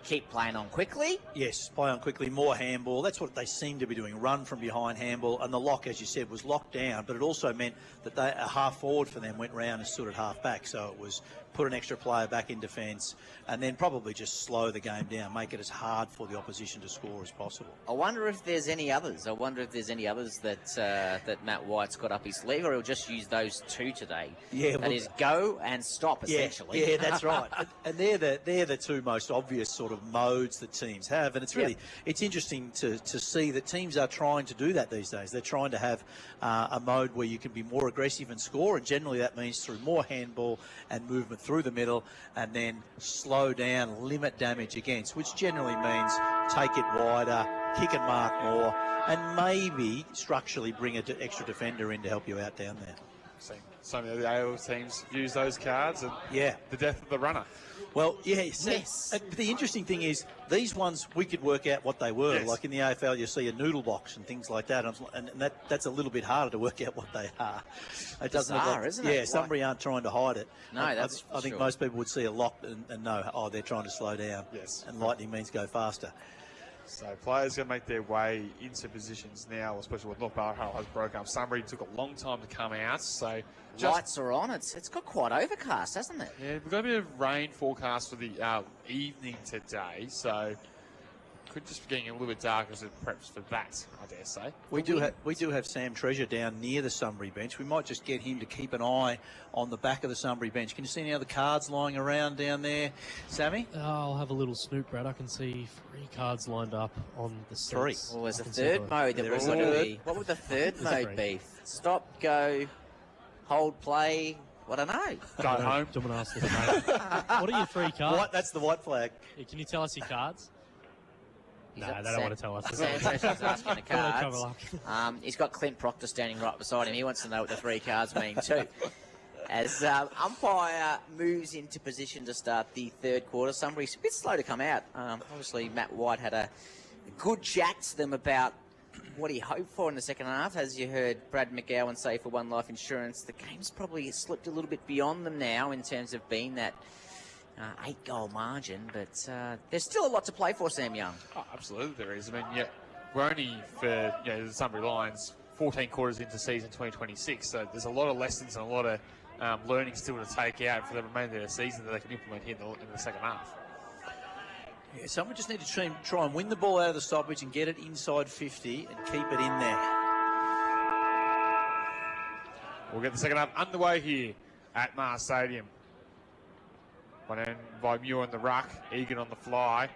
keep playing on quickly. Yes, play on quickly, more handball. That's what they seem to be doing, run from behind handball. And the lock, as you said, was locked down, but it also meant that a half forward for them went round and stood at half back. So it was put an extra player back in defence and then probably just slow the game down, make it as hard for the opposition to score as possible. I wonder if there's any others. that Matt White's got up his sleeve, or he'll just use those 2 today. Yeah, that is go and stop, essentially. Yeah, that's right. And they're the 2 most obvious sort of modes that teams have, and it's really it's interesting to see that teams are trying to do that these days. They're trying to have a mode where you can be more aggressive and score, and generally that means through more handball and movement through the middle, and then slow down, limit damage against, which generally means take it wider, kick and mark more, and maybe structurally bring an extra defender in to help you out down there. seen so many of the AL teams use those cards, and the death of the runner. Well, yes. The interesting thing is, these ones, we could work out what they were. Yes. Like in the AFL, you see a noodle box and things like that, and that's a little bit harder to work out what they are. It doesn't look Bizarre, like, isn't it? Yeah, Sunbury aren't trying to hide it. No, I think most people would see a lock and know, they're trying to slow down. Yes. And lightning means go faster. So players going to make their way into positions now, especially with North Ballarat has broken up. Sunbury took a long time to come out, so Lights are on. It's got quite overcast, hasn't it? Yeah, we've got a bit of rain forecast for the evening today, so could just be getting a little bit darker as it preps for that, I dare say. We do have Sam Treasure down near the Sunbury bench. We might just get him to keep an eye on the back of the Sunbury bench. Can you see any other cards lying around down there, Sammy? I'll have a little snoop, Brad. I can see 3 cards lined up on the seats. 3. Well, there's a third mode that was going to be. What would the third mode be? Stop, go, hold, play. I don't know. Go home. Do you want to ask this, mate? What are your 3 cards? That's the white flag. Yeah, can you tell us your cards? No, they don't Sam- want to tell us. Sam Treasure's asking the Thought I'd cards. cover up. He's got Clint Proctor standing right beside him. He wants to know what the 3 cards mean too. As umpire moves into position to start the third quarter, Sunbury's a bit slow to come out. Obviously, Matt White had a good chat to them about what he hoped for in the second half. As you heard Brad McGowan say for One Life Insurance, the game's probably slipped a little bit beyond them now in terms of being that 8-goal margin, but there's still a lot to play for, Sam Young. Oh, absolutely there is. I mean, we're only for the Sunbury Lions 14 quarters into season 2026, so there's a lot of lessons and a lot of learning still to take out for the remainder of the season that they can implement here in the second half. Yeah, someone just need to try and win the ball out of the stoppage and get it inside 50 and keep it in there. We'll get the second half underway here at Mars Stadium. One end by Muir on the ruck, Egan on the fly.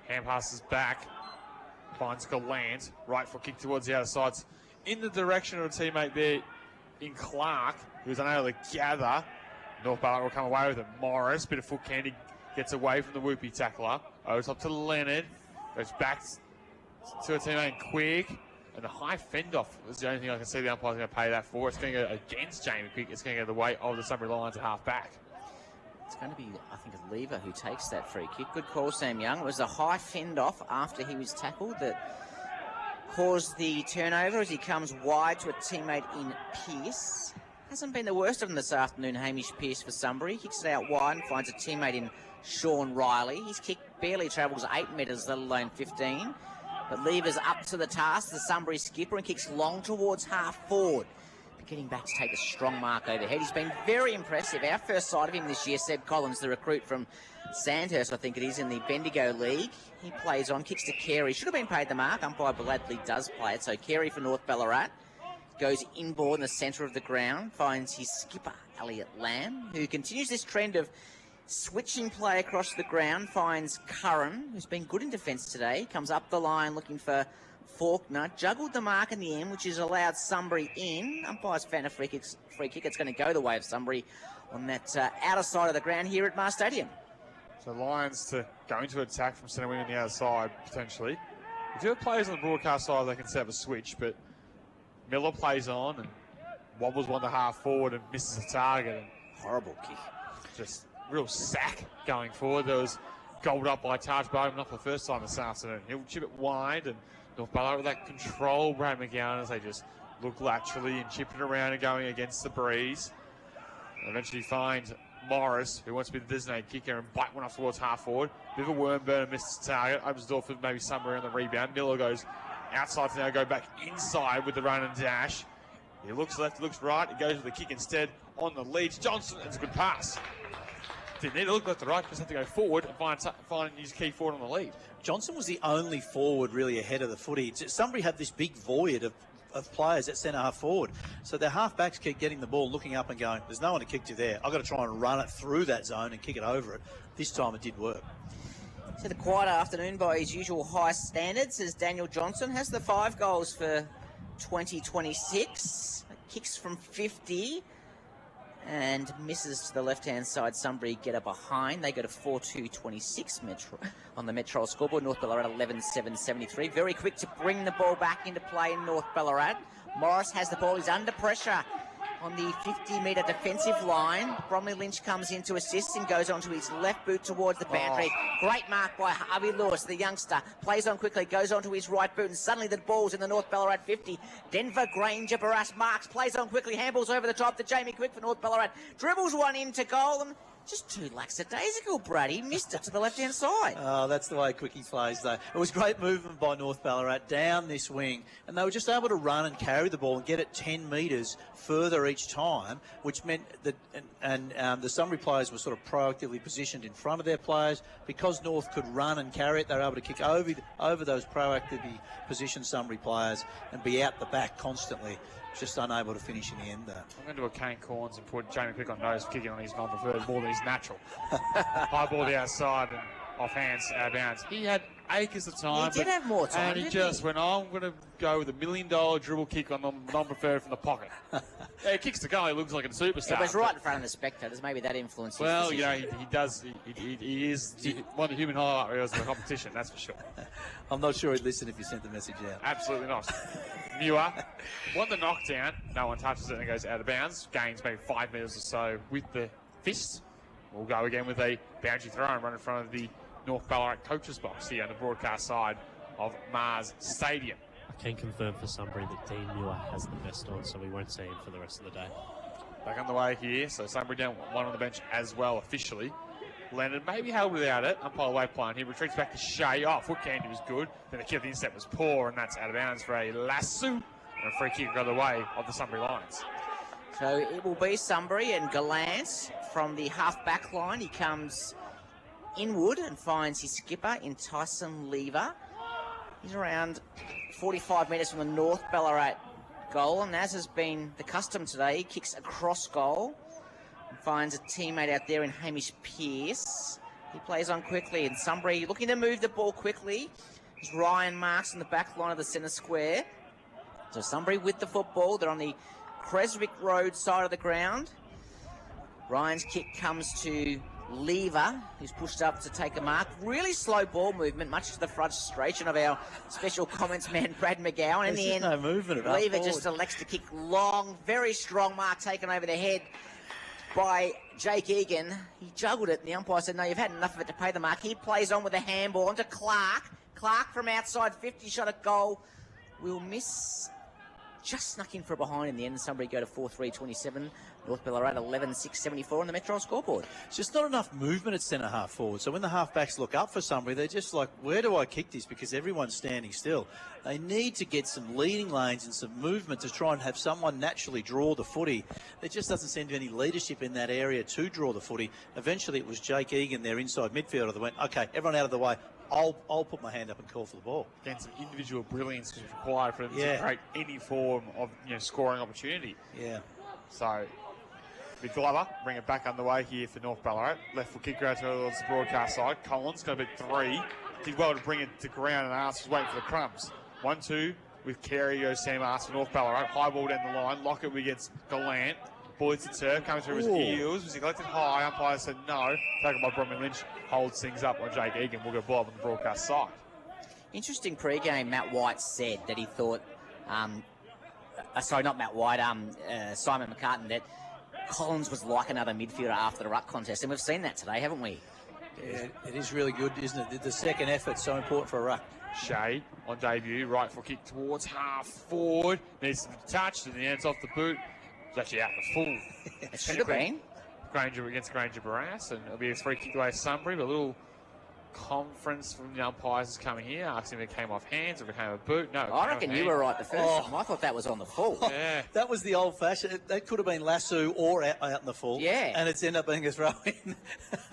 Hand passes back, finds Gallant. Right foot kick towards the outer sides. In the direction of a teammate there in Clark, who was unable to gather. North Ballarat will come away with it. Morris, bit of foot candy, gets away from the whoopee tackler. Goes up to Leonard, goes back to a teammate Quigg. And the high fend off is the only thing I can see the umpire's going to pay that for. It's going to go against Jamie Quigg. It's going to go the way of the Sunbury Lions at half back. It's going to be, I think, a Lever who takes that free kick. Good call, Sam Young. It was a high fend off after he was tackled that caused the turnover as he comes wide to a teammate in Pearce. Hasn't been the worst of them this afternoon, Hamish Pearce for Sunbury. Kicks it out wide and finds a teammate in Sean Riley. His kick barely travels 8 metres, let alone 15. But Lever's up to the task, the Sunbury skipper, and kicks long towards half forward. Getting back to take a strong mark overhead. He's been very impressive. Our first sight of him this year, Seb Collins, the recruit from Sandhurst, I think it is, in the Bendigo League. He plays on, kicks to Carey. Should have been paid the mark. Umpire Bradley does play it. So Carey for North Ballarat goes inboard in the centre of the ground, finds his skipper, Elliot Lamb, who continues this trend of switching play across the ground, finds Curran, who's been good in defence today, comes up the line looking for Faulkner, juggled the mark in the end, which has allowed Sunbury in. Umpire's found a free kick. It's going to go the way of Sunbury on that outer side of the ground here at Mars Stadium. So Lions to go into attack from centre wing on the outer side, potentially. We do have players on the broadcast side that can set up a switch, but Miller plays on and wobbles one to half forward and misses the target. And horrible kick. Just real sack going forward. There was gobbled up by Taj Bowman, not for the first time this afternoon. He'll chip it wide, and North Ballarat with that control, Brad McGowan, as they just look laterally and chip it around and going against the breeze. And eventually find Morris, who wants to be the designated kicker, and bite one off towards half forward. Bit of a worm burn and misses the target. Opens the door for maybe somewhere on the rebound. Miller goes outside to now go back inside with the run and dash. He looks left, he looks right. He goes with the kick instead on the lead. Johnson, it's a good pass. Didn't need to look left to right, just have to go forward and find his key forward on the lead. Johnson was the only forward really ahead of the footy. Somebody had this big void of players at centre half forward. So their half backs keep getting the ball, looking up and going, there's no one to kick to there. I've got to try and run it through that zone and kick it over it. This time it did work. So the quiet afternoon by his usual high standards as Daniel Johnson has the 5 goals for 2026. Kicks from 50. And misses to the left-hand side. Sunbury get up behind. They go to 4-2-26 Metro on the Metro scoreboard. North Ballarat 11-7-73. Very quick to bring the ball back into play in North Ballarat. Morris has the ball. He's under pressure. on the 50-metre defensive line. Bromley Lynch comes in to assist and goes onto his left boot towards the boundary. Great mark by Harvey Lewis, the youngster. Plays on quickly, goes onto his right boot, and suddenly the ball's in the North Ballarat 50. Denver Granger Barras marks, plays on quickly, handballs over the top to Jamie Quick for North Ballarat. Dribbles one into goal, and just too lackadaisical, Brad. He missed it to the left-hand side. Oh, that's the way Quickie plays, though. It was great movement by North Ballarat down this wing, and they were just able to run and carry the ball and get it 10 metres further each time, which meant that the Sunbury players were sort of proactively positioned in front of their players. Because North could run and carry it, they were able to kick over those proactively positioned Sunbury players and be out the back constantly. Just unable to finish in the end, though. I'm going to do a Kane Corns and put Jamie Quick on nose for kicking on his non-preferred ball that is natural. High ball the outside and off hands, out of bounds. He had acres of time. He did have more time, and he just went, I'm going to go with a $1 million dribble kick on non-preferred from the pocket. Yeah, he kicks the goal, he looks like a superstar. It was right in front of the spectators. Maybe that influences his Well, decision. you know, he does. He is one of the human highlight reels of the competition, that's for sure. I'm not sure he'd listen if you sent the message out. Absolutely not. Muir won the knockdown. No one touches it and it goes out of bounds. Gains maybe 5 metres or so with the fist. We'll go again with a boundary throw and run in front of the North Ballarat coaches box here on the broadcast side of Mars Stadium. I can confirm for Sunbury that Dean Muir has the vest on, so we won't see him for the rest of the day. Back on the way here, so Sunbury down one on the bench as well officially. Leonard maybe held without it. Umpire wave plan. He retreats back to Shea. Oh, foot candy was good. Then the kick of the instep was poor, and that's out of bounds for a lasso. And a free kick the other way of the Sunbury Lions. So it will be Sunbury and Gallant from the half-back line. He comes inward and finds his skipper in Tyson Lever. He's around 45 metres from the North Ballarat goal, and as has been the custom today, he kicks across goal and finds a teammate out there in Hamish Pearce. He plays on quickly, and Sunbury looking to move the ball quickly as Ryan marks in the back line of the centre square. So Sunbury with the football. They're on the Creswick Road side of the ground. Ryan's kick comes to Lever, who's pushed up to take a mark. Really slow ball movement, much to the frustration of our special comments man, Brad McGowan. In the end, no movement at Lever just elects to kick long, very strong mark taken over the head by Jake Egan. He juggled it, and the umpire said, no, you've had enough of it to pay the mark. He plays on with a handball onto Clark. Clark from outside 50, shot at goal. Will miss. Just snuck in for a behind in the end. Sunbury go to 4-3-27. North Ballarat 11-6-74 on the Metro scoreboard. It's just not enough movement at centre half forward. So when the half-backs look up for Sunbury, they're just like, where do I kick this? Because everyone's standing still. They need to get some leading lanes and some movement to try and have someone naturally draw the footy. There just doesn't seem to be any leadership in that area to draw the footy. Eventually it was Jake Egan, their inside midfielder, that went, okay, everyone out of the way. I'll put my hand up and call for the ball. Again, some individual brilliance is required for them to create any form of scoring opportunity. Yeah. So, with Glover, bring it back underway here for North Ballarat. Left foot kick out towards the broadcast side. Collins got a bit 3. Did well to bring it to ground, and Arts was waiting for the crumbs. 1-2 with Carey goes Sam Arts for North Ballarat. High ball down the line. Lockett against Gallant. Bullets to turf, coming through his heels. Was he collected high? Umpire said no. Taken by Bromley Lynch. Holds things up on Jake Egan. We'll go blow up on the broadcast side. Interesting pre-game. Matt White said that he thought, sorry, not Matt White, Simon McCartan, that Collins was like another midfielder after the ruck contest. And we've seen that today, haven't we? Yeah, it is really good, isn't it? The second effort's so important for a ruck. Shea on debut. Right foot kick towards half forward. Needs to be touched, and the ends off the boot. It's actually out the full. It should have been. Granger against Granger Barras, and it'll be a free kick away Sunbury, but a little conference from the umpires is coming here, asking if it came off hands, if it came off boot. No, I reckon you were right the first time. I thought that was on the full. Yeah. That was the old-fashioned. That could have been lasso or out in the full. Yeah. And it's ended up being a throw-in.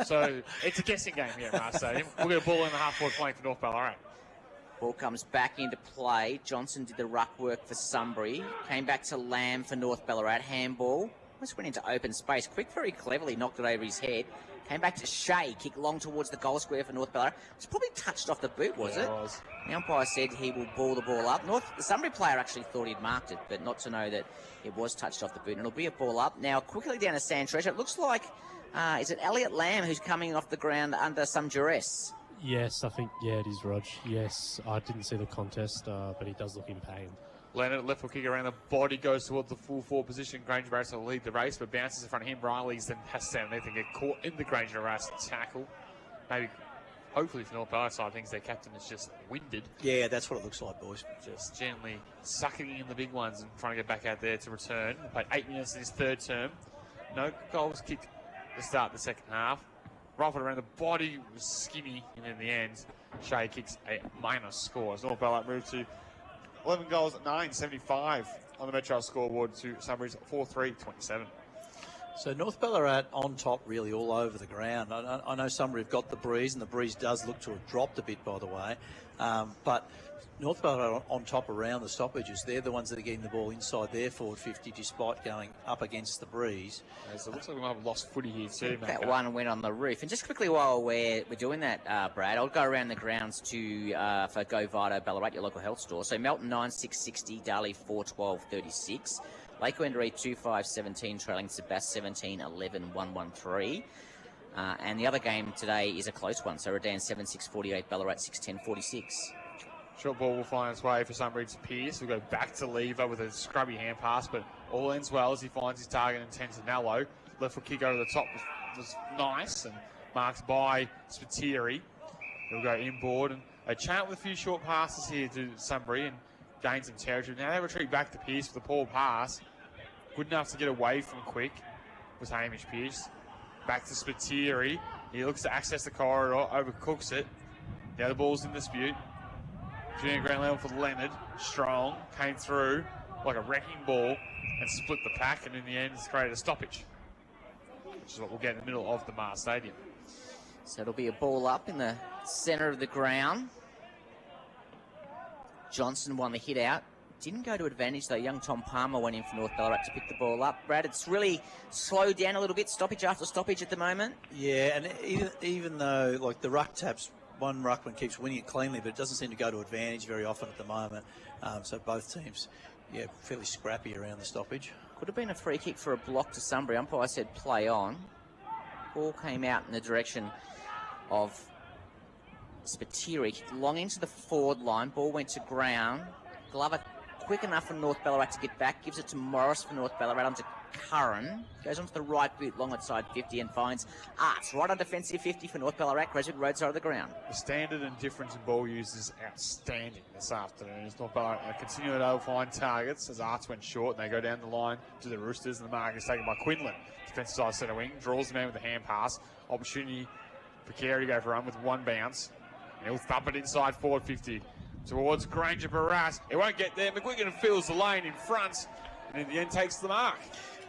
So it's a guessing game here at Mars Stadium. We'll get a ball in the half-forward flank for North Ballarat. Ball comes back into play. Johnson did the ruck work for Sunbury. Came back to Lamb for North Ballarat. Handball. Just went into open space. Quick very cleverly knocked it over his head. Came back to Shea. Kick long towards the goal square for North Ballarat. It was probably touched off the boot, was it? It was. The umpire said he will ball the ball up. The Sunbury player actually thought he'd marked it, but not to know that it was touched off the boot. And it'll be a ball up. Now, quickly down to Sand Treasure. It looks like, is it Elliot Lamb who's coming off the ground under some duress? Yes, I think, it is, Rog. Yes, I didn't see the contest, but he does look in pain. Leonard, left foot kick around the body, goes towards the full forward position. Granger Barras will lead the race, but bounces in front of him. Riley's then has to stand underneath and get caught in the Granger Barras tackle. Maybe, hopefully for North Ballarat side of things, their captain is just winded. Yeah, that's what it looks like, boys. Just gently sucking in the big ones and trying to get back out there to return. Played 8 minutes in his third term. No goals kicked to start the second half. Rifled around the body, was skinny, and in the end, Shea kicks a minus score. As North Ballarat moved to 11 goals at 9.75 on the Metro scoreboard to Sunbury's 4-3-27. So North Ballarat on top really all over the ground. I know Sunbury have got the breeze, and the breeze does look to have dropped a bit, by the way. But North Ballarat on top around the stoppages. They're the ones that are getting the ball inside their forward 50 despite going up against the breeze. So it looks like we might have lost footy here too. That one went on the roof. And just quickly while we're doing that, Brad, I'll go around the grounds to for Go Vito Ballarat, your local health store. So Melton 9.660, Darley 4.12.36. Lake Wendouree 2.5.17, trailing Sebas 17.11, 113. And the other game today is a close one. So Redan 7.648, Ballarat 6.10.46. Short ball will find its way for Sunbury to Pierce. We'll go back to Lever with a scrubby hand pass, but all ends well as he finds his target in Intensinello. Left foot kick over the top was nice and marked by Spiteri. He'll go inboard and a chant with a few short passes here to Sunbury and gain some territory. Now they retreat back to Pierce with a poor pass. Good enough to get away from Quick was Hamish Pierce. Back to Spiteri. He looks to access the corridor, overcooks it. Now the ball's in dispute. Junior ground level for Leonard. Strong. Came through like a wrecking ball and split the pack, and in the end it's created a stoppage, which is what we'll get in the middle of the Mars Stadium. So it'll be a ball up in the centre of the ground. Johnson won the hit out. Didn't go to advantage though. Young Tom Palmer went in for North Ballarat to pick the ball up. Brad, it's really slowed down a little bit, stoppage after stoppage at the moment. Yeah, and even though like the ruck taps, one ruckman keeps winning it cleanly, but it doesn't seem to go to advantage very often at the moment. So both teams, yeah, fairly scrappy around the stoppage. Could have been a free kick for a block to Sunbury. Umpire said play on. Ball came out in the direction of Spiteri, kicked long into the forward line. Ball went to ground. Glover quick enough for North Ballarat to get back. Gives it to Morris for North Ballarat onto Curran. Goes onto the right boot, long outside 50 and finds Arts right on defensive 50 for North Ballarat. Crescent Road side of the ground. The standard and difference in ball use is outstanding this afternoon. As North Ballarat continue to find targets as Arts went short and they go down the line to the Roosters, and the mark is taken by Quinlan. Defensive side centre wing, draws the man with a hand pass. Opportunity for Carey to go for a run with one bounce. And he'll thump it inside forward 50 towards Granger Barras. It won't get there. McGuigan fills the lane in front and in the end takes the mark.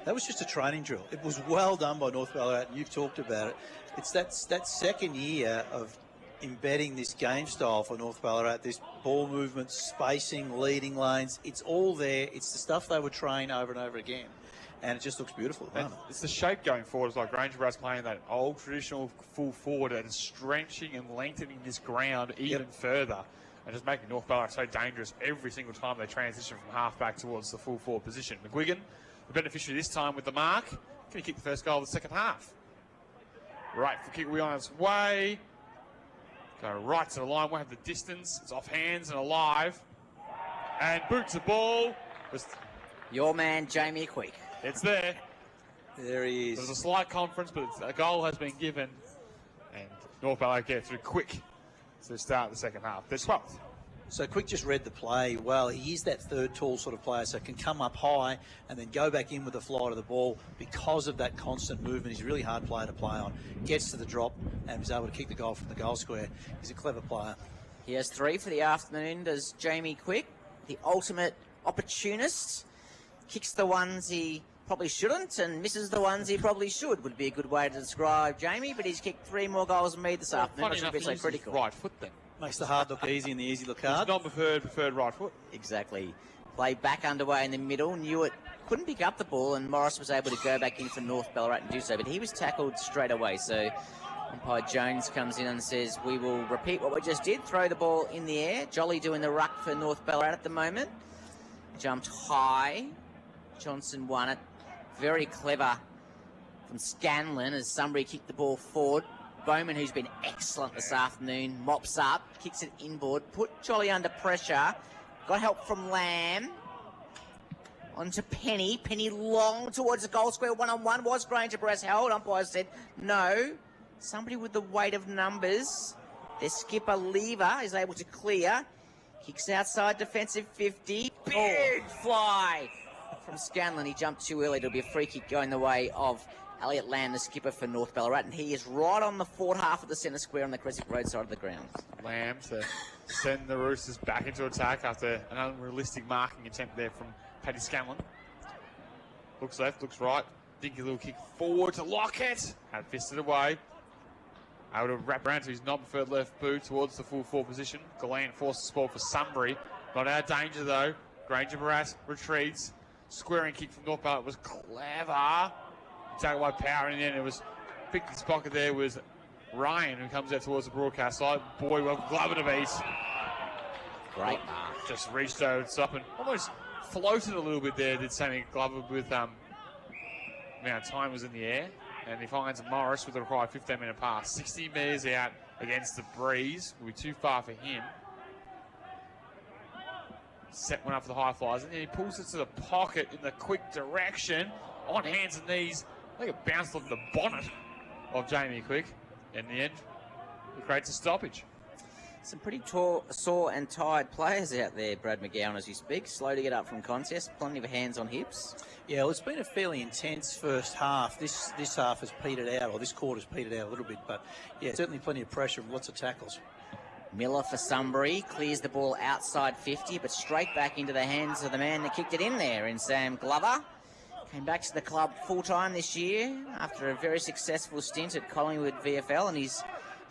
That was just a training drill. It was well done by North Ballarat, and you've talked about it. It's that second year of embedding this game style for North Ballarat, this ball movement, spacing, leading lanes. It's all there. It's the stuff they would train over and over again. And it just looks beautiful at the moment. It's the shape going forward. It's like Granger Barras playing that old traditional full forward and stretching and lengthening this ground even further. And just making North Ballarat so dangerous every single time they transition from half-back towards the full forward position. McGuigan, the beneficiary this time with the mark. Can he kick the first goal of the second half? Right for kick will be on its way. Go right to the line. Won't have the distance. It's off hands and alive. And boots the ball. Your man, Jamie Quick. It's there. There he is. There's a slight conference, but a goal has been given. And North Ballarat get through quick to start the second half. They're 12th. So Quick just read the play well. He is that third tall sort of player, so can come up high and then go back in with the flight of the ball because of that constant movement. He's a really hard player to play on. Gets to the drop and is able to kick the goal from the goal square. He's a clever player. He has 3 for the afternoon, does Jamie Quick, the ultimate opportunist. Kicks the ones he probably shouldn't and misses the ones he probably should, would be a good way to describe Jamie, but he's kicked 3 more goals than me this afternoon. I shouldn't be so critical. Right foot then. Makes the hard look easy and the easy look hard. It's not preferred right foot. Exactly. Play back underway in the middle. Newitt couldn't pick up the ball and Morris was able to go back in for North Ballarat and do so, but he was tackled straight away. So umpire Jones comes in and says, we will repeat what we just did, throw the ball in the air. Jolly doing the ruck for North Ballarat at the moment. Jumped high. Johnson won it. Very clever from Scanlon as Sunbury kicked the ball forward. Bowman, who's been excellent this afternoon, mops up, kicks it inboard, put Jolly under pressure. Got help from Lamb. onto Penny. Penny long towards the goal square, one-on-one. Was Granger Barras held? Umpire said no. Somebody with the weight of numbers. Their skipper, Lever, is able to clear. Kicks outside defensive 50. Big fly from Scanlon. He jumped too early. It'll be a free kick going the way of Elliot Lamb, the skipper for North Ballarat, and he is right on the forward half of the centre square on the Crescent Road side of the ground. Lamb to send the Roosters back into attack after an unrealistic marking attempt there from Paddy Scanlon. Looks left, looks right. Dinky little kick forward to Lockett. Had fisted away. Able to wrap around to his non-preferred left boot towards the full forward position. Gallant forces the ball for Sunbury. Not out of danger though. Granger Barras retreats. Squaring kick from North Ballarat was clever. Tackled by Power, and then it was picked his pocket there was Ryan, who comes out towards the broadcast side. Boy, well, Glover to beat. Great mark. Just reached over the top and almost floated a little bit there, did Sammy Glover with amount of time was in the air. And he finds Morris with the required 15-minute pass. 60 metres out against the breeze. Will be too far for him. Set one up for the high flyers, and then he pulls it to the pocket in the quick direction. On hands and knees. I think it bounced off the bonnet of Jamie Quick. In the end, it creates a stoppage. Some pretty sore and tired players out there, Brad McGowan, as you speak. Slow to get up from contest. Plenty of hands on hips. Yeah, well, it's been a fairly intense first half. This half has petered out, or this quarter's petered out a little bit. But, yeah, certainly plenty of pressure and lots of tackles. Miller for Sunbury clears the ball outside 50, but straight back into the hands of the man that kicked it in there, in Sam Glover. Came back to the club full-time this year after a very successful stint at Collingwood VFL, and he's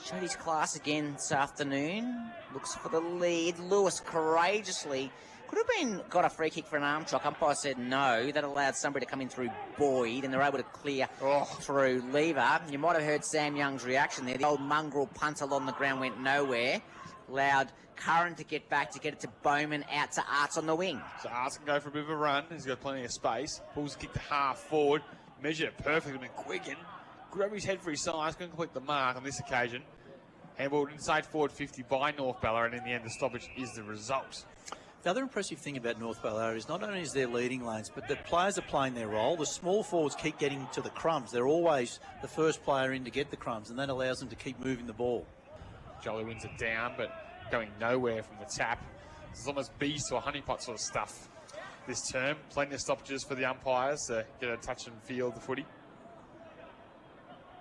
showed his class again this afternoon. Looks for the lead. Lewis courageously could have got a free kick for an arm truck. Umpire said no. That allowed somebody to come in through Boyd, and they're able to clear through Lever. You might have heard Sam Young's reaction there. The old mongrel punter on the ground went nowhere. Allowed Curran to get back, to get it to Bowman, out to Arts on the wing. So Arts can go for a bit of a run. He's got plenty of space. Pulls the kick to half forward. Measured it perfectly. And Quicken grabbed his head for his size. Couldn't complete the mark on this occasion. Handballed inside forward 50 by North Ballarat. And in the end, the stoppage is the result. The other impressive thing about North Ballarat is not only is their leading lanes, but the players are playing their role. The small forwards keep getting to the crumbs. They're always the first player in to get the crumbs, and that allows them to keep moving the ball. Jolly wins it down, but going nowhere from the tap. It's almost bees to a honeypot sort of stuff this term. Plenty of stoppages for the umpires to get a touch and feel of the footy.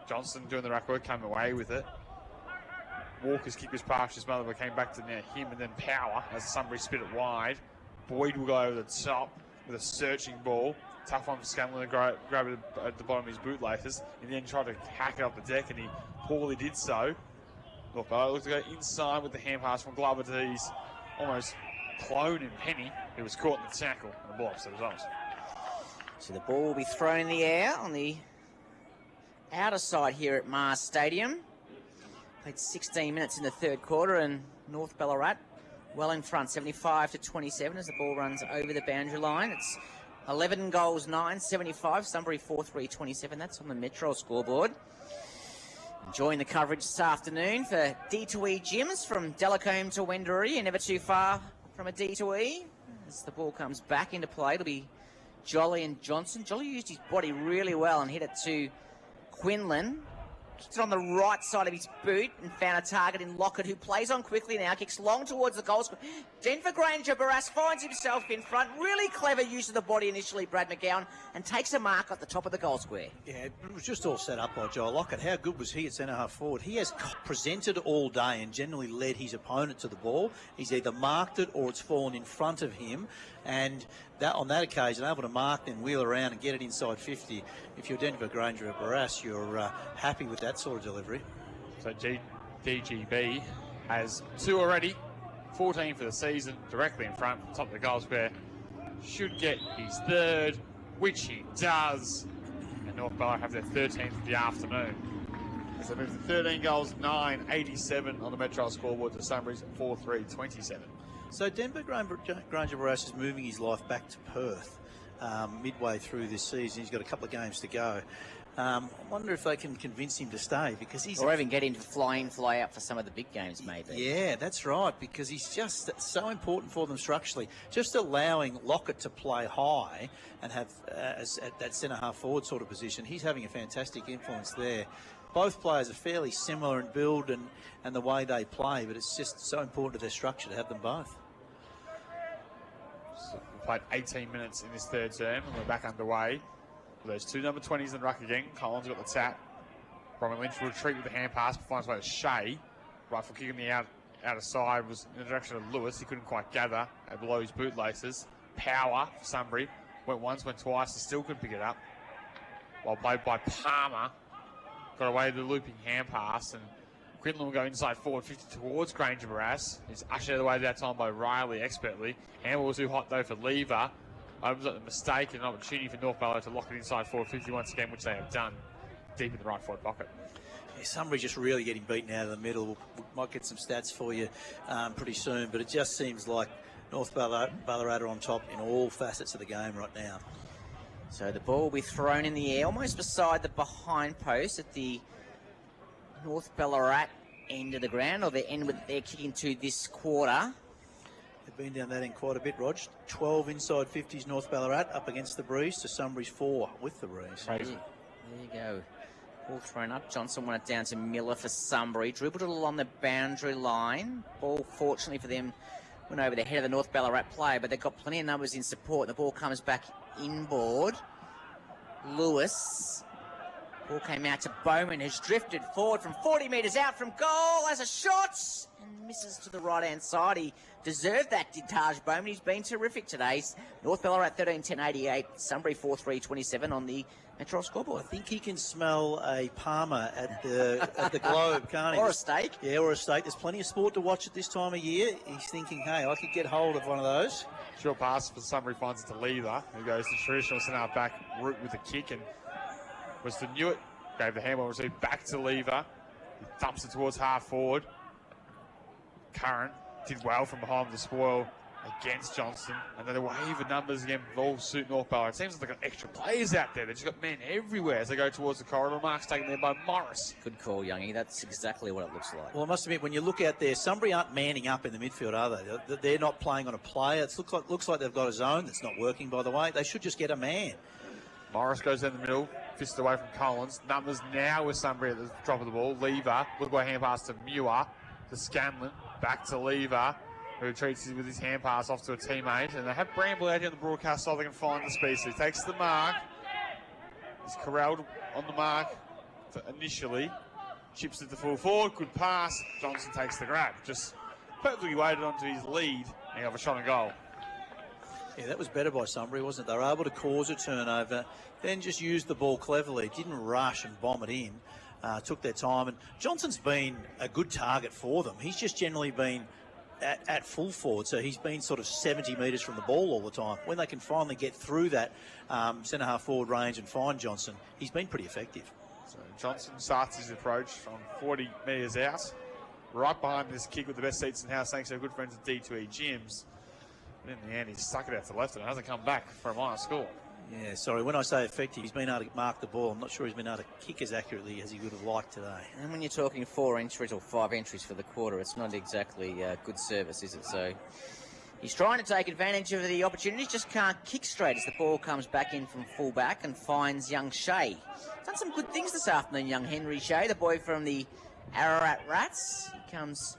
Johnson doing the ruck work, came away with it. Walker's kick was past his mother, but came back to now him, and then Power as Sunbury spit it wide. Boyd will go over the top with a searching ball. Tough one for Scanlon to grab it at the bottom of his bootlaces. In the end, tried to hack it up the deck, and he poorly did so. North Ballarat looked to go inside with the hand pass from Glover to his almost clone in Penny, who was caught in the tackle, and the ball upset the result. So the ball will be thrown in the air on the outer side here at Mars Stadium. Played 16 minutes in the third quarter, and North Ballarat well in front, 75-27 as the ball runs over the boundary line. It's 11 goals, 9, 75. Sunbury 4-3-27. That's on the Metro scoreboard. Enjoying the coverage this afternoon for D2E gyms from Delacombe to Wendouree. You're never too far from a D2E. As the ball comes back into play, it'll be Jolly and Johnson. Jolly used his body really well and hit it to Quinlan. Kicked it on the right side of his boot and found a target in Lockett, who plays on quickly now. Kicks long towards the goal square. Denver Granger Barras finds himself in front. Really clever use of the body initially, Brad McGowan, and takes a mark at the top of the goal square. Yeah, it was just all set up by Joel Lockett. How good was he at centre-half forward? He has presented all day and generally led his opponent to the ball. He's either marked it or it's fallen in front of him. And that, on that occasion, able to mark, then wheel around and get it inside 50. If you're Denver Granger at Barras, you're happy with that sort of delivery. So DGB has 2 already, 14 for the season, directly in front, top of the goal square. Should get his 3rd, which he does. And North Ballarat have their 13th of the afternoon. So they move to 13 goals, 9, 87 on the Metro scoreboard to Sunbury's 4-3-27. So Denver Granger Barras is moving his life back to Perth. midway through this season. He's got a couple of games to go. I wonder if they can convince him to stay, because he's... Or even get him to fly in, fly out for some of the big games, maybe. Yeah, that's right, because he's just so important for them structurally. Just allowing Lockett to play high and have at that centre-half forward sort of position, he's having a fantastic influence there. Both players are fairly similar in build and the way they play, but it's just so important to their structure to have them both. So we played 18 minutes in this third term, and we're back underway. Those two number 20s in the ruck again. Collins got the tap. Bromwich Lynch will retreat with the hand pass, but finds way to Shea. Rightful kick in the outer side was in the direction of Lewis. He couldn't quite gather below his bootlaces. Power for Sunbury. Went once, went twice, and still couldn't pick it up. Well played by Palmer. Got away with the looping hand pass, and Quinlan will go inside forward 50 towards Granger Barras. He's ushered out of the way that time by Riley expertly. Handball was too hot though for Lever. Opens up the mistake and an opportunity for North Ballarat to lock it inside forward 50 once again, which they have done deep in the right forward pocket. Yeah, Sunbury just really getting beaten out of the middle. We might get some stats for you pretty soon, but it just seems like North Ballarat are on top in all facets of the game right now. So the ball will be thrown in the air, almost beside the behind post at the North Ballarat end of the ground, or the end with their kicking to this quarter. They've been down that end quite a bit, Rog. 12 inside 50s North Ballarat up against the breeze to Sunbury's 4 with the breeze. There you go. Ball thrown up. Johnson won it down to Miller for Sunbury. Dribbled it along the boundary line. Ball, fortunately for them, went over the head of the North Ballarat player, but they've got plenty of numbers in support. The ball comes back inboard. Lewis. Ball came out to Bowman, who's drifted forward from 40 metres out from goal as a shot and misses to the right-hand side. He deserved that, did Taj Bowman. He's been terrific today. North Ballarat 13-10-88, Sunbury 4-3-27 on the Metro scoreboard. I think he can smell a Palmer at the Globe, can't he? Or a steak. Yeah, or a steak. There's plenty of sport to watch at this time of year. He's thinking, hey, I could get hold of one of those. Short pass for Sunbury, finds it to Lever, who goes to traditional centre-back route with a kick, and was to Newitt, gave the handball receive back to Lever. He dumps it towards half forward. Curran did well from behind the spoil against Johnston, and then the wave of numbers again all suit North Ballarat. It seems like they've got extra players out there. They've just got men everywhere as they go towards the corridor. Mark's taken there by Morris. Good call, Youngie. That's exactly what it looks like. Well, I must admit, when you look out there, Sunbury aren't manning up in the midfield, are they? They're not playing on a player. It looks like they've got a zone that's not working, by the way. They should just get a man. Morris goes down the middle, fisted away from Collins. Numbers now with Sunbury at the drop of the ball. Lever, look away hand pass to Muir, to Scanlon, back to Lever, who retreats with his hand pass off to a teammate. And they have Bramble out here on the broadcast so they can find the space. He takes the mark. He's corralled on the mark initially. Chips it to full forward, good pass. Johnson takes the grab. Just perfectly weighted onto his lead. And he have a shot and goal. Yeah, that was better by Sunbury, wasn't it? They were able to cause a turnover, then just used the ball cleverly. Didn't rush and bomb it in. Took their time. And Johnson's been a good target for them. He's just generally been at full forward, so he's been sort of 70 metres from the ball all the time. When they can finally get through that centre-half forward range and find Johnson, he's been pretty effective. So Johnson starts his approach from 40 metres out. Right behind this kick with the best seats in the house, thanks to our good friends at D2E Gyms. But in the end, he's stuck it out to the left and hasn't come back for a minor score. Yeah, sorry, when I say effective, he's been able to mark the ball. I'm not sure he's been able to kick as accurately as he would have liked today. And when you're talking 4 entries or 5 entries for the quarter, it's not exactly good service, is it? So he's trying to take advantage of the opportunity, just can't kick straight as the ball comes back in from full-back and finds young Shea. Done some good things this afternoon, young Henry Shea, the boy from the Ararat Rats. He comes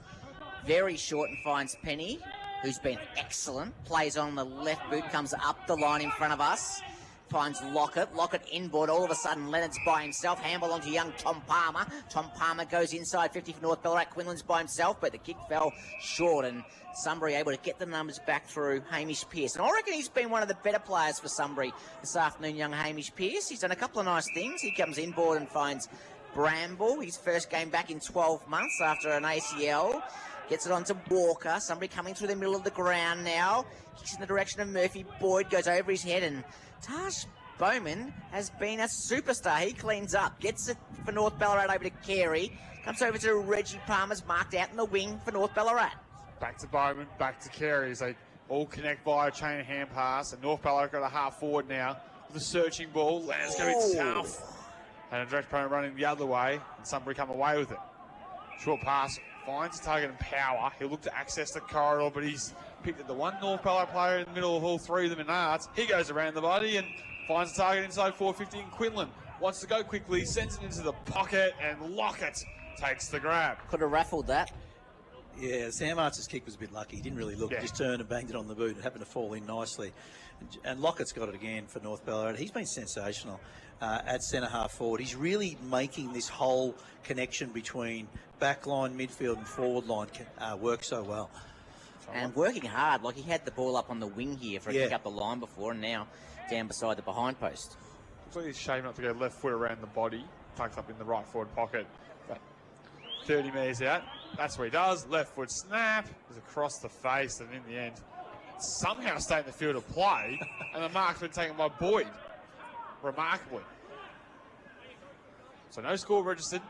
very short and finds Penny, who's been excellent. Plays on the left boot, comes up the line in front of us. Finds Lockett. Lockett inboard. All of a sudden, Leonard's by himself. Handball onto young Tom Palmer. Tom Palmer goes inside 50 for North Ballarat. Quinlan's by himself, but the kick fell short, and Sunbury able to get the numbers back through Hamish Pearce. And I reckon he's been one of the better players for Sunbury this afternoon, young Hamish Pearce. He's done a couple of nice things. He comes inboard and finds Bramble, his first game back in 12 months after an ACL. Gets it on to Walker. Sunbury coming through the middle of the ground now. Kicks in the direction of Murphy. Boyd goes over his head, and Taj Bowman has been a superstar. He cleans up. Gets it for North Ballarat over to Carey. Comes over to Reggie Palmer's marked out in the wing for North Ballarat. Back to Bowman, back to Carey as they all connect via a chain hand pass, and North Ballarat got a half forward now with a searching ball. Land's going to be tough. And a direct opponent running the other way, and Sunbury come away with it. Short pass, finds a target in power. He'll look to access the corridor, but he's picked at the one North Ballarat player in the middle of all three of them in Arts. He goes around the body and finds a target inside 450 in Quinlan. Wants to go quickly, sends it into the pocket, and Lockett takes the grab. Could have raffled that. Yeah, Sam Arts' kick was a bit lucky. He didn't really look. He just turned and banged it on the boot. It happened to fall in nicely. And Lockett's got it again for North Ballarat. He's been sensational at centre half forward. He's really making this whole connection between back line, midfield and forward line work so well. And working hard. Like, he had the ball up on the wing here for a kick up the line before, and now down beside the behind post. Looks like he's shaving up to go left foot around the body. Tucks up in the right forward pocket. But 30 metres out. That's what he does. Left foot snap is across the face, and in the end, somehow stay in the field of play, and the mark's been taken by Boyd. Remarkably. So no score registered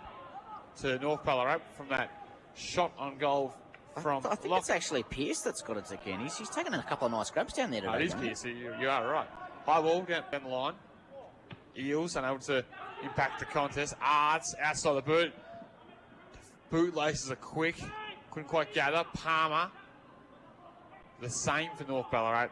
to North Ballarat from that shot on goal from I think it's actually Pearce that's got it again. He's taken a couple of nice grabs down there today. It is Pearce. You are right. High ball down the line. Eels unable to impact the contest. Arts outside the boot. Bootlaces are quick. Couldn't quite gather. Palmer. The same for North Ballarat.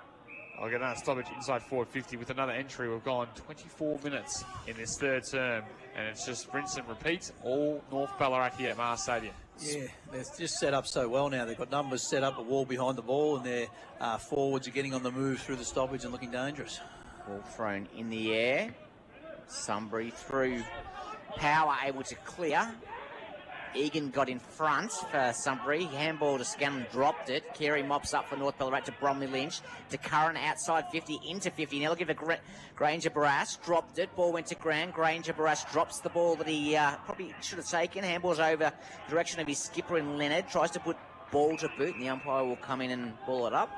I'll get another stoppage inside forward 50 with another entry. We've gone 24 minutes in this third term, and it's just rinse and repeat. All North Ballarat here at Mars Stadium. Yeah, they're just set up so well now. They've got numbers set up, a wall behind the ball, and their forwards are getting on the move through the stoppage and looking dangerous. Ball thrown in the air. Sunbury through power, able to clear. Egan got in front for Sunbury. Handball to Scanlon, dropped it. Carey mops up for North Ballarat to Bromley Lynch. To Curran outside 50 into 50. Now looking for Granger Barras. Dropped it. Ball went to Gran. Granger Barras drops the ball that he probably should have taken. Handball's over the direction of his skipper in Leonard. Tries to put ball to boot, and the umpire will come in and ball it up.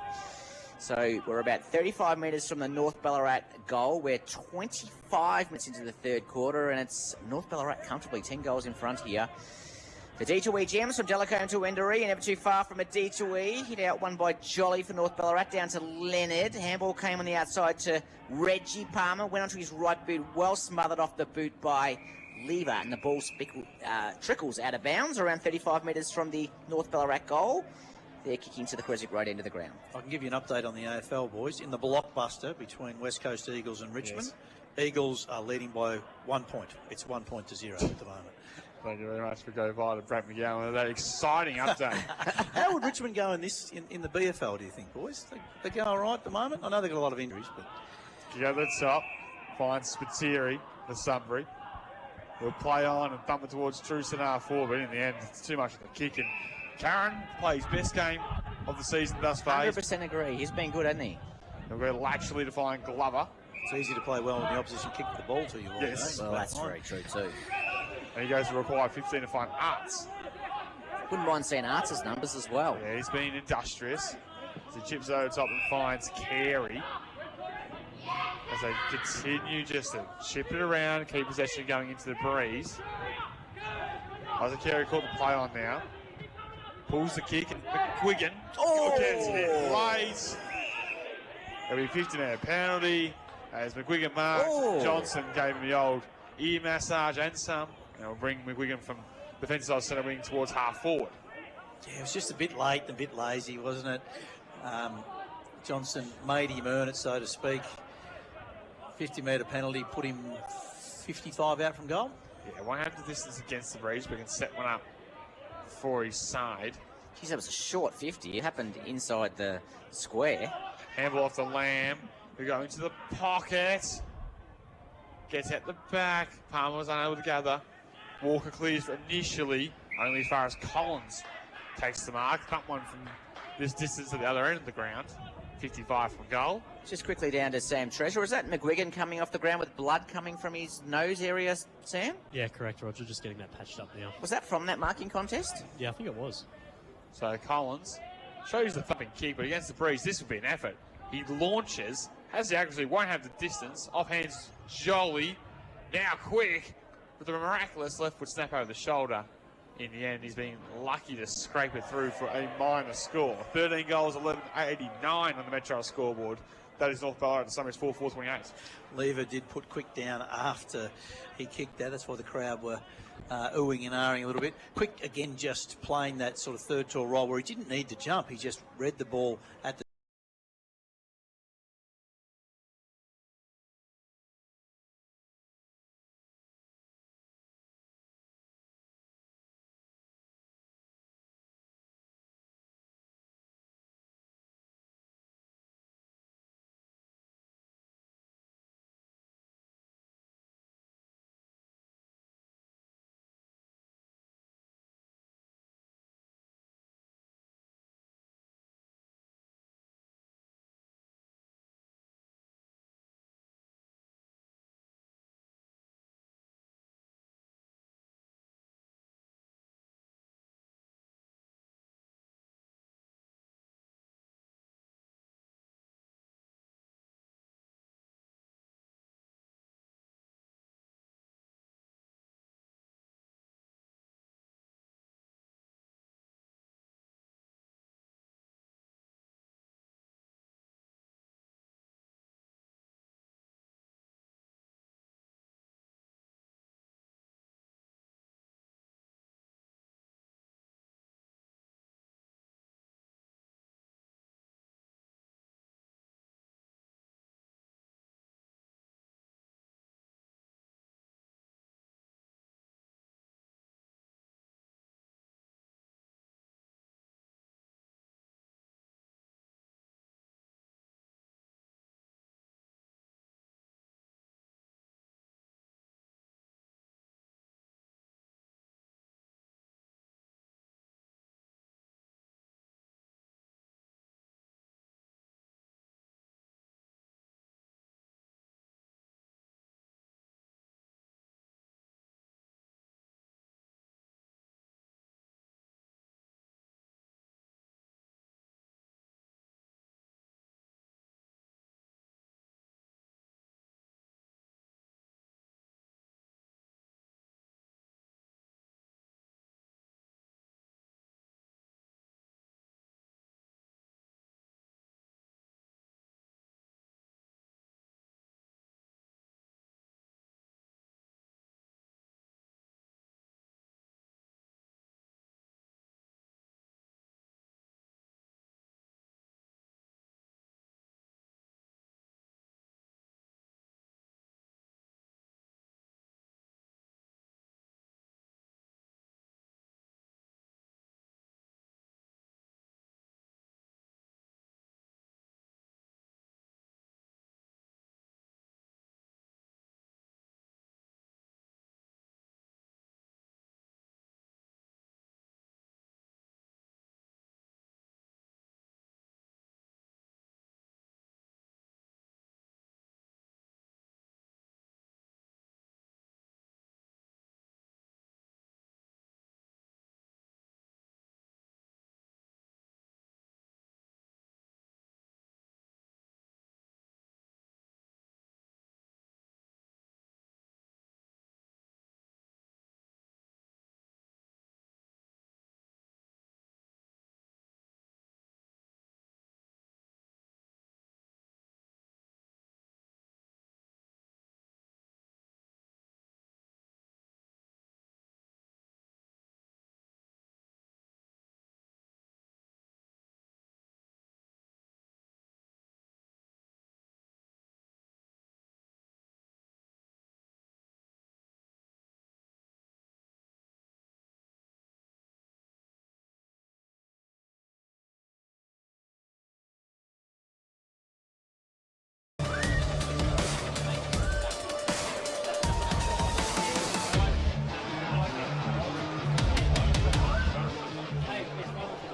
So we're about 35 metres from the North Ballarat goal. We're 25 minutes into the third quarter, and it's North Ballarat comfortably 10 goals in front here. The D2E Gems from Delacombe to Wendouree, never too far from a D2E. Hit out one by Jolly for North Ballarat, down to Leonard. Handball came on the outside to Reggie Palmer, went onto his right boot, well smothered off the boot by Lever, and the ball trickles out of bounds around 35 metres from the North Ballarat goal. They're kicking to the Creswick Road end of the ground. I can give you an update on the AFL, boys. In the blockbuster between West Coast Eagles and Richmond, Eagles are leading by 1 point. It's 1 point to 0 at the moment. Thank you very much for going via to Brad McGowan with that exciting update. How would Richmond go in this in the BFL, do you think, boys? They go all right at the moment? I know they've got a lot of injuries, but... Go to the top, finds Spiteri for Sunbury. He'll play on and thump it towards true centre forward, but in the end, it's too much of the kick. And Curran plays best game of the season thus far. 100% agree. He's been good, hasn't he? They'll go laterally to find Glover. It's easy to play well when the opposition kick the ball to you. Yes. Well, that's very true too. And he goes to require 15 to find Arts. Wouldn't mind seeing Arts' numbers as well. Yeah, he's been industrious. As he chips over the top and finds Carey. As they continue just to chip it around, keep possession going into the breeze. Isaac Carey caught the play on now. Pulls the kick, and McGuigan gets it plays. There'll be 15-minute penalty. As McGuigan marks, Johnson gave him the old ear massage and some. And will bring McGuigan from defensive side centre wing towards half forward. Yeah, it was just a bit late and a bit lazy, wasn't it? Johnson made him earn it, so to speak. 50-metre penalty put him 55 out from goal. Yeah, won't have the distance against the breeze, but can set one up for his side. Geez, that was a short 50. It happened inside the square. Handball off the Lamb, who go into the pocket. Gets at the back. Palmer was unable to gather. Walker clears initially, only as far as Collins takes the mark. Cut one from this distance at the other end of the ground. 55 from goal. Just quickly down to Sam Treasure. Was that McGuigan coming off the ground with blood coming from his nose area, Sam? Yeah, correct, Roger. Just getting that patched up now. Was that from that marking contest? Yeah, I think it was. So Collins shows the thumping kick, but against the breeze, this would be an effort. He launches, has the accuracy, won't have the distance. Offhands Jolly, now quick, with a miraculous left foot snap over the shoulder in the end, he's been lucky to scrape it through for a minor score. 13 goals, 11.89 on the Metro scoreboard. That is North Ballarat at Sunbury's 4-4-28. Lever did put Quick down after he kicked that. That's why the crowd were oohing and ahhing a little bit. Quick, again, just playing that sort of third tour role where he didn't need to jump. He just read the ball at the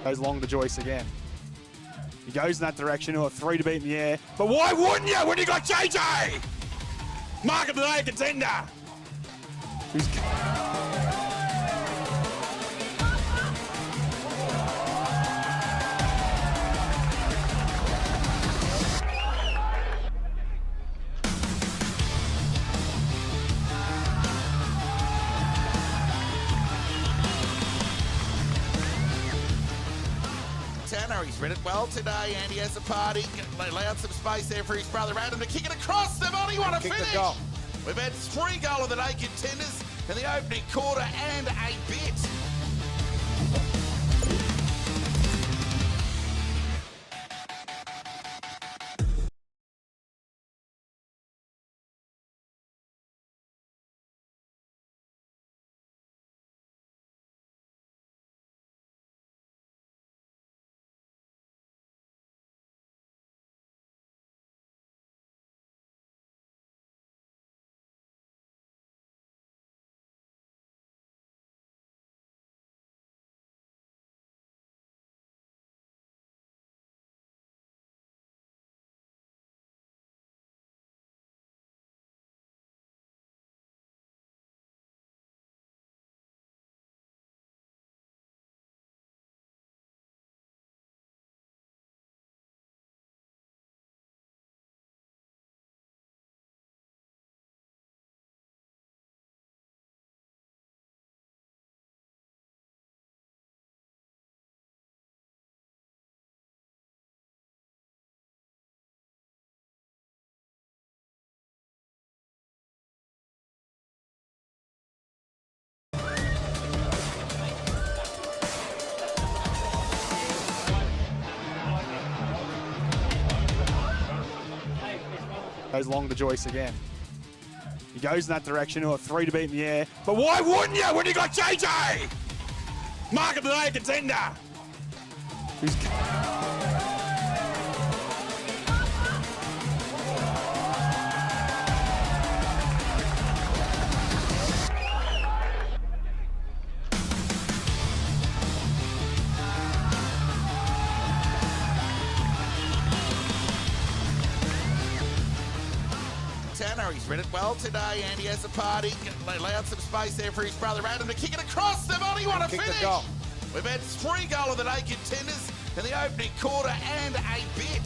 Goes long to Joyce again. He goes in that direction, or 3 to beat in the air. But why wouldn't you when you got JJ? Mark of the day contender. He's read it well today, and he has a party. Allowed some space there for his brother Adam to kick it across the body. What a finish! We've had 3 goal of the day contenders in the opening quarter and a bit. Goes long to Joyce again. He goes in that direction. He'll have 3 to beat in the air. But why wouldn't you when you got JJ? Mark of the day contender. He's read it well today, and he has a party. Allowed some space there for his brother Adam to kick it across the body. What a finish! We've had 3 goal of the day contenders in the opening quarter and a bit.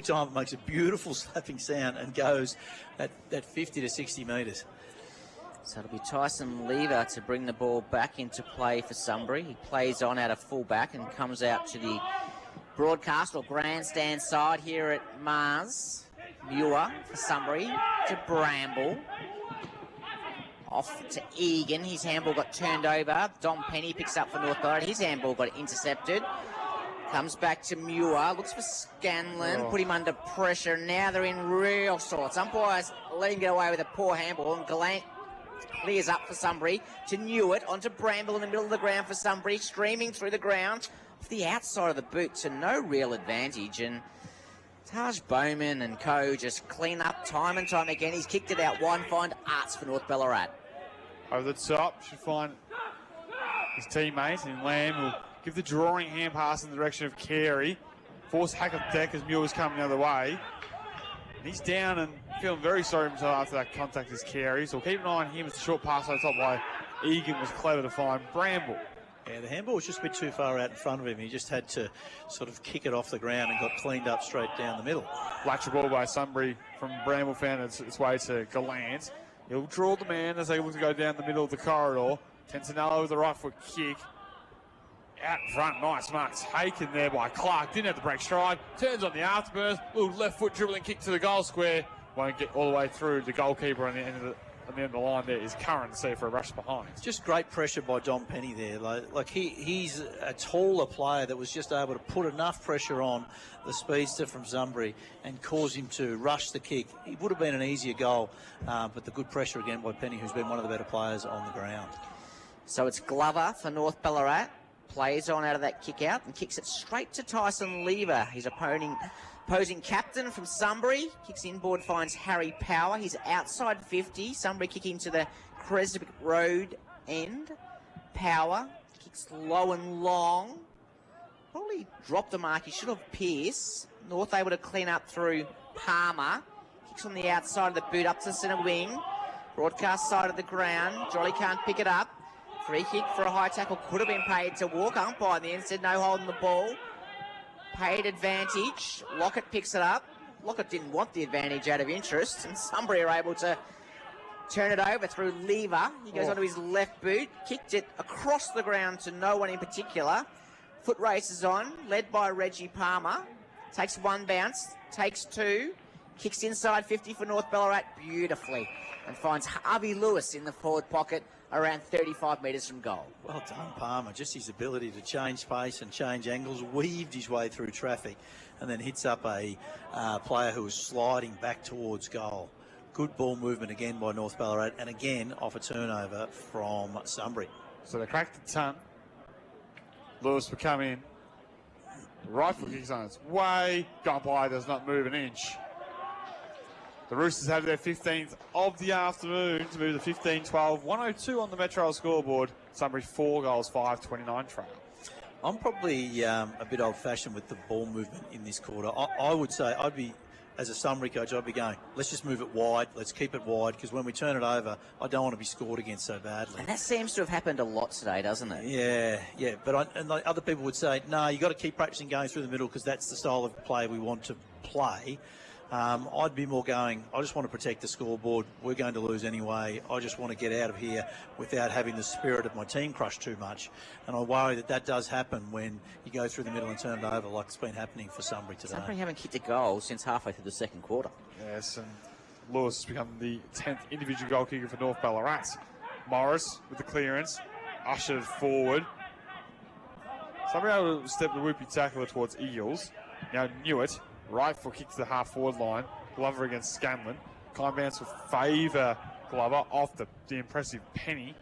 Time it makes a beautiful slapping sound and goes at 50 to 60 metres. So it'll be Tyson Lever to bring the ball back into play for Sunbury. He plays on out of full-back and comes out to the broadcast or grandstand side here at Mars. Muir for Sunbury to Bramble. Off to Egan. His handball got turned over. Dom Penny picks up for North Ballarat. His handball got intercepted. Comes back to Muir, looks for Scanlon, put him under pressure. Now they're in real sorts. Umpires let him get away with a poor handball, and Gallant clears up for Sunbury to Newitt, onto Bramble in the middle of the ground for Sunbury, streaming through the ground off the outside of the boot to no real advantage. And Taj Bowman and co just clean up time and time again. He's kicked it out wide and find Arts for North Ballarat. Over the top, should find his teammate, and Lamb will give the drawing hand pass in the direction of Carey. Force hack of deck as Muir's coming the other way. And he's down and feeling very sorry for himself after that contact as Carey. So we'll keep an eye on him. It's a short pass on top by Egan was clever to find Bramble. Yeah, the handball was just a bit too far out in front of him. He just had to sort of kick it off the ground and got cleaned up straight down the middle. Lateral ball by Sunbury from Bramble found its way to Gallant. He'll draw the man as they look to go down the middle of the corridor. Tentinello with the right foot kick. Out in front, nice mark taken there by Clark. Didn't have the break stride. Turns on the afterburst. Little left foot dribbling kick to the goal square. Won't get all the way through the goalkeeper on the end of the line there is Curran to see for a rush behind. It's just great pressure by Dom Penny there. Like he's a taller player that was just able to put enough pressure on the speedster from Sunbury and cause him to rush the kick. It would have been an easier goal, but the good pressure again by Penny, who's been one of the better players on the ground. So it's Glover for North Ballarat. Plays on out of that kick out and kicks it straight to Tyson Lever. His opposing captain from Sunbury. Kicks inboard, finds Harry Power. He's outside 50. Sunbury kicking to the Creswick Road end. Power kicks low and long. Probably dropped the mark. He should have Pierce. North able to clean up through Palmer. Kicks on the outside of the boot up to centre wing. Broadcast side of the ground. Jolly can't pick it up. Free kick for a high tackle could have been paid to Walker. Umpire in the end said no holding the ball. Paid advantage. Lockett picks it up. Lockett didn't want the advantage out of interest, and Sunbury are able to turn it over through Lever. He goes onto his left boot, kicked it across the ground to no one in particular. Foot races on, led by Reggie Palmer. Takes one bounce, takes two. Kicks inside 50 for North Ballarat beautifully, and finds Harvey Lewis in the forward pocket around 35 metres from goal. Well done, Palmer. Just his ability to change pace and change angles, weaved his way through traffic, and then hits up a player who was sliding back towards goal. Good ball movement again by North Ballarat, and again off a turnover from Sunbury. So they cracked the ton. Lewis will come in. Right foot kicks on its way. Umpire does not move an inch. The Roosters have their 15th of the afternoon to move to 15-12. 102 on the Metro scoreboard. Sunbury 4 goals, 5-29 trail. I'm probably a bit old-fashioned with the ball movement in this quarter. I would say as a Sunbury coach, I'd be going, let's just move it wide. Let's keep it wide, because when we turn it over, I don't want to be scored against so badly. And that seems to have happened a lot today, doesn't it? Yeah. But other people would say, no, you've got to keep practicing going through the middle, because that's the style of play we want to play. I'd be more going, I just want to protect the scoreboard. We're going to lose anyway. I just want to get out of here without having the spirit of my team crushed too much. And I worry that does happen when you go through the middle and turn it over, like it's been happening for Sunbury today. Sunbury haven't kicked a goal since halfway through the second quarter. Yes, and Lewis has become the 10th individual goal kicker for North Ballarat. Morris with the clearance, ushered forward. Sunbury able to step the whoopie tackler towards Eels. Now Newitt. Right foot kick to the half-forward line. Glover against Scanlon. Kind bounce will favour Glover off the impressive Penny.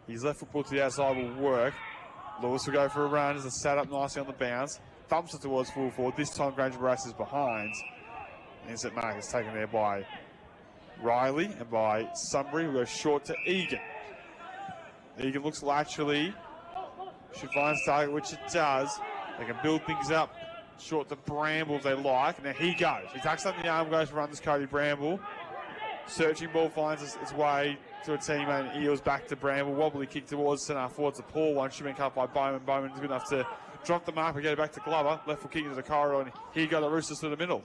His left foot ball to the outside will work. Lewis will go for a run as it's sat up nicely on the bounce. Thumps it towards full forward. This time Granger Brass is behind. Instant mark is taken there by Riley and by Sunbury, who goes short to Egan. Egan looks laterally. Should find his target, which it does. They can build things up. Short to Bramble if they like. Now he goes. He tucks up the arm, goes for runs Cody Bramble. Searching ball finds its way to a teammate. Eels back to Bramble. Wobbly kick towards centre forwards. A poor one. Should be cut by Bowman. Bowman's good enough to drop the mark and get it back to Glover. Left foot kick into the corridor. And here go the Roosters to the middle.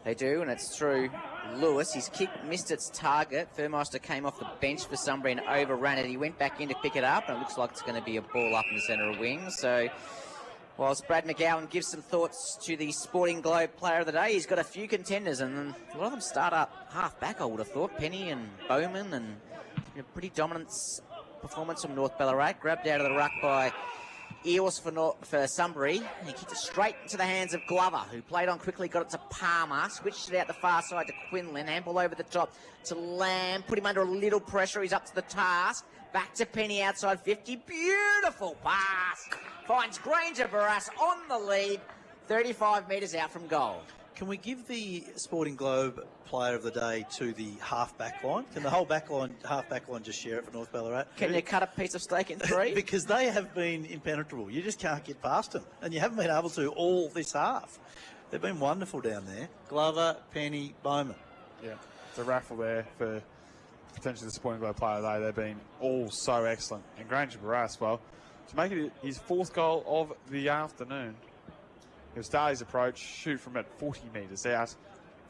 They do, and it's through Lewis. His kick missed its target. Furmeister came off the bench for Sunbury and overran it. He went back in to pick it up, and it looks like it's going to be a ball up in the centre of wing. So whilst Brad McGowan gives some thoughts to the Sporting Globe Player of the Day, he's got a few contenders, and a lot of them start up half back, I would have thought. Penny and Bowman, and a pretty dominant performance from North Ballarat. Grabbed out of the ruck by Eels for Sunbury. He kicked it straight into the hands of Glover, who played on quickly, got it to Palmer, switched it out the far side to Quinlan, handball over the top to Lamb, put him under a little pressure, he's up to the task, back to Penny outside 50, beautiful pass, finds Granger Barras on the lead, 35 metres out from goal. Can we give the Sporting Globe Player of the Day to the half-back line? Can the whole half-back line just share it for North Ballarat? Can you cut a piece of steak in three? Because they have been impenetrable. You just can't get past them. And you haven't been able to all this half. They've been wonderful down there. Glover, Penny, Bowman. Yeah, it's a raffle there for potentially the Sporting Globe Player of the Day. They've been all so excellent. And Granger Barras, well, to make it his 4th goal of the afternoon. He'll start his approach, shoot from at 40 metres out.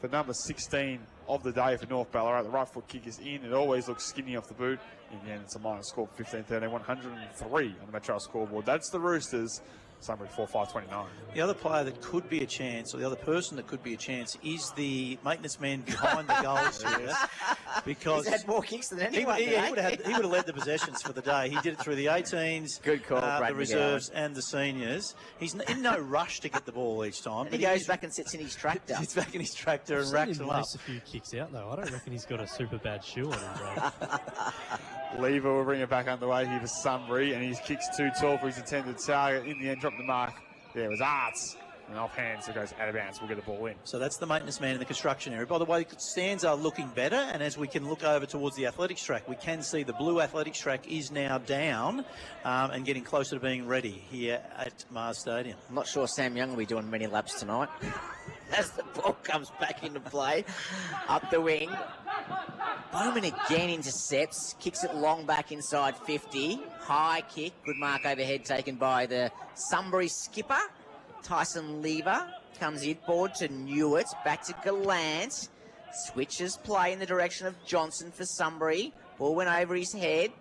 For number 16 of the day for North Ballarat, the right foot kick is in. It always looks skinny off the boot. In the end, it's a minor score, 15-13, 103 on the Metro scoreboard. That's the Roosters. Sunbury 4-5-29. The other player that could be a chance, or the other person that could be a chance, is the maintenance man behind the goals here. Because he's had more kicks than anyone. He would have led the possessions for the day. He did it through the 18s, good call, the reserves, and the seniors. He's in no rush to get the ball each time. And he goes back and sits in his tractor. He's back in his tractor and racks them up. A few kicks out though. I don't reckon he's got a super bad shoe on him, bro. Lever will bring it back underway here for Sunbury, and his kick's too tall for his intended target. In the end, dropped the mark. There was Arts. And off hands, it goes out of bounds. We'll get the ball in. So that's the maintenance man in the construction area. By the way, stands are looking better, and as we can look over towards the athletics track, we can see the blue athletics track is now down and getting closer to being ready here at Mars Stadium. I'm not sure Sam Young will be doing many laps tonight. As the ball comes back into play, up the wing. Bowman again intercepts, kicks it long back inside 50. High kick, good mark overhead taken by the Sunbury skipper. Tyson Lever comes inboard to Newitt, back to Gallant. Switches play in the direction of Johnson for Sunbury. Ball went over his head.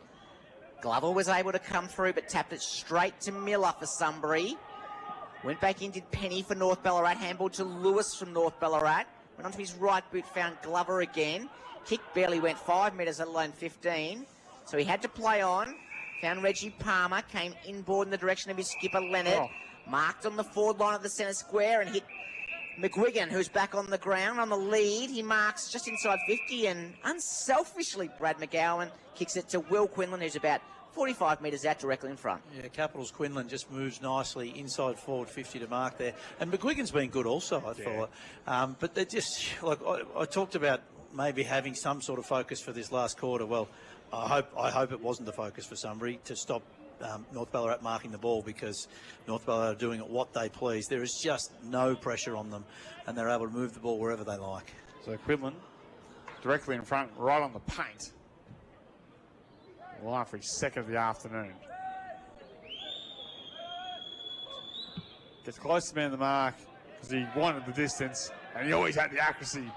Glover was able to come through, but tapped it straight to Miller for Sunbury. Went back in, did Penny for North Ballarat. Handball to Lewis from North Ballarat. Went onto his right boot, found Glover again. Kick barely went 5 metres, let alone 15. So he had to play on. Found Reggie Palmer, came inboard in the direction of his skipper, Leonard. Marked on the forward line of the centre square and hit McGuigan, who's back on the ground on the lead. He marks just inside 50 and unselfishly Brad McGowan kicks it to Will Quinlan, who's about 45 metres out directly in front. Yeah, Capitals Quinlan just moves nicely inside forward 50 to mark there. And McGuigan's been good also, I thought. But they're just, like I talked about maybe having some sort of focus for this last quarter. Well, I hope it wasn't the focus for Sunbury to stop North Ballarat marking the ball, because North Ballarat are doing it what they please. There is just no pressure on them, and they're able to move the ball wherever they like. So Quinlan directly in front, right on the paint. Line for his 2nd of the afternoon. Gets close to man the mark because he wanted the distance, and he always had the accuracy.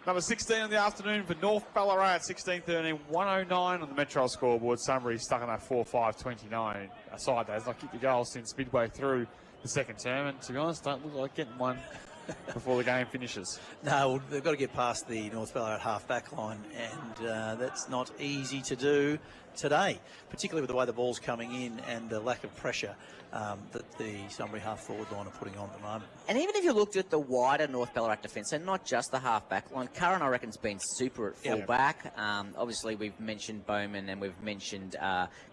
Number 16 in the afternoon for North Ballarat, 16-13, 109 on the Metro scoreboard. Sunbury stuck on that 4-5-29 aside. They've not kicked the goal since midway through the second term, and to be honest, don't look like getting one before the game finishes. No, they've got to get past the North Ballarat half-back line, and that's not easy to do today, particularly with the way the ball's coming in and the lack of pressure that the Sunbury half-forward line are putting on at the moment. And even if you looked at the wider North Ballarat defence, and not just the half-back line, Curran, I reckon, has been super at full-back. Obviously, we've mentioned Bowman and we've mentioned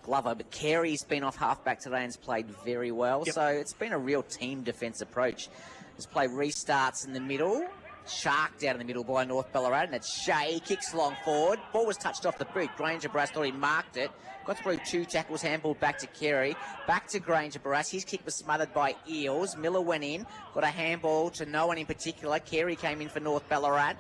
Glover, but Carey's been off half-back today and has played very well. So it's been a real team defence approach. This play restarts in the middle. Sharked out in the middle by North Ballarat, and it's Shea, kicks long forward. Ball was touched off the boot. Granger Barras thought he marked it. Got through 2 tackles, handball back to Carey. Back to Granger Barras. His kick was smothered by Eels. Miller went in, got a handball to no one in particular. Carey came in for North Ballarat,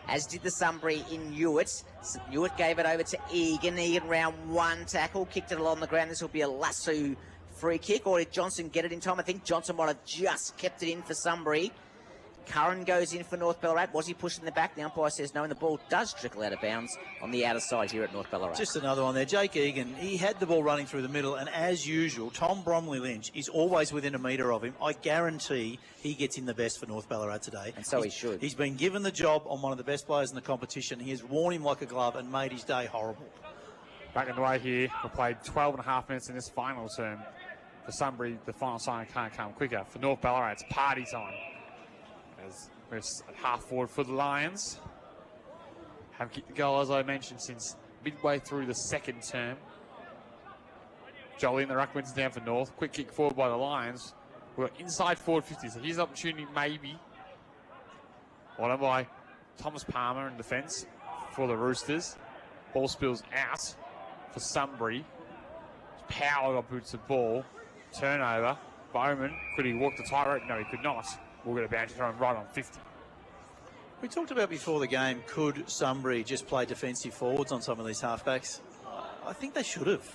as did the Sunbury in Newitt. Newitt gave it over to Egan. Egan round 1 tackle, kicked it along the ground. This will be a lasso free kick, or did Johnson get it in time? I think Johnson might have just kept it in for Sunbury. Curran goes in for North Ballarat. Was he pushing the back? The umpire says no, and the ball does trickle out of bounds on the outer side here at North Ballarat. Just another one there. Jake Egan, he had the ball running through the middle, and as usual, Tom Bromley Lynch is always within a metre of him. I guarantee he gets in the best for North Ballarat today. And so he should. He's been given the job on one of the best players in the competition. He has worn him like a glove and made his day horrible. Back in the way here. We played 12 and a half minutes in this final term. For Sunbury, the final sign can't come quicker. For North Ballarat, it's party time. As we're at half forward for the Lions. Haven't kicked the goal, as I mentioned, since midway through the second term. Jolly in the ruck wins down for North. Quick kick forward by the Lions. We're inside forward 50, so here's an opportunity maybe. Won by Thomas Palmer in defence for the Roosters. Ball spills out for Sunbury. Power got boots the ball. Turnover. Bowman, could he walk the tightrope? No, he could not. We'll get a boundary throw him right on 50. We talked about before the game, could Sunbury just play defensive forwards on some of these halfbacks? I think they should have.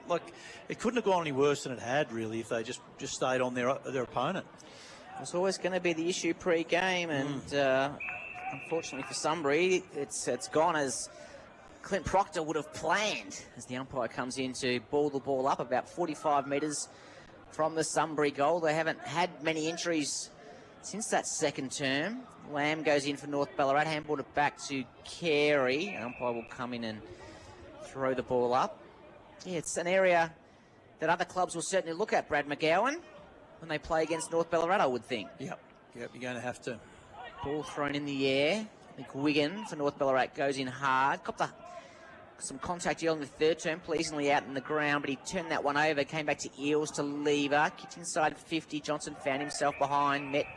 Like, it couldn't have gone any worse than it had, really, if they just stayed on their opponent. It's always going to be the issue pre-game, and unfortunately for Sunbury, it's gone as Clint Proctor would have planned, as the umpire comes in to ball the ball up about 45 metres from the Sunbury goal. They haven't had many injuries since that second term. Lamb goes in for North Ballarat, handballed it back to Carey. Umpire will come in and throw the ball up. Yeah, it's an area that other clubs will certainly look at, Brad McGowan, when they play against North Ballarat, I would think. Yep, you're going to have to. Ball thrown in the air. I think Wigan for North Ballarat goes in hard. Got some contact early in the third term, pleasingly out in the ground, but he turned that one over, came back to Eels to Lever, kicked inside 50. Johnson found himself behind, met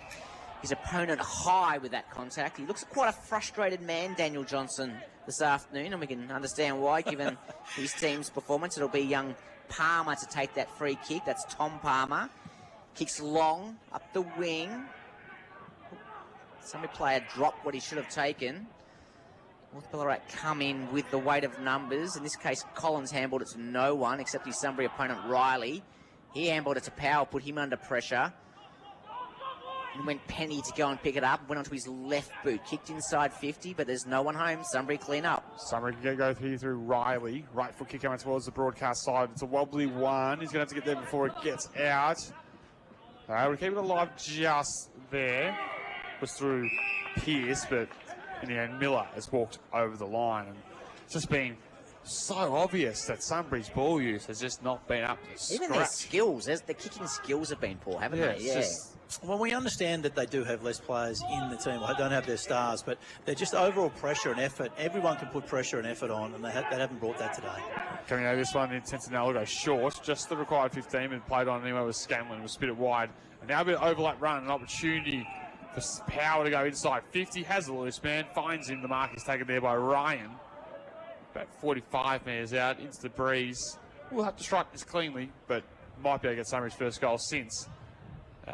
his opponent high with that contact. He looks quite a frustrated man, Daniel Johnson, this afternoon, and we can understand why, given his team's performance. It'll be young Palmer to take that free kick. That's Tom Palmer. Kicks long, up the wing. Somebody player dropped what he should have taken. North Ballarat come in with the weight of numbers. In this case, Collins handballed it to no one except his Sunbury opponent, Riley. He handballed it to Powell, put him under pressure. And went Penny to go and pick it up. Went onto his left boot. Kicked inside 50, but there's no one home. Sunbury clean up. Sunbury can go through Riley. Right foot kick coming towards the broadcast side. It's a wobbly one. He's going to have to get there before it gets out. We'll keep it alive just there. Was through Pearce, but in the end, Miller has walked over the line. And it's just been so obvious that Sunbury's ball use has just not been up to scratch. Even their skills, the kicking skills have been poor, haven't they? Yeah. Well, we understand that they do have less players in the team. They don't have their stars, but they're just overall pressure and effort. Everyone can put pressure and effort on, and they haven't brought that today. Coming out of this one, Intensifying goes short, just the required 15, and played on anyway with Scanlon, was spit it wide. And now a bit of overlap run, an opportunity for Power to go inside 50. Has a loose man, finds him. The mark is taken there by Ryan. About 45 metres out into the breeze. We'll have to strike this cleanly, but might be able to get Sunbury's first goal since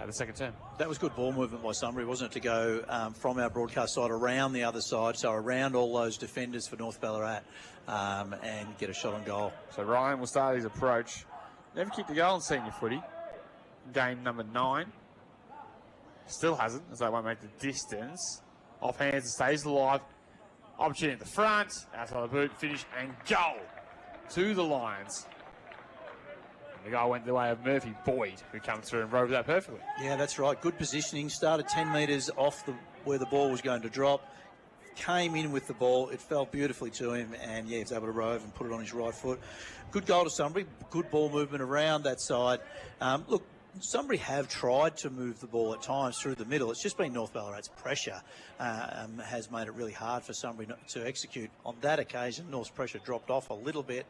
the second term. That was good ball movement by Sunbury, wasn't it, to go from our broadcast side around the other side, so around all those defenders for North Ballarat, and get a shot on goal. So Ryan will start his approach. Never kicked a goal in senior footy. Game number 9. Still hasn't, as they won't make the distance. Off hands and stays alive. Opportunity at the front, outside the boot, finish and goal to the Lions. And the goal went the way of Murphy Boyd, who comes through and rode that perfectly. Yeah, that's right. Good positioning. Started 10 metres off where the ball was going to drop. Came in with the ball. It fell beautifully to him, and yeah, he was able to rove and put it on his right foot. Good goal to Sunbury. Good ball movement around that side. Look, Sunbury have tried to move the ball at times through the middle. It's just been North Ballarat's pressure has made it really hard for Sunbury to execute. On that occasion, North's pressure dropped off a little bit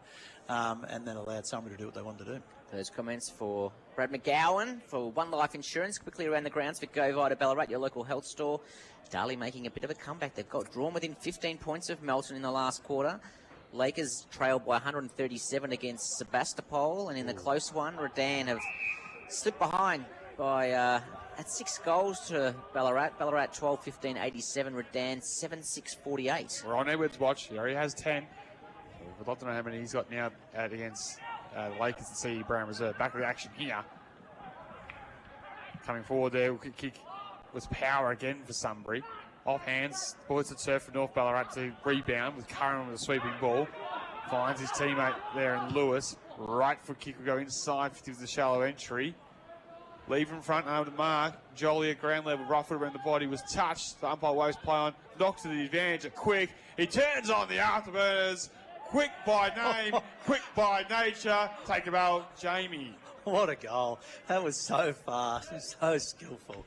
and then allowed Sunbury to do what they wanted to do. Those comments for Brad McGowan for One Life Insurance. Quickly around the grounds for Go Vita Ballarat, your local health store. Darley making a bit of a comeback. They've got drawn within 15 points of Melton in the last quarter. Lakers trailed by 137 against Sebastopol, and in the close one, Redan have slipped behind by at 6 goals to Ballarat. Ballarat 12-15-87, Redan 7-6-48. We're on Edwards' watch. He already has 10. We'd love to know how many he's got now against the Lakers and CE Brown Reserve. Back of the action here. Coming forward there, kick was Power again for Sunbury. Off hands, boys at turf for North Ballarat to rebound with Curran with a sweeping ball. Finds his teammate there in Lewis. Right foot kick will go inside, 50 with the shallow entry. Leave in front, over to mark. Jolie at ground level, right foot around the body was touched. The umpire waves play on, knocks to the advantage at Quick. He turns on the afterburners. Quick by name, quick by nature. Take a bow, Jamie. What a goal. That was so fast and so skillful.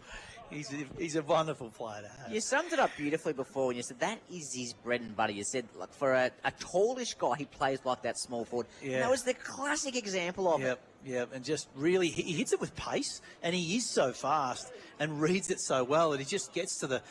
He's a wonderful player to have. You summed it up beautifully before when you said that is his bread and butter. You said, like, for a tallish guy, he plays like that small forward. Yeah. And that was the classic example of it. Yep, and just really, he hits it with pace, and he is so fast and reads it so well that he just gets to the,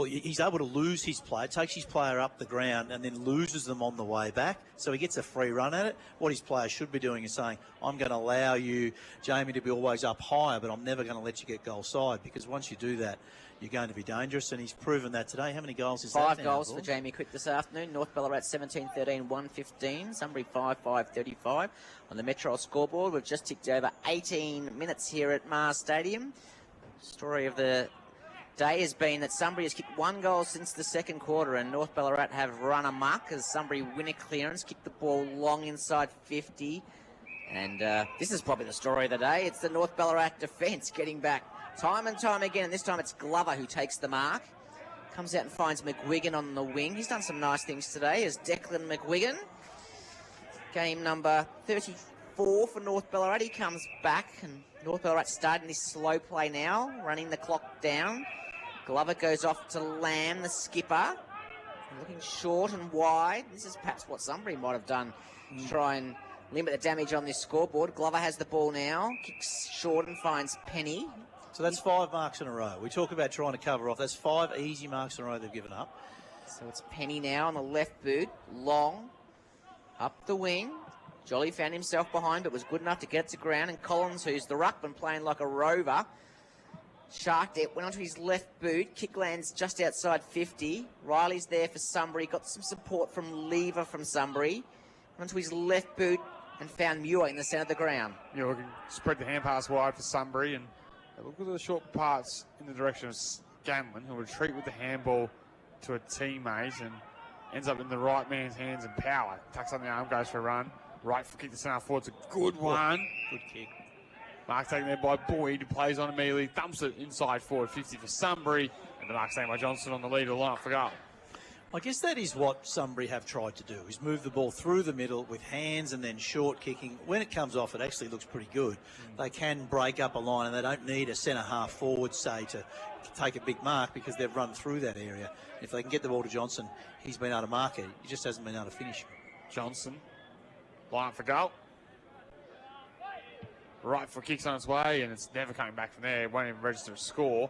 he's able to lose his player, takes his player up the ground and then loses them on the way back, so he gets a free run at it. What his player should be doing is saying, I'm going to allow you, Jamie, to be always up higher, but I'm never going to let you get goal side, because once you do that, you're going to be dangerous, and he's proven that today. How many goals is that now? 5 goals for Jamie Quick this afternoon. North Ballarat 17-13, 115. Sunbury 5-5-35. On the Metro scoreboard, we've just ticked over 18 minutes here at Mars Stadium. Story of the day has been that Sunbury has kicked 1 goal since the second quarter, and North Ballarat have run amok as Sunbury win a clearance, kick the ball long inside 50. And this is probably the story of the day. It's the North Ballarat defence getting back time and time again, and this time it's Glover who takes the mark. Comes out and finds McGuigan on the wing. He's done some nice things today as Declan McGuigan. Game number 34 for North Ballarat. He comes back, and North Ballarat starting this slow play now, running the clock down. Glover goes off to Lamb, the skipper. Looking short and wide. This is perhaps what Sunbury might have done to try and limit the damage on this scoreboard. Glover has the ball now. Kicks short and finds Penny. So that's 5 marks in a row. We talk about trying to cover off. That's 5 easy marks in a row they've given up. So it's Penny now on the left boot. Long. Up the wing. Jolly found himself behind, but was good enough to get it to ground. And Collins, who's the ruckman, playing like a rover, sharked it, went onto his left boot. Kick lands just outside 50. Riley's there for Sunbury. Got some support from Lever from Sunbury. Went onto his left boot and found Muir in the centre of the ground. Muir can spread the hand pass wide for Sunbury, and look at the short parts in the direction of Scanlon, who will retreat with the handball to a teammate and ends up in the right man's hands and power. Tucks on the arm, goes for a run. Right foot kick to centre forward. It's a good one. Good kick. Mark taken there by Boyd, who plays on immediately, dumps it inside forward 50 for Sunbury, and the mark taken by Johnson on the lead of the line for goal. I guess that is what Sunbury have tried to do, is move the ball through the middle with hands and then short kicking. When it comes off, it actually looks pretty good. They can break up a line, and they don't need a centre-half forward, say, to take a big mark, because they've run through that area. If they can get the ball to Johnson, he's been able to mark it. He just hasn't been able to finish. Johnson, line up for goal. Right foot kicks on its way, and it's never coming back from there. It won't even register a score.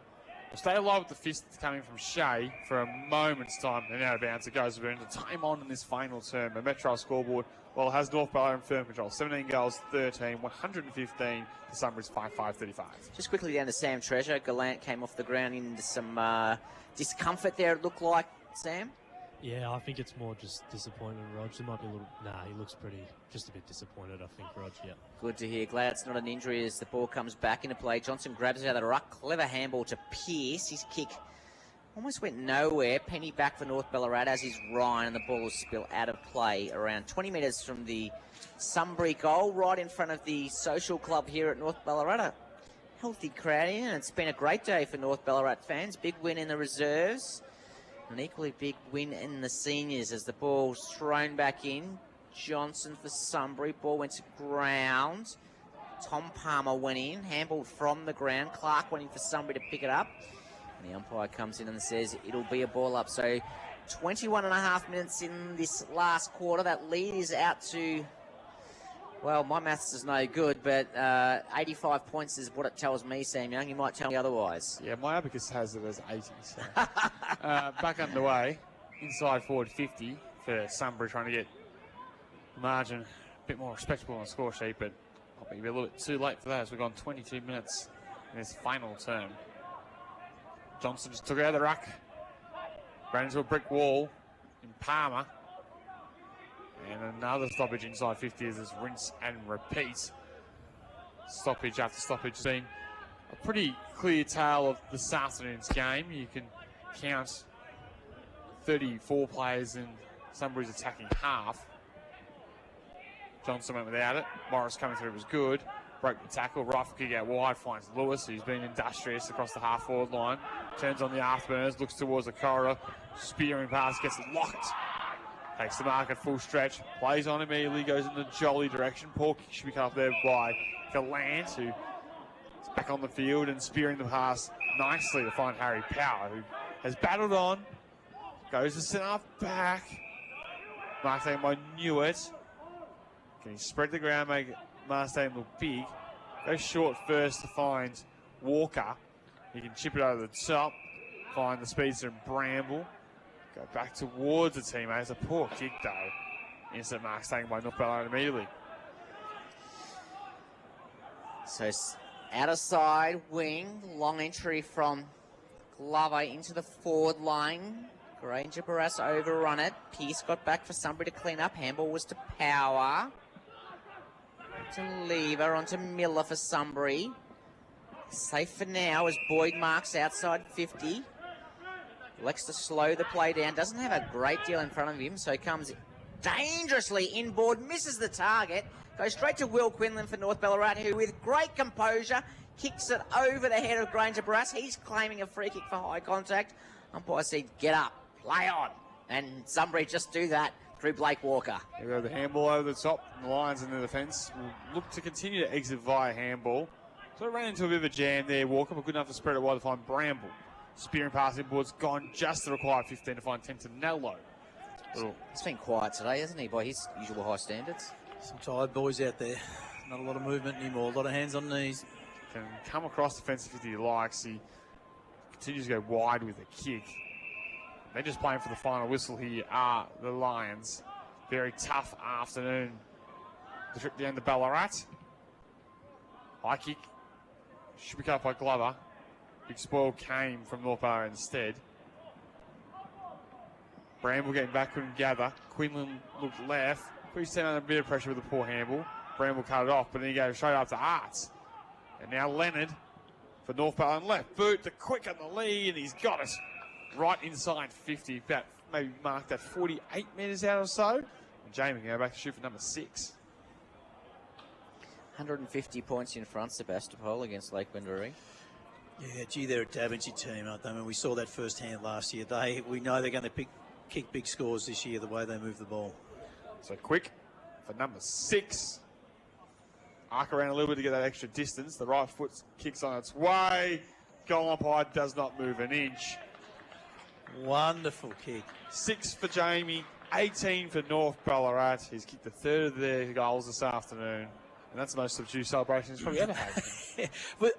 We'll stay alive with the fist coming from Shea for a moment's time. And out of bounds it goes. We're into time on in this final term. The Metro scoreboard, well, it has North Ballarat in firm control. 17 goals, 13, 115 to Sunbury's 5-5-35. Just quickly down to Sam Treasure. Gallant came off the ground into some discomfort there, it looked like, Sam. Yeah, I think it's more just disappointment, Rog. There might be a little... Nah, he looks just a bit disappointed, I think, Rog, yeah. Good to hear. Glad it's not an injury as the ball comes back into play. Johnson grabs it out of the ruck. Clever handball to Pearce. His kick almost went nowhere. Penny back for North Ballarat, as is Ryan, and the ball will spill out of play around 20 metres from the Sunbury goal, right in front of the social club here at North Ballarat. Healthy crowd in, and it's been a great day for North Ballarat fans. Big win in the reserves. An equally big win in the seniors as the ball's thrown back in. Johnson for Sunbury. Ball went to ground. Tom Palmer went in. Handball from the ground. Clark went in for Sunbury to pick it up. And the umpire comes in and says it'll be a ball up. So 21 and a half minutes in this last quarter. That lead is out to... Well, my maths is no good, but 85 points is what it tells me, Sam Young. You might tell me otherwise. Yeah, my abacus has it as 80. So. Back underway. Inside forward 50 for Sunbury, trying to get the margin a bit more respectable on the score sheet, but I'll be a little bit too late for that as we've gone 22 minutes in this final term. Johnson just took it out of the ruck. Ran into a brick wall in Palmer. And another stoppage inside 50 as this rinse and repeat. Stoppage after stoppage. It's been a pretty clear tale of this afternoon's game. You can count 34 players in Sunbury's attacking half. Johnson went without it. Morris coming through was good. Broke the tackle. Rifle kick out wide. Finds Lewis, who's been industrious across the half-forward line. Turns on the afterburners. Looks towards the corridor. Spearing pass. Gets locked. Takes the mark at full stretch, plays on immediately, goes in the Jolly direction. Paul kick should be cut off there by Gallant, who is back on the field and spearing the pass nicely to find Harry Power, who has battled on, goes to centre back, marked down by Newitt. Can he spread the ground, make Marstein look big? Goes short first to find Walker. He can chip it over the top, find the speedster in Bramble. Go back towards the teammate. It's a poor kick though. Instant mark taken by North Ballarat immediately. So outer side wing, long entry from Glover into the forward line. Granger Barras overrun it. Pearce got back for somebody to clean up. Handball was to Power. To Lever, onto Miller for Sunbury. Safe for now as Boyd marks outside 50. Elects to slow the play down. Doesn't have a great deal in front of him, so comes dangerously inboard, misses the target. Goes straight to Will Quinlan for North Ballarat, who with great composure kicks it over the head of Granger Barras. He's claiming a free kick for high contact. Umpire said, get up, play on. And Sunbury just do that through Blake Walker. They go the handball over the top. The Lions in the defence will look to continue to exit via handball. So it ran into a bit of a jam there, Walker, but good enough to spread it wide to find Bramble. Spearing pass inboard's gone just the required 15 to find Tentanello. It's been quiet today, hasn't he, by his usual high standards? Some tired boys out there. Not a lot of movement anymore. A lot of hands on knees. Can come across defensive if he likes. He continues to go wide with a kick. They're just playing for the final whistle here are the Lions. Very tough afternoon. The trip down to Ballarat. High kick. Should be cut by Glover. Big spoil came from North Ballarat instead. Bramble getting back, couldn't gather. Quinlan looked left. He's under a bit of pressure with a poor handball. Bramble cut it off, but then he goes straight up to Arts. And now Leonard for North Ballarat left boot. The quick on the lead, and he's got it right inside 50. About maybe marked that 48 metres out or so. And Jamie can go back to shoot for number 6. 150 points in front, Sebastopol against Lake Wendouree. Yeah, gee, they're a Daventry team, aren't they? I mean, we saw that firsthand last year. We know they're going to kick big scores this year, the way they move the ball. So quick for number 6. Arc around a little bit to get that extra distance. The right foot kicks on its way. Goal umpire does not move an inch. Wonderful kick. 6 for Jamie, 18 for North Ballarat. He's kicked the third of their goals this afternoon. And that's the most subdued celebration he's probably ever had.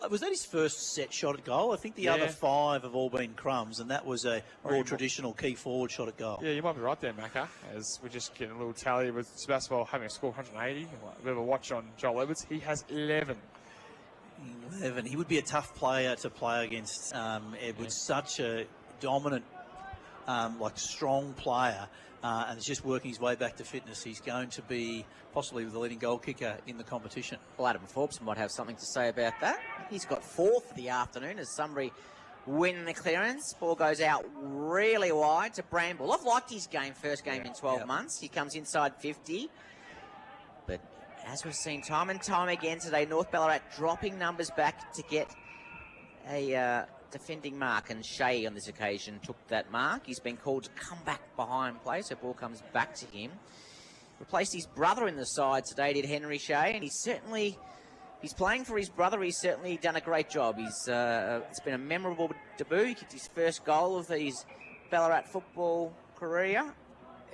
Was that his first set shot at goal? I think the other 5 have all been crumbs, and that was a more traditional key forward shot at goal. Yeah, you might be right there, Macca, as we're just getting a little tally with Sebastopol having a score of 180. A bit of a watch on Joel Edwards. He has 11. 11. He would be a tough player to play against, Edwards. Such a dominant, strong player. And is just working his way back to fitness. He's going to be possibly the leading goal kicker in the competition. Well, Adam Forbes might have something to say about that. He's got 4 for the afternoon as Sunbury win the clearance. Ball goes out really wide to Bramble. I've liked his game, first game in 12 months. He comes inside 50. But as we've seen time and time again today, North Ballarat dropping numbers back to get a defending mark, and Shea on this occasion took that mark. He's been called to come back behind play, so ball comes back to him. Replaced his brother in the side today, did Henry Shea, and he's playing for his brother. He's certainly done a great job. It's been a memorable debut. He kicked his first goal of his Ballarat football career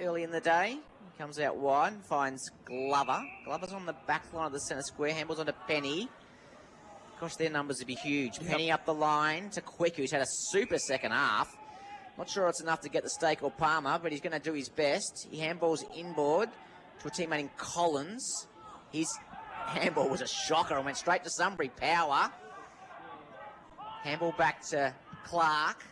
early in the day. He comes out wide and finds Glover. Glover's on the back line of the centre square, handballs onto Penny. Gosh, their numbers would be huge. Penny up the line to Quick, who's had a super second half. Not sure it's enough to get the stake or Palmer, but he's going to do his best. He handballs inboard to a teammate in Collins. His handball was a shocker and went straight to Sunbury. Power. Handball back to Clark.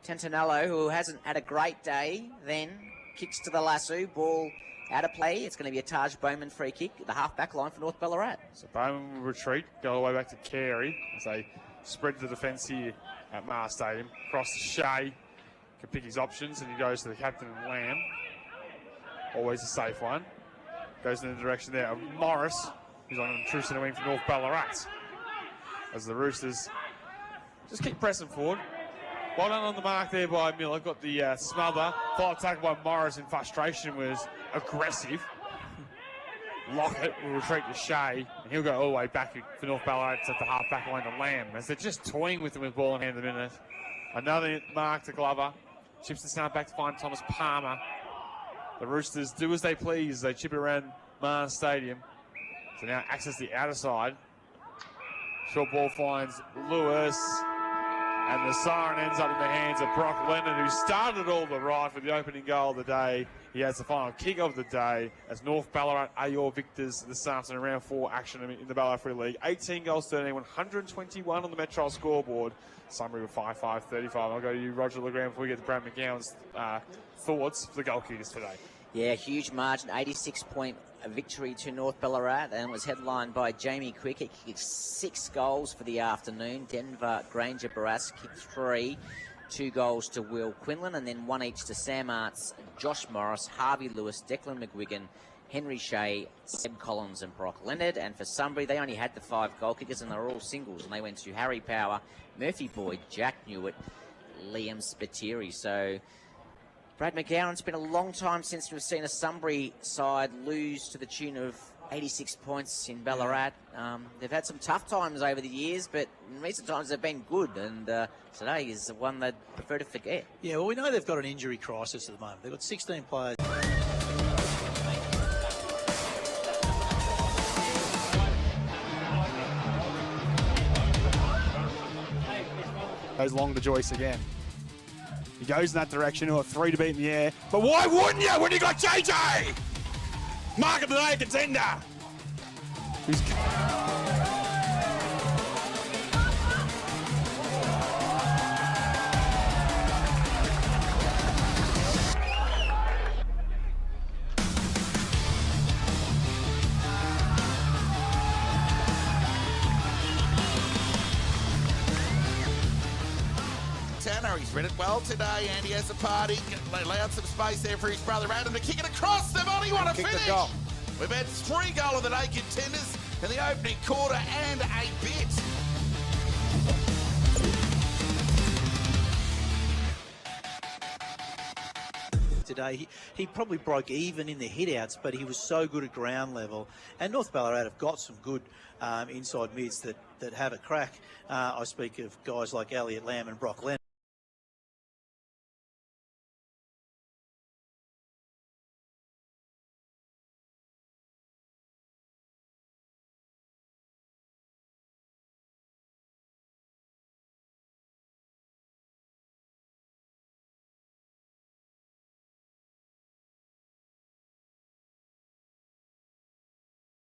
Tentanello, who hasn't had a great day, then kicks to the lasso. Ball out of play. It's going to be a Taj Bowman free kick at the half-back line for North Ballarat. So Bowman will retreat, go all the way back to Carey as they spread the defence here at Mars Stadium. Across to Shea, can pick his options, and he goes to the captain and Lamb. Always a safe one. Goes in the direction there of Morris, who's on a true centre wing for North Ballarat. As the Roosters just keep pressing forward. Well done on the mark there by Miller. Got the smother. Follow tackle by Morris in frustration was aggressive. Lockett will retreat to Shea, and he'll go all the way back for North Ballarat at the half-back line to Lamb, as they're just toying with him with ball in hand at the minute. Another mark to Glover. Chips the snap back to find Thomas Palmer. The Roosters do as they please. They chip it around Mars Stadium. So now access the outer side. Short ball finds Lewis. And the siren ends up in the hands of Brock Leonard, who started all the right for the opening goal of the day. He has the final kick of the day as North Ballarat are your victors this afternoon. Round 4 action in the Ballarat Free League. 18 goals, 13, 121 on the Metro scoreboard. Sunbury with 5-5-35. I'll go to you, Roger LeGrand, before we get to Brad McGowan's thoughts for the goal kickers today. Yeah, huge margin, 86-point victory to North Ballarat, and was headlined by Jamie Quick. He kicked 6 goals for the afternoon. Denver Granger Barras kicked 3. 2 goals to Will Quinlan, and then 1 each to Sam Arts, Josh Morris, Harvey Lewis, Declan McGuigan, Henry Shea, Seb Collins and Brock Leonard. And for Sunbury, they only had the 5 goal kickers, and they were all singles, and they went to Harry Power, Murphy Boyd, Jack Newitt, Liam Spiteri. So Brad McGowan, it's been a long time since we've seen a Sunbury side lose to the tune of 86 points in Ballarat. They've had some tough times over the years, but in recent times they've been good, and today is the one they'd prefer to forget. Yeah, well, we know they've got an injury crisis at the moment. They've got 16 players. Goes long to Joyce again. He goes in that direction. He'll have 3 to beat in the air. But why wouldn't you when you got JJ? Mark of the day contender. He's read it well today, and he has a party. Allowed some space there for his brother Adam to kick it across the body. What a finish! We've had 3 goal of the day contenders in the opening quarter and a bit. Today, he probably broke even in the hit-outs, but he was so good at ground level. And North Ballarat have got some good inside mids that have a crack. I speak of guys like Elliot Lamb and Brock Leonard.